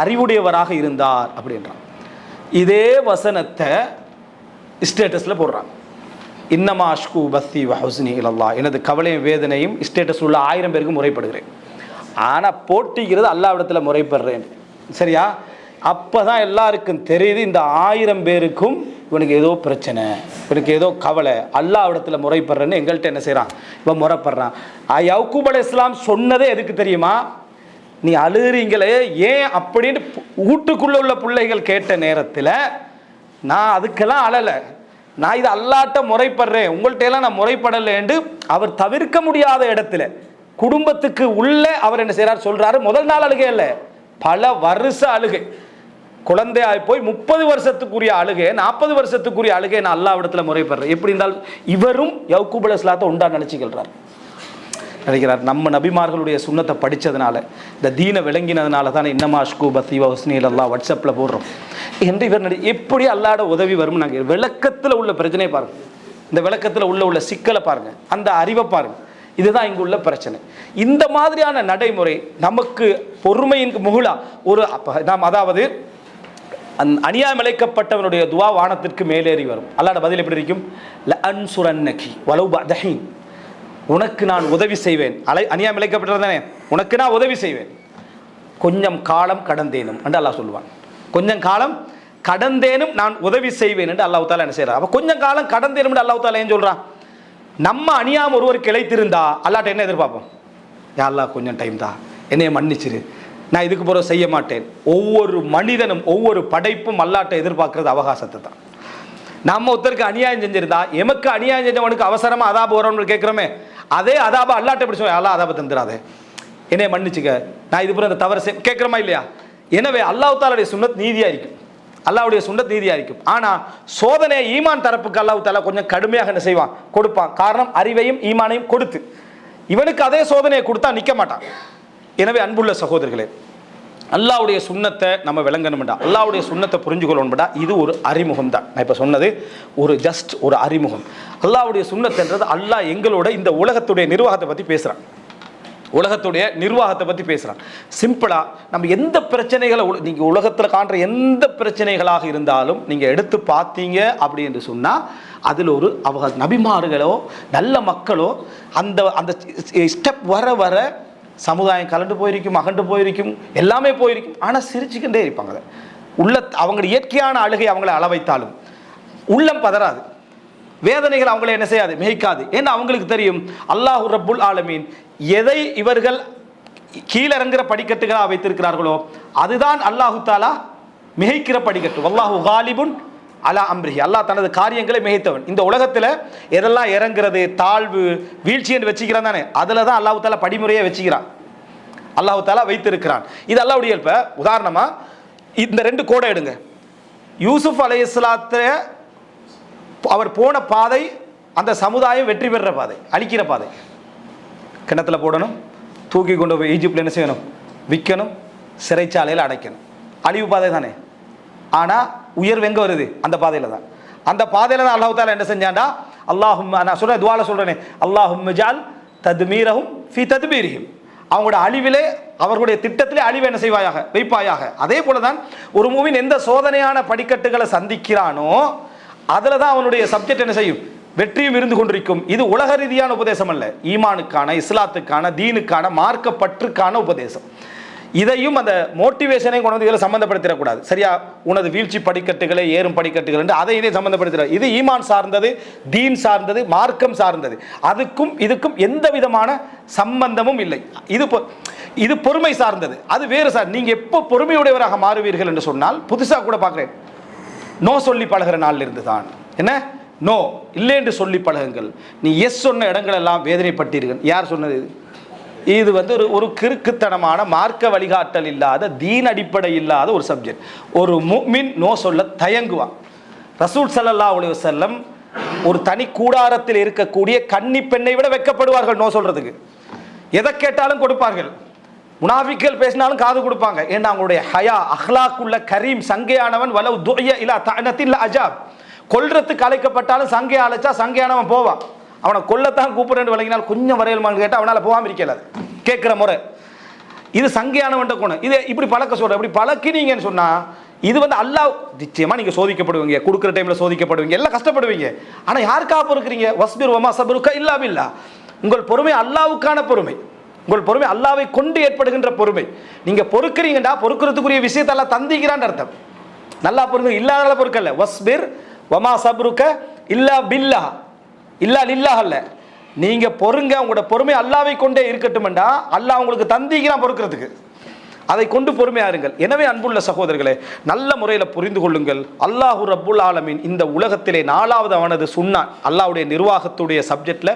அறிவுடையவராக இருந்தார் அப்படின்றான். இதே வசனத்தை ஸ்டேட்டஸ்ல போடுறான். இன்னமா அஷ்கு பஸ்தி வஹுஸ்னி இலல்லாஹ், எனது கவலையும் வேதனையும் ஸ்டேட்டஸ் உள்ள 1000 பேருக்கு முறைப்படுகிறேன். ஆனா போட்டிக்கிறது அல்லாஹ் இடத்துல முறைப்படுறேன். சரியா? அப்பதான் எல்லாருக்கும் தெரியுது, இந்த 1000 பேருக்கும் இவனுக்கு ஏதோ பிரச்சனை, இவனுக்கு ஏதோ கவலை, அல்லாஹ் இடத்துல முறைப்படுறேன்னு எங்கள்கிட்ட என்ன செய்யறான், இவன் முறைப்படுறான். யாக்கூப் அலைஹிஸ்ஸலாம் சொன்னதே எதுக்கு தெரியுமா, நீ அழுகிறீங்களே ஏன் அப்படின்னு வீட்டுக்குள்ள உள்ள பிள்ளைகள் கேட்ட நேரத்தில் நான் அதுக்கெல்லாம் அழலை, நான் இது அல்லாட்ட முறைப்படுறேன், உங்கள்கிட்ட எல்லாம் நான் முறைப்படலை என்று அவர் தவிர்க்க முடியாத இடத்துல குடும்பத்துக்கு உள்ள அவர் என்ன செய்யறார் சொல்றாரு. முதல் நாள் அழுகை இல்லை, பல வருஷ அழுகை. குழந்தையாய் போய் 30 வருஷத்துக்குரிய அழுகை, 40 வருஷத்துக்குரிய அழுகை நான் அல்லாஹ் இடத்துல முறைப்படுறேன். எப்படி இருந்தால் இவரும் யாக்கூப் அலைஹிஸ்ஸலாத்தை உண்டா நினைக்கிறார். நம்ம நபிமார்களுடைய சுன்னத்தை படித்ததுனால, இந்த தீனை விளங்கினதுனால தான் இன்னமா அஷ்கு பஸ்தி வஹுஸ்னி இலல்லாஹ் வாட்ஸ்அப்பில் போடுறோம் என்று இவர் எப்படி அல்லாஹ்வோட உதவி வரும். நாங்கள் விளக்கத்தில் உள்ள பிரச்சனையை பாருங்க, இந்த விளக்கத்தில் உள்ள சிக்கலை பாருங்க, அந்த அறிவை பாருங்க. இதுதான் இங்கு உள்ள பிரச்சனை. இந்த மாதிரியான நடைமுறை நமக்கு பொறுமையின் முகுலா ஒரு நாம், அதாவது அநியாயம் இழைக்கப்பட்டவனுடைய துவா வானத்திற்கு மேலேறி வரும். அல்லாஹ்வோட பதில் எப்படி இருக்கும், லஅன்சுரன்னகி வலவ் பஅதஹீன், உனக்கு நான் உதவி செய்வேன். அநியாயம் இழைக்கப்பட்டதானே, உனக்கு நான் உதவி செய்வேன், கொஞ்சம் காலம் கடந்தேனும் என்று அல்லாஹ் சொல்லுவான். கொஞ்சம் காலம் கடந்தேனும் நான் உதவி செய்வேன் என்று அல்லாஹ் தாலா என்ன செய்யறான். அப்போ கொஞ்சம் காலம் கடந்தேனும் என்று அல்லாஹ் தாலா ஏன் சொல்றான்? நம்ம அணியாமல் ஒருவருக்கு இழைத்திருந்தா அல்லாட்ட என்ன எதிர்பார்ப்போம்? யா அல்லாஹ் கொஞ்சம் டைம் தான், என்னைய மன்னிச்சிரு, நான் இதுக்கு பிறகு செய்ய மாட்டேன். ஒவ்வொரு மனிதனும் ஒவ்வொரு படைப்பும் அல்லாட்ட எதிர்பார்க்கறது அவகாசத்தை தான். நம்ம ஒருத்தருக்கு அநியாயம் செஞ்சிருந்தா, எமக்கு அநியாயம் செஞ்சவனுக்கு அவசரமா அதாபு வரணும்னு கேட்கிறோமே, அதே அதாபா அல்லாட்ட எப்படி சொல்ல, அல்லா அதாப தந்துடாதே, என்னைய மன்னிச்சுக்க, நான் இது பிறகு அந்த தவறு கேட்கிறோமா இல்லையா? எனவே அல்லாஹ் தாலாவுடைய சுன்னத் நீதியா இருக்கும், அல்லாஹ்வுடைய சுன்னத் நீதியா இருக்கும். ஆனா சோதனை ஈமான் தரப்புக்கு அல்லாஹ் தாலா கொஞ்சம் கடுமையாக என்ன செய்வான், கொடுப்பான். காரணம், அறிவையும் ஈமானையும் கொடுத்து. இவனுக்கு அதே சோதனையை கொடுத்தா நிற்க மாட்டான். எனவே அன்புள்ள சகோதரர்களே, அல்லாஹ்வுடைய சுன்னத்தை நம்ம விளங்கணும்டா, அல்லாஹ்வுடைய சுன்னத்தை புரிஞ்சுக்கொள்ளணும்டா, இது ஒரு அறிமுகம் தான். நான் இப்போ சொன்னது ஒரு அறிமுகம். அல்லாஹ்வுடைய சுன்னத்ன்றது அல்லாஹ் எங்களோட இந்த உலகத்துடைய நிர்வாகத்தை பற்றி பேசுகிறான், உலகத்துடைய நிர்வாகத்தை பற்றி பேசுகிறான். சிம்பிளாக நம்ம எந்த பிரச்சனைகளை நீங்கள் உலகத்தில் காண்ற எந்த பிரச்சனைகளாக இருந்தாலும் நீங்கள் எடுத்து பார்த்தீங்க அப்படி என்று சொன்னால் அதில் ஒரு நபிமார்களோ நல்ல மக்களோ அந்த அந்த ஸ்டெப் வர வர சமுதாயம் கலண்டு போயிருக்கும், அகண்டு போயிருக்கும், எல்லாமே போயிருக்கும். ஆனால் சிரிச்சுக்கிட்டே இருப்பாங்க. அவங்களுடைய இயற்கையான அழுகை அவங்களை அளவைத்தாலும் உள்ளம் பதறாது, வேதனைகள் அவங்களை என்ன செய்யாது, மிகைக்காது. ஏன்னா அவங்களுக்கு தெரியும் அல்லாஹ் ரப்புல் ஆலமீன் எதை இவர்கள் கீழிறங்குற படிக்கட்டுகளாக வைத்திருக்கிறார்களோ அதுதான் அல்லாஹு தாலா மிகைக்கிற படிக்கட்டு. வல்லாஹு காலிபுன் அலா அம்ரிஹி, அல்லாஹ் தனது காரியங்களை மிகைத்தவன். இந்த உலகத்தில் எதெல்லாம் இறங்குறது, தாழ்வு, வீழ்ச்சி என்று வச்சுக்கிறான் தானே, அதில் தான் அல்லாஹு தாலா படிமுறையை வச்சுக்கிறான், அல்லாஹு தாலா வைத்திருக்கிறான். இது அல்லாஹ்வுடைய இயல்பு. உதாரணமாக இந்த 2 கோடை எடுங்க. யூசுப் அலைஹிஸ்ஸலாத்தை அவர் போன பாதை அந்த சமுதாயம் வெற்றி பெறுற பாதை, அழிக்கிற பாதை. கிணத்துல போடணும், தூக்கி கொண்டு போய் ஈஜிப்டில் என்ன செய்யணும், விற்கணும், சிறைச்சாலையில் அடைக்கணும். அழிவு பாதை தானே. ஆனால் உயர்வு எங்கே வருது, அந்த பாதையில் தான். அந்த பாதையில் தான் அல்லாஹ் தாலா என்ன செஞ்சாண்டா, நான் சொல்கிறேன், துவால சொல்கிறேனே, அல்லாஹும்ம ஜஅல் தத்மீரஹும் ஃபீ தத்பீரிஹிம், அவங்களோட அழிவிலே அவர்களுடைய திட்டத்திலே அழிவு என்ன செய்வாயாக, வைப்பாயாக. அதே போல தான் ஒரு மூவின் எந்த சோதனையான படிக்கட்டுகளை சந்திக்கிறானோ அதில் தான் அவனுடைய சப்ஜெக்ட் என்ன செய்யும், வெற்றியும் இருந்து கொண்டிருக்கும். இது உலக ரீதியான உபதேசம் அல்ல, ஈமானுக்கான, இஸ்லாத்துக்கான, தீனுக்கான, மார்க்கப்பற்றுக்கான உபதேசம். இதையும் அந்த மோட்டிவேஷனையும் கொண்டு வந்து இதில் சம்மந்தப்படுத்திடக்கூடாது. சரியா, உனது வீழ்ச்சி படிக்கட்டுகளை, ஏறும் படிக்கட்டுகள் என்று அதை இதை சம்மந்தப்படுத்திட. இது ஈமான் சார்ந்தது, தீன் சார்ந்தது, மார்க்கம் சார்ந்தது. அதுக்கும் இதுக்கும் எந்த விதமான சம்பந்தமும் இல்லை. இது பொறுமை சார்ந்தது, அது வேறு சார். நீங்கள் எப்போ பொறுமையுடையவராக மாறுவீர்கள் என்று சொன்னால், புதுசாக கூட பார்க்குறேன், நோ சொல்லி பழகிற நாளில் இருந்து தான் என்ன, நோ இல்லை என்று சொல்லி பழகுங்கள். நீ எஸ் சொன்ன இடங்கள் எல்லாம் வேதனைப்பட்டீர்கள். யார் சொன்னது? இது ஒரு கிறுக்குத்தனமான மார்க்க வழிகாட்டல் இல்லாத, தீன் அடிப்படை இல்லாத ஒரு சப்ஜெக்ட். ஒரு முஃமின் நோ சொல்ல தயங்குவான். ரசூல் ஸல்லல்லாஹு அலைஹி வஸல்லம் ஒரு தனி கூடாரத்தில் இருக்கக்கூடிய கன்னி பெண்ணை விட வெட்கப்படுவார்கள் நோ சொல்றதுக்கு. எதை கேட்டாலும் கொடுப்பார்கள். முனாஃபிக்கள் பேசினாலும் காது கொடுப்பாங்க. ஏன்னா அவங்களுடைய ஹயா, அஹ்லாக்குள்ள கரீம், சங்கையானவன். வலவ் துஅய இலா தஅனத்தில் அஜாப், கொல்றதுக்கு அழைக்கப்பட்டாலும் சங்கை அழைச்சா சங்கையானவன் போவான். அவனை கொல்லத்தான் கூப்பிடுறேன்னு விளங்கினால் கொஞ்சம் வரையல்மான்னு கேட்டால் அவனால் போகாமல் இருக்கலாது. கேட்குற முறை இது சங்கையானவன்ட்ட குணம். இது இப்படி பழக்க சொல்கிறேன். இப்படி பழக்கினீங்கன்னு சொன்னால் இது அல்லாஹ் நிச்சயமாக நீங்கள் சோதிக்கப்படுவீங்க, கொடுக்குற டைமில் சோதிக்கப்படுவீங்க, எல்லாம் கஷ்டப்படுவீங்க. ஆனால் யாருக்காக பொறுக்கிறீங்க? வஸ்பிர் வமா சபருக்க இல்லா பில்லா. உங்கள் பொறுமை அல்லாஹ்வுக்கான பொறுமை, உங்கள் பொறுமை அல்லாஹ்வை கொண்டு ஏற்படுகின்ற பொறுமை. நீங்கள் பொறுக்கிறீங்கடா, பொறுக்கிறதுக்குரிய விஷயத்தெல்லாம் தந்திக்கிறான்னு அர்த்தம். நல்லா பொறுங்க, இல்லாத பொறுக்கல்ல. வஸ்பிர் வமா சபருக்க இல்லா பில்லா, இல்லா லில்லாஹ் அல்ல. நீங்க பொறுங்க, உங்களோட பொறுமை அல்லாஹ்வை கொண்டே இருக்கட்டும்டா. அல்லாஹ் உங்களுக்கு தந்திக்கிறான் பொறுக்கிறதுக்கு, அதை கொண்டு பொறுமையா இருங்கள். எனவே அன்புள்ள சகோதரர்களே, நல்ல முறையில் புரிந்து கொள்ளுங்கள். அல்லாஹு ரப்புல் ஆலமீன் இந்த உலகத்திலே 4வது அவனது சுன்னான், அல்லாஹ்வுடைய நிர்வாகத்துடைய சப்ஜெக்ட்ல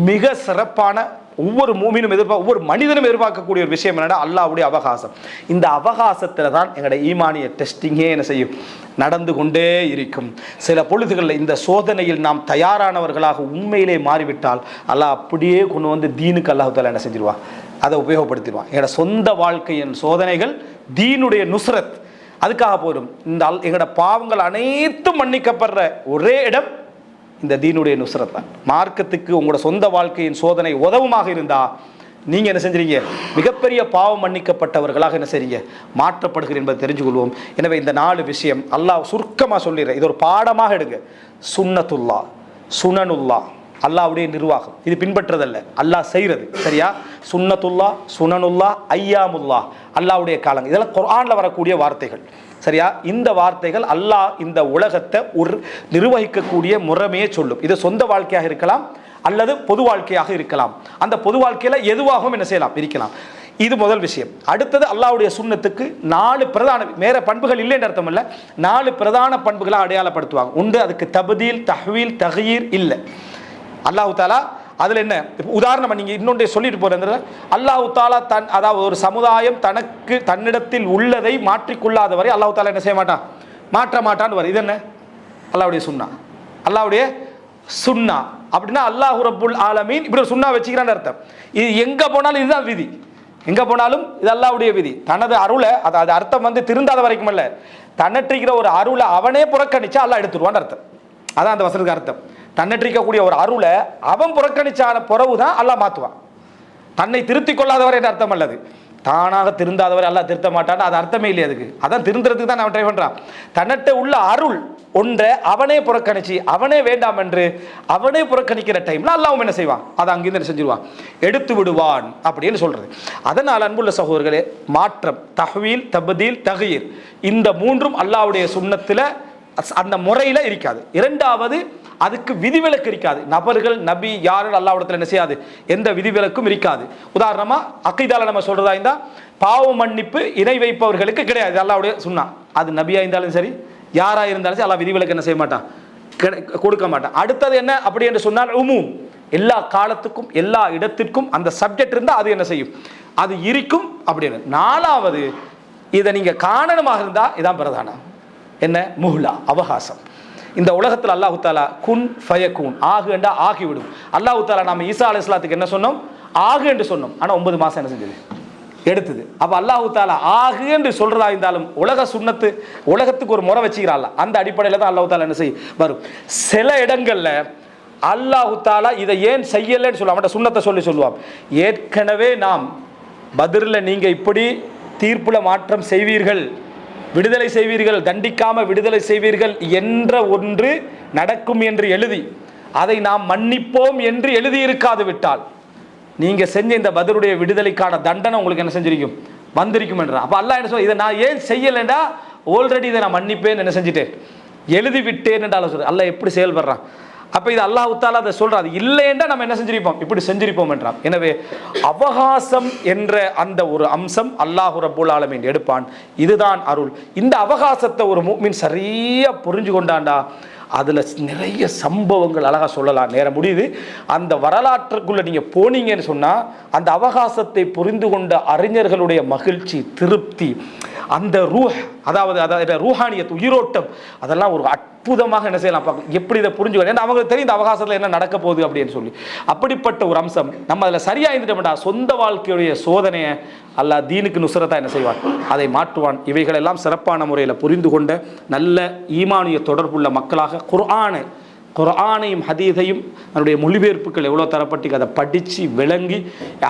மிக சிறப்பான, ஒவ்வொரு மூமினும் ஒவ்வொரு மனிதனும் எதிர்பார்க்கக்கூடிய ஒரு விஷயம் என்னன்னா அல்லாஹ்வுடைய அவகாசம். இந்த அவகாசத்தில் தான் எங்களுடைய ஈமானிய டெஸ்டிங்கே என்ன செய்யும், நடந்து கொண்டே இருக்கும். சில பொழுதுகளில் இந்த சோதனையில் நாம் தயாரானவர்களாக உண்மையிலே மாறிவிட்டால் அல்லாஹ் அப்படியே கொண்டு வந்து தீனுக்கு அல்லாஹ் தஆலா என்ன செஞ்சிருவான், அதை உபயோகப்படுத்திடுவான். எங்களோட சொந்த வாழ்க்கையின் சோதனைகள் தீனுடைய நுஸ்ரத், அதுக்காக போயிடும். இந்த எங்களோட பாவங்கள் அனைத்தும் மன்னிக்கப்படுற ஒரே இடம் இந்த தீனுடைய நுஸ்ரத் தான். மார்க்கத்துக்கு உங்களோட சொந்த வாழ்க்கையின் சோதனை உதவுமாக இருந்தால் நீங்கள் என்ன செஞ்சுறீங்க, மிகப்பெரிய பாவம் மன்னிக்கப்பட்டவர்களாக என்ன செய்றீங்க, மாற்றப்படுகிறீர்கள் என்பதை தெரிஞ்சு கொள்வோம். எனவே இந்த 4 விஷயம் அல்லாஹ் சுருக்கமாக சொல்லிடுறேன், இது ஒரு பாடமாக எடுங்க. சுன்னத்துல்லா, சுனனுல்லா, அல்லாஹ்வுடைய நிர்வாகம். இது பின்பற்றுறதல்ல, அல்லாஹ் செய்கிறது. சரியா? சுன்னத்துல்லா, சுனனுல்லா, ஐயாமுல்லா, அல்லாஹ்வுடைய காலங்கள், இதெல்லாம் குர்ஆன்ல வரக்கூடிய வார்த்தைகள். சரியா? இந்த வார்த்தைகள் அல்லாஹ் இந்த உலகத்தை ஒரு நிர்வகிக்கக்கூடிய முறைமையை சொல்லும். இது சொந்த வாழ்க்கையாக இருக்கலாம் அல்லது பொது வாழ்க்கையாக இருக்கலாம். அந்த பொது வாழ்க்கையில் எதுவாகவும் என்ன செய்யலாம், இருக்கலாம். இது முதல் விஷயம். அடுத்தது அல்லாஹ்வுடைய சுன்னத்துக்கு 4 பிரதான வேற பண்புகள் இல்லைன்ற அர்த்தம் இல்லை, 4 பிரதான பண்புகளை அடையாளப்படுத்துவாங்க. உண்டு, அதுக்கு தப்தீல், தஹ்வீல், தக்யீர் இல்லை. அல்லாஹ் தாலா அதில் என்ன உதாரணம் நீங்கள் இன்னொன்றை சொல்லிட்டு போகிறது, அல்லாஹ் தாலா அதாவது ஒரு சமுதாயம் தன்னிடத்தில் உள்ளதை மாற்றிக்கொள்ளாத வரை அல்லாஹ் தாலா என்ன செய்ய மாட்டான், மாற்ற மாட்டான்னு வரும். இது என்ன? அல்லாஹ்வுடைய சுன்னா. அல்லாஹ்வுடைய சுன்னா அப்படின்னா அல்லாஹ் ரப்புல் ஆலமீன் இப்படி ஒரு சுன்னா வச்சுக்கிறான்னு அர்த்தம். இது எங்கே போனாலும் இதுதான் விதி, எங்கே போனாலும் இது அல்லாஹ்வுடைய விதி. தனது அருளை அது அர்த்தம் திருந்தாத வரைக்கும் அல்ல, தன்னற்றிக்கிற ஒரு அருளை அவனே புறக்கணிச்சா அல்லாஹ் எடுத்துருவான்னு அர்த்தம். அதான் அந்த வசனத்துக்கு அர்த்தம். தன்னற்றிக்கக்கூடிய ஒரு அருளை அவன் புறக்கணிச்சான பிறகு தான் அல்லாஹ் மாற்றுவான். தன்னை திருத்திக் கொள்ளாதவர் என்ற அர்த்தம் அல்லது, தானாக திருந்தாதவர் அல்லாஹ் திருத்த மாட்டான், அது அர்த்தமே இல்லை அதுக்கு. அதான் திருந்துறதுக்கு தான் அவன் ட்ரை பண்ணுறான். தன்னிட்ட உள்ள அருள் ஒன்றை அவனே புறக்கணிச்சு அவனே வேண்டாம் என்று அவனே புறக்கணிக்கிற டைம்ல அல்லாஹ் என்ன செய்வான், அதை அங்கிருந்து செஞ்சிருவான், எடுத்து விடுவான் அப்படின்னு சொல்றது. அதனால் அன்புள்ள சகோதரர்களே, மாற்றம், தஹ்வீல், தப்தீல், தக்யீர், இந்த மூன்றும் அல்லாஹ்வுடைய சுன்னத்தில் அந்த முறையில் இருக்காது. இரண்டாவது, அதுக்கு விதிவிலக்கு இருக்காது. நபர்கள் நபி யாரும் அல்லாஹ்விடத்தில் என்ன செய்யாது, எந்த விதிவிலக்கும் இருக்காது. உதாரணமா அக்கீதால நம்ம சொல்றதா இருந்தா பாவ மன்னிப்பு இணை வைப்பவர்களுக்கு கிடையாது, அல்லாஹ்வுடைய சுன்னா. அது நபியா இருந்தாலும் சரி, யாரா இருந்தாலும் சரி, அல்லாஹ் விதிவிலக்கு என்ன செய்ய மாட்டான், கொடுக்க மாட்டான். அடுத்தது என்ன அப்படி என்று சொன்னால் உமூம், எல்லா காலத்துக்கும் எல்லா இடத்திற்கும் அந்த சப்ஜெக்ட் இருந்தால் அது என்ன செய்யும், அது இருக்கும் அப்படின்னு. 4வது, இதை நீங்க காரணமாக இருந்தால் இதான் பிரதானம். என்ன? முஹ்லா, அவகாசம். இந்த உலகத்தில் அல்லாஹு தாலா குன் ஃபயகூன், ஆகு என்றா ஆகிவிடும். அல்லாஹு தாலா நாம ஈசா அலைஹிஸ்ஸலாத்துக்கு என்ன சொன்னோம், ஆகு என்று சொன்னோம். ஆனால் 9 மாதம் என்ன செஞ்சது, எடுத்தது. அப்போ அல்லாஹு தாலா ஆகு என்று சொல்றதா இருந்தாலும் உலக சுன்னத்து, உலகத்துக்கு ஒரு முறை வச்சுக்கிறாள், அந்த அடிப்படையில் தான் அல்லாஹு தாலா என்ன செய்ய வரும். சில இடங்கள்ல அல்லாஹு தாலா இதை ஏன் செய்யலைன்னு சொல்லுவான், அவன் சுன்னத்தை சொல்லுவான். ஏற்கனவே நாம் பத்ரில் நீங்க இப்படி தீர்ப்புல மாற்றம் செய்வீர்கள், விடுதலை செய்வீர்கள், தண்டிக்காம விடுதலை செய்வீர்கள் என்ற ஒன்று நடக்கும் என்று எழுதி அதை நாம் மன்னிப்போம் என்று எழுதியிருக்காது விட்டால் நீங்க செஞ்ச இந்த பத்ருடைய விடுதலைக்கான தண்டனை உங்களுக்கு என்ன செஞ்சிருக்கும், வந்திருக்கும் என்ற. அப்ப அல்லாஹ் என்ன சொல்ல, இதை நான் ஏன் செய்யலைண்டா ஆல்ரெடி இதை நான் மன்னிப்பேன் என்ன செஞ்சுட்டேன், எழுதி விட்டேன் என்றால சொல்ற. அல்லாஹ் எப்படி செயல்படுறான். அப்போ இது அல்லாஹ் தாலா அதை சொல்றாரு, இல்லைன்னா நம்ம என்ன செஞ்சிருப்போம், இப்படி செஞ்சிருப்போம் என்றான். எனவே அவகாசம் என்ற அந்த ஒரு அம்சம் அல்லாஹ் ரப்புல் ஆலமீன் எடுப்பான். இதுதான் அருள். இந்த அவகாசத்தை ஒரு முஃமின் சரியா புரிஞ்சு கொண்டாண்டா அதில் நிறைய சம்பவங்கள் அழகாக சொல்லலாம், நேரம் முடியுது. அந்த வரலாற்றுக்குள்ளே நீங்கள் போனீங்கன்னு சொன்னால் அந்த அவகாசத்தை புரிந்து கொண்ட அறிஞர்களுடைய மகிழ்ச்சி, திருப்தி, அந்த அதாவது ரூஹானியத், உயிரோட்டம், அதெல்லாம் ஒரு அற்புதமாக என்ன செய்யலாம் பார்க்க. எப்படி இதை புரிஞ்சுக்கணும், ஏன்னா அவங்களுக்கு தெரியும் இந்த அவகாசத்தில் என்ன நடக்க போகுது அப்படின்னு சொல்லி. அப்படிப்பட்ட ஒரு அம்சம் நம்ம அதில் சரியாக இருந்துட்டோம்டா சொந்த வாழ்க்கையுடைய சோதனையை அல்லாஹ் தீனுக்கு நுஸ்ரத்தா என்ன செய்வான், அதை மாற்றுவான். இவைகளெல்லாம் சிறப்பான முறையில் புரிந்து கொண்ட நல்ல ஈமானிய தொடர்புள்ள மக்களாக குர்ஆனையும் ஹதீஸையும் அதனுடைய மொழிபெயர்ப்புகள் எவ்வளோ தரப்பட்டு அதை படித்து விளங்கி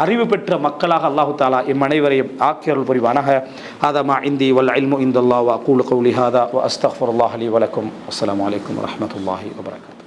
அறிவு பெற்ற மக்களாக அல்லாஹு தாலா அனைவரையும் ஆக்கியருள் புரிவானாக. ஹாதா இந்தி வல் இல்மு இந்தல்லாஹ் வ அகூலு கௌலி ஹாதா வ அஸ்தக்ஃபிருல்லாஹ் லி வ லக்கும். அஸ்ஸலாமு அலைக்கும் வ ரஹ்மத்துல்லாஹி வ பரகாத்துஹு.